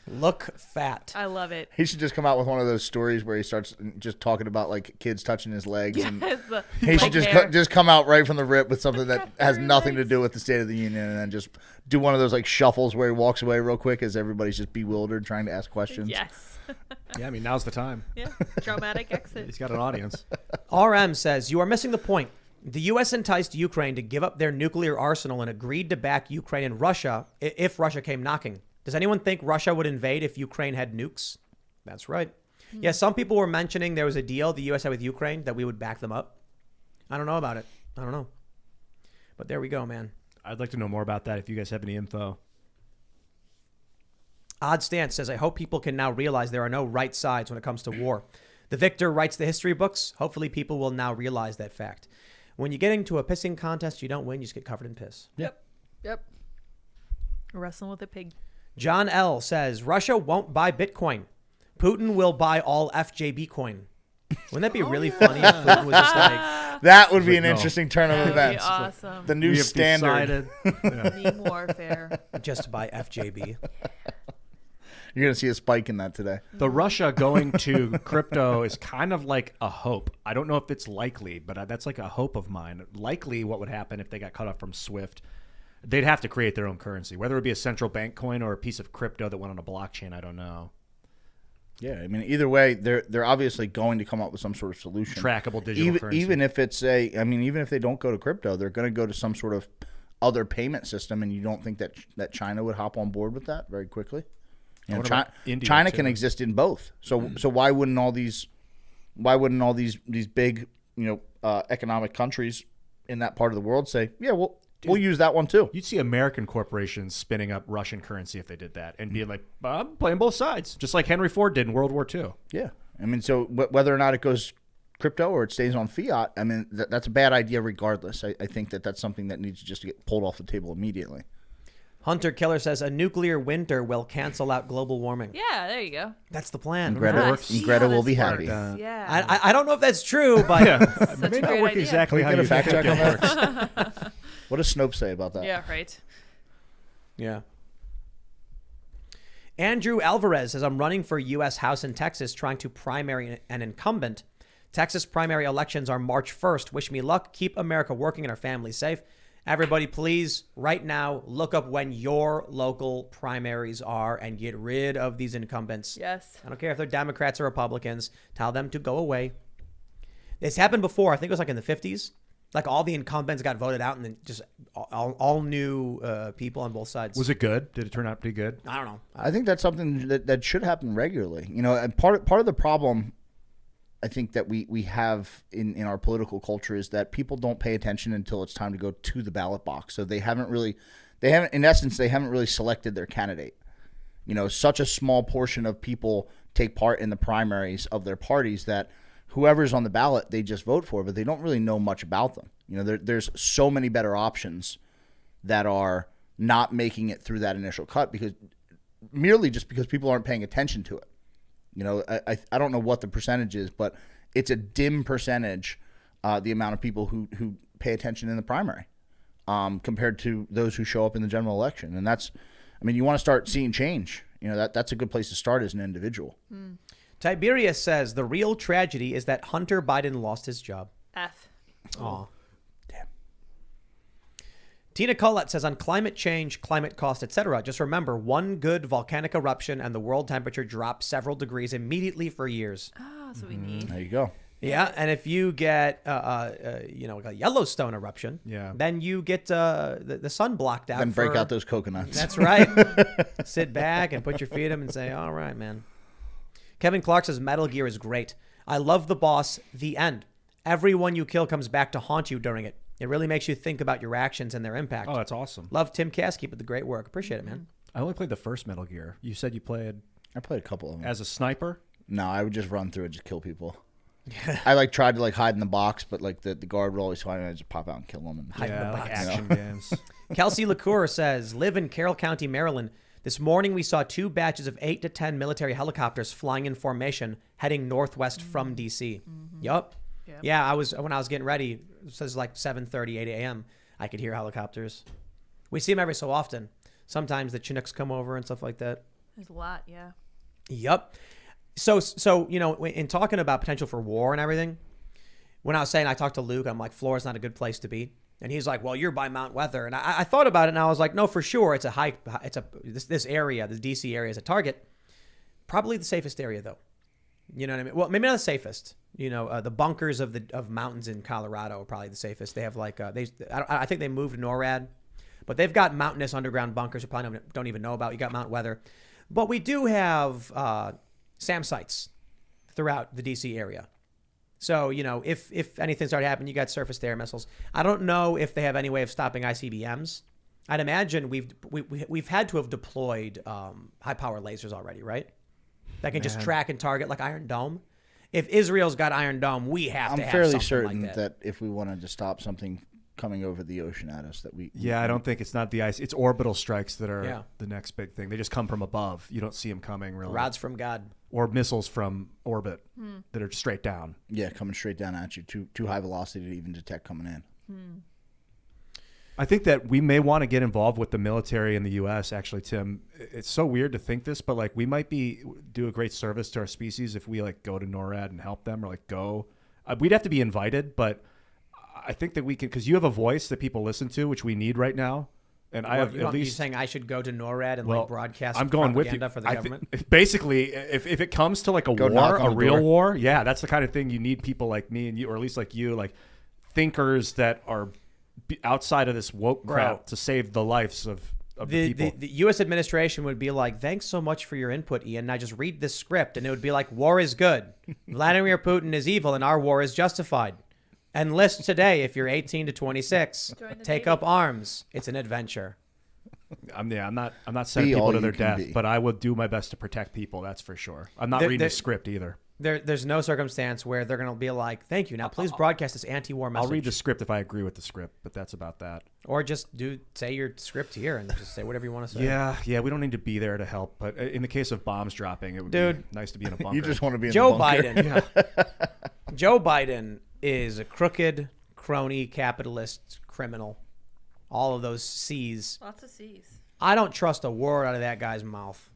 Look fat. I love it. He should just come out with one of those stories where he starts just talking about like kids touching his legs. And Yes, the he should leg hair. just come out right from the rip with something that has Very nothing to nice. do with the State of the Union, and then just do one of those like shuffles where he walks away real quick as everybody's just bewildered trying to ask questions. Yes. Yeah, I mean, now's the time. Yeah. Dramatic exit. He's got an audience. RM says, you are missing the point. The U.S. enticed Ukraine to give up their nuclear arsenal and agreed to back Ukraine and Russia if Russia came knocking. Does anyone think Russia would invade if Ukraine had nukes? That's right. Yeah, some people were mentioning there was a deal the U.S. had with Ukraine that we would back them up. I don't know about it. I don't know. But there we go, man. I'd like to know more about that if you guys have any info. Odd Stance says, I hope people can now realize there are no right sides when it comes to war. The victor writes the history books. Hopefully people will now realize that fact. When you get into a pissing contest, you don't win, you just get covered in piss. Yep. Wrestling with a pig. John L. says, Russia won't buy Bitcoin. Putin will buy all FJB coin. Wouldn't that be really funny if Putin was just like, That would be an No. interesting turn of That would be events. awesome. The new We have standard. decided- Meme warfare. just buy FJB? You're going to see a spike in that today. The Russia going to crypto is kind of like a hope. I don't know if it's likely, but that's like a hope of mine. Likely what would happen if they got cut off from SWIFT, they'd have to create their own currency. Whether it be a central bank coin or a piece of crypto that went on a blockchain, I don't know. Yeah, I mean, either way, they're obviously going to come up with some sort of solution. Trackable digital currency. Even if it's even if they don't go to crypto, they're going to go to some sort of other payment system, and you don't think that China would hop on board with that very quickly? You know, What about India, China too? can exist in both. So why wouldn't all these big economic countries in that part of the world say, yeah, we'll use that one too? You'd see American corporations spinning up Russian currency if they did that and being like, I'm playing both sides, just like Henry Ford did in World War II. Yeah, I mean, so whether or not it goes crypto or it stays on fiat, I mean, that's a bad idea regardless. I think that's something that needs to just get pulled off the table immediately. Hunter Killer says, a nuclear winter will cancel out global warming. Yeah, there you go. That's the plan. Greta, Gosh, and Greta see how will be this happy. works. Yeah. I don't know if that's true, but Such May a not great work idea. exactly Can how we you get a fact think check it on works. that? What does Snopes say about that? Yeah, right. yeah. Andrew Alvarez says, I'm running for U.S. House in Texas, trying to primary an incumbent. Texas primary elections are March 1st. Wish me luck. Keep America working and our families safe. Everybody, please, right now, look up when your local primaries are and get rid of these incumbents. Yes. I don't care if they're Democrats or Republicans. Tell them to go away. This happened before. I think it was like in the 50s. Like all the incumbents got voted out and then just all new people on both sides. Was it good? Did it turn out pretty good? I don't know. I think that's something that should happen regularly. You know, and part of the problem I think that we have in our political culture is that people don't pay attention until it's time to go to the ballot box. So they haven't really selected their candidate. You know, such a small portion of people take part in the primaries of their parties that whoever's on the ballot, they just vote for, but they don't really know much about them. You know, there's so many better options that are not making it through that initial cut because people aren't paying attention to it. You know, I don't know what the percentage is, but it's a dim percentage, the amount of people who pay attention in the primary compared to those who show up in the general election. And that's, I mean, you want to start seeing change. You know, that's a good place to start as an individual. Tiberius says the real tragedy is that Hunter Biden lost his job. F. Aw. Damn. Tina Collette says on climate change, climate cost, etc. Just remember, one good volcanic eruption and the world temperature drops several degrees immediately for years. Ah, that's what we need. There you go. Yeah, and if you get like a Yellowstone eruption, then you get the sun blocked out. Then break out those coconuts. That's right. Sit back and put your feet up and say, "All right, man." Kevin Clark says Metal Gear is great. I love the boss. The end. Everyone you kill comes back to haunt you during it. It really makes you think about your actions and their impact. Oh, that's awesome. Love Timcast. Keep up the great work. Appreciate it, man. I only played the first Metal Gear. You said you played I played a couple of them. as a sniper? No, I would just run through and just kill people. I tried to hide in the box, but the guard would always find me. I just pop out and kill them. And Yeah, like action games. Kelsey LaCour says, live in Carroll County, Maryland. This morning we saw 2 batches of 8 to 10 military helicopters flying in formation heading northwest from D.C. Yup. Yeah, when I was getting ready, it says like 7:30, 8 a.m. I could hear helicopters. We see them every so often. Sometimes the Chinooks come over and stuff like that. There's a lot, yeah. Yup. So you know, in talking about potential for war and everything, when I was saying I talked to Luke, I'm like, Florida's not a good place to be. And he's like, well, you're by Mount Weather. And I thought about it, and I was like, no, for sure. This area, the DC area is a target. Probably the safest area, though. You know what I mean? Well, maybe not the safest. You know, the bunkers of mountains in Colorado are probably the safest. They have like, I think they moved NORAD, but they've got mountainous underground bunkers you probably don't even know about. You got Mount Weather. But we do have SAM sites throughout the DC area. So, you know, if anything started happening, you got surface to air missiles. I don't know if they have any way of stopping ICBMs. I'd imagine we've had to have deployed high power lasers already, right? That can just track and target like Iron Dome. If Israel's got Iron Dome, we have to have fairly something certain like that. if we wanted to stop something coming over the ocean at us, that we I don't think it's not the ice. It's orbital strikes that are the next big thing. They just come from above. You don't see them coming really. Rods from God. Or missiles from orbit that are straight down. Yeah, coming straight down at you. Too high velocity to even detect coming in. I think that we may want to get involved with the military in the U.S. Actually, Tim, it's so weird to think this, but like we might do a great service to our species if we like go to NORAD and help them, or like go. We'd have to be invited, but I think that we can, because you have a voice that people listen to, which we need right now. And I have at least. You're saying I should go to NORAD and like broadcast I'm going with you. propaganda for the government? Basically, if it comes to like a war, a real war, that's the kind of thing you need people like me and you, or at least like you, like thinkers that are outside of this woke crowd to save the lives of the people. The U.S. administration would be like, thanks so much for your input, Ian. Now just read this script. And it would be like, war is good. Vladimir Putin is evil and our war is justified. Enlist today if you're 18 to 26. Take up arms. It's an adventure. I'm not sending people to their death, but I will do my best to protect people. That's for sure. I'm not reading the script either. There's no circumstance where they're going to be like, thank you. Now please broadcast this anti-war message. I'll read the script if I agree with the script, but that's about that. Or just say your script here and just say whatever you want to say. Yeah, we don't need to be there to help. But in the case of bombs dropping, it would be nice to be in a bunker. You just want to be in Joe the bunker. Biden. Joe Biden is a crooked, crony, capitalist, criminal. All of those C's. Lots of C's. I don't trust a word out of that guy's mouth.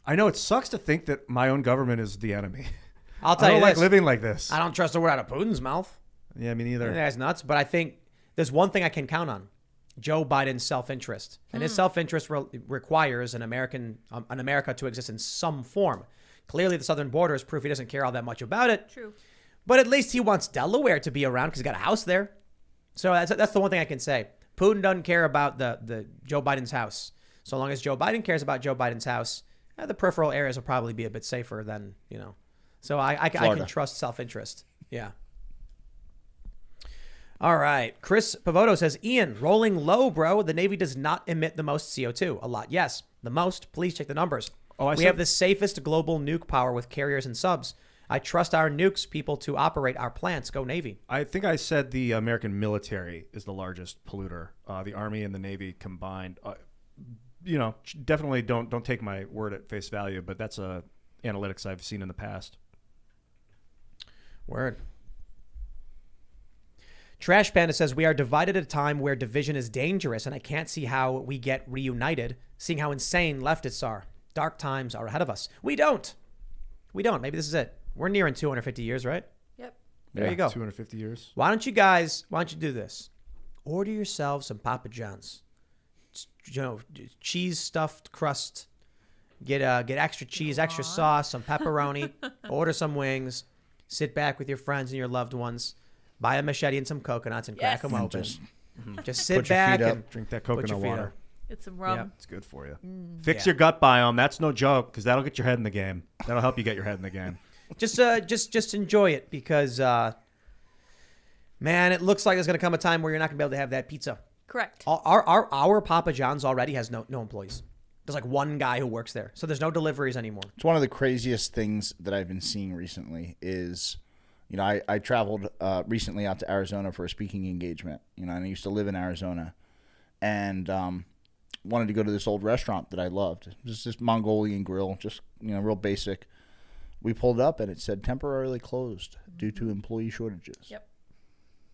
I know it sucks to think that my own government is the enemy. I'll tell you this. I don't like living like this. I don't trust a word out of Putin's mouth. Yeah, me neither. That guy's nuts. But I think there's one thing I can count on: Joe Biden's self-interest, and his self-interest requires an America to exist in some form. Clearly, the southern border is proof he doesn't care all that much about it. True. But at least he wants Delaware to be around because he's got a house there. So that's the one thing I can say. Putin doesn't care about the Joe Biden's house. So long as Joe Biden cares about Joe Biden's house, the peripheral areas will probably be a bit safer than, you know. So I can trust self-interest. Yeah. All right. Chris Pavoto says, Ian, rolling low, bro. The Navy does not emit the most CO2. A lot. Yes. The most. Please check the numbers. We have the safest global nuke power with carriers and subs. I trust our nukes people to operate our plants. Go Navy. I think I said the American military is the largest polluter. The Army and the Navy combined. Definitely don't take my word at face value, but that's analytics I've seen in the past. Word. Trash Panda says, we are divided at a time where division is dangerous, and I can't see how we get reunited, seeing how insane leftists are. Dark times are ahead of us. We don't. Maybe this is it. We're nearing 250 years, right? Yep. There you go. 250 years. Why don't you do this? Order yourself some Papa John's. Cheese stuffed crust. Get extra cheese, extra sauce, some pepperoni. Order some wings. Sit back with your friends and your loved ones. Buy a machete and some coconuts and crack them open. Just sit back and drink that put your coconut feet water. up. Get some rum. Yeah. It's good for you. Fix your gut biome. That's no joke, because that'll get your head in the game. That'll help you get your head in the game. Just enjoy it, because man, it looks like there's gonna come a time where you're not gonna be able to have that pizza. Correct. Our Papa John's already has no employees. There's like one guy who works there, so there's no deliveries anymore. It's one of the craziest things that I've been seeing recently is, I traveled recently out to Arizona for a speaking engagement, and I used to live in Arizona, and wanted to go to this old restaurant that I loved. Just this Mongolian grill, just, real basic. We pulled up and it said temporarily closed due to employee shortages. Yep.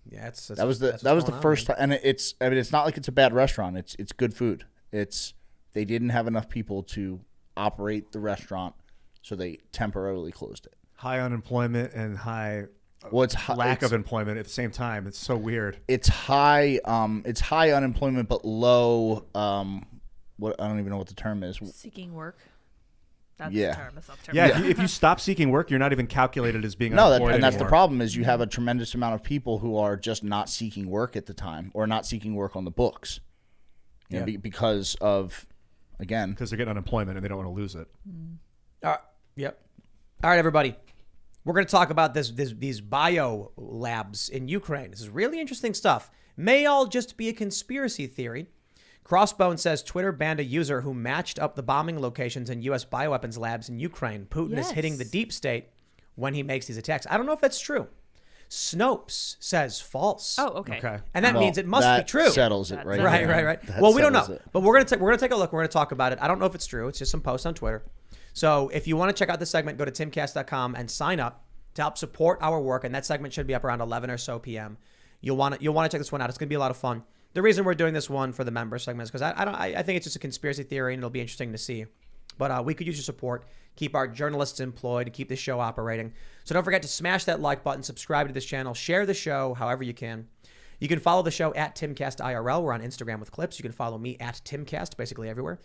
Yeah, that's that was the first time, and it's not like it's a bad restaurant. It's good food. They didn't have enough people to operate the restaurant, so they temporarily closed it. High unemployment and lack of employment at the same time. It's so weird. It's high unemployment, but low. What I don't even know what the term is. Seeking work. That's Yeah. the term. That's not the term. Yeah, if you stop seeking work, you're not even calculated as being No, unemployed and that's the anymore. problem is you have a tremendous amount of people who are just not seeking work at the time, or not seeking work on the books, because of, again, Because they're getting unemployment and they don't want to lose it. Yep. All right, everybody. We're going to talk about these bio labs in Ukraine. This is really interesting stuff. May all just be a conspiracy theory. Crossbone says Twitter banned a user who matched up the bombing locations in U.S. bioweapons labs in Ukraine. Putin is hitting the deep state when he makes these attacks. I don't know if that's true. Snopes says false. Oh, okay. And that means it must be true. Settles it right Right, there. right. That Well, we don't know, settles it. but we're gonna take a look. We're gonna talk about it. I don't know if it's true. It's just some posts on Twitter. So if you want to check out the segment, go to timcast.com and sign up to help support our work. And that segment should be up around 11 or so p.m. You'll want to check this one out. It's gonna be a lot of fun. The reason we're doing this one for the member segment is because I think it's just a conspiracy theory and it'll be interesting to see. But we could use your support, keep our journalists employed, keep the show operating. So don't forget to smash that like button, subscribe to this channel, share the show however you can. You can follow the show at Timcast IRL. We're on Instagram with clips. You can follow me at Timcast, basically everywhere.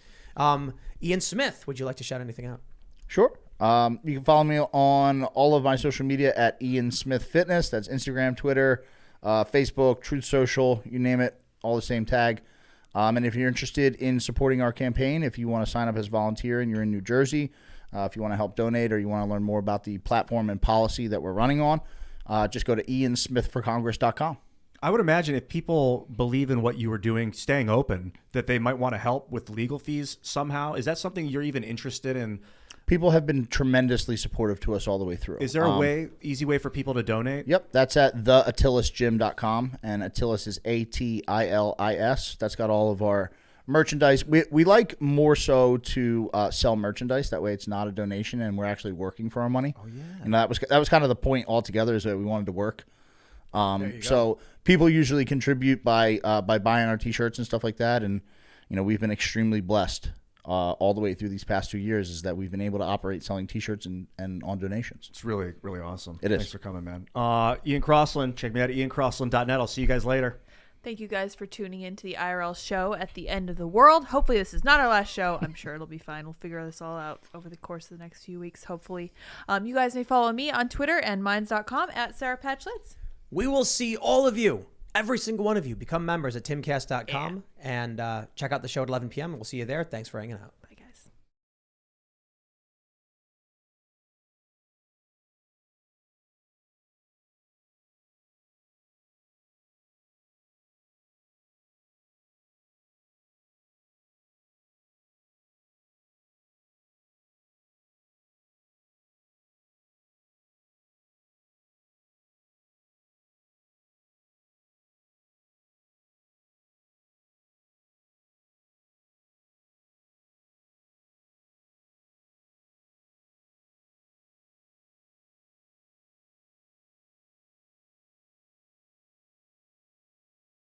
Ian Smith, would you like to shout anything out? Sure. You can follow me on all of my social media at Ian Smith Fitness. That's Instagram, Twitter, Facebook, Truth Social, you name it, all the same tag. And if you're interested in supporting our campaign, if you want to sign up as a volunteer and you're in New Jersey, if you want to help donate or you want to learn more about the platform and policy that we're running on, just go to iansmithforcongress.com. I would imagine if people believe in what you were doing, staying open, that they might want to help with legal fees somehow. Is that something you're even interested in? People have been tremendously supportive to us all the way through. Is there a easy way for people to donate? Yep, that's at theattilasgym.com, and Attilas is ATILIS. That's got all of our merchandise. We like more so to sell merchandise. That way it's not a donation, and we're actually working for our money. Oh, yeah. And that was kind of the point altogether, is that we wanted to work. So people usually contribute by buying our T-shirts and stuff like that, and we've been extremely blessed all the way through these past 2 years, is that we've been able to operate selling T-shirts and on donations. It's really, really awesome. Thanks for coming, man. Ian Crossland, check me out at iancrossland.net. I'll see you guys later. Thank you guys for tuning in to the IRL show at the end of the world. Hopefully this is not our last show. I'm sure it'll be fine. We'll figure this all out over the course of the next few weeks, hopefully. You guys may follow me on Twitter and minds.com at Sarah Patchlitz. We will see all of you, every single one of you, become members at timcast.com and check out the show at 11 p.m. We'll see you there. Thanks for hanging out.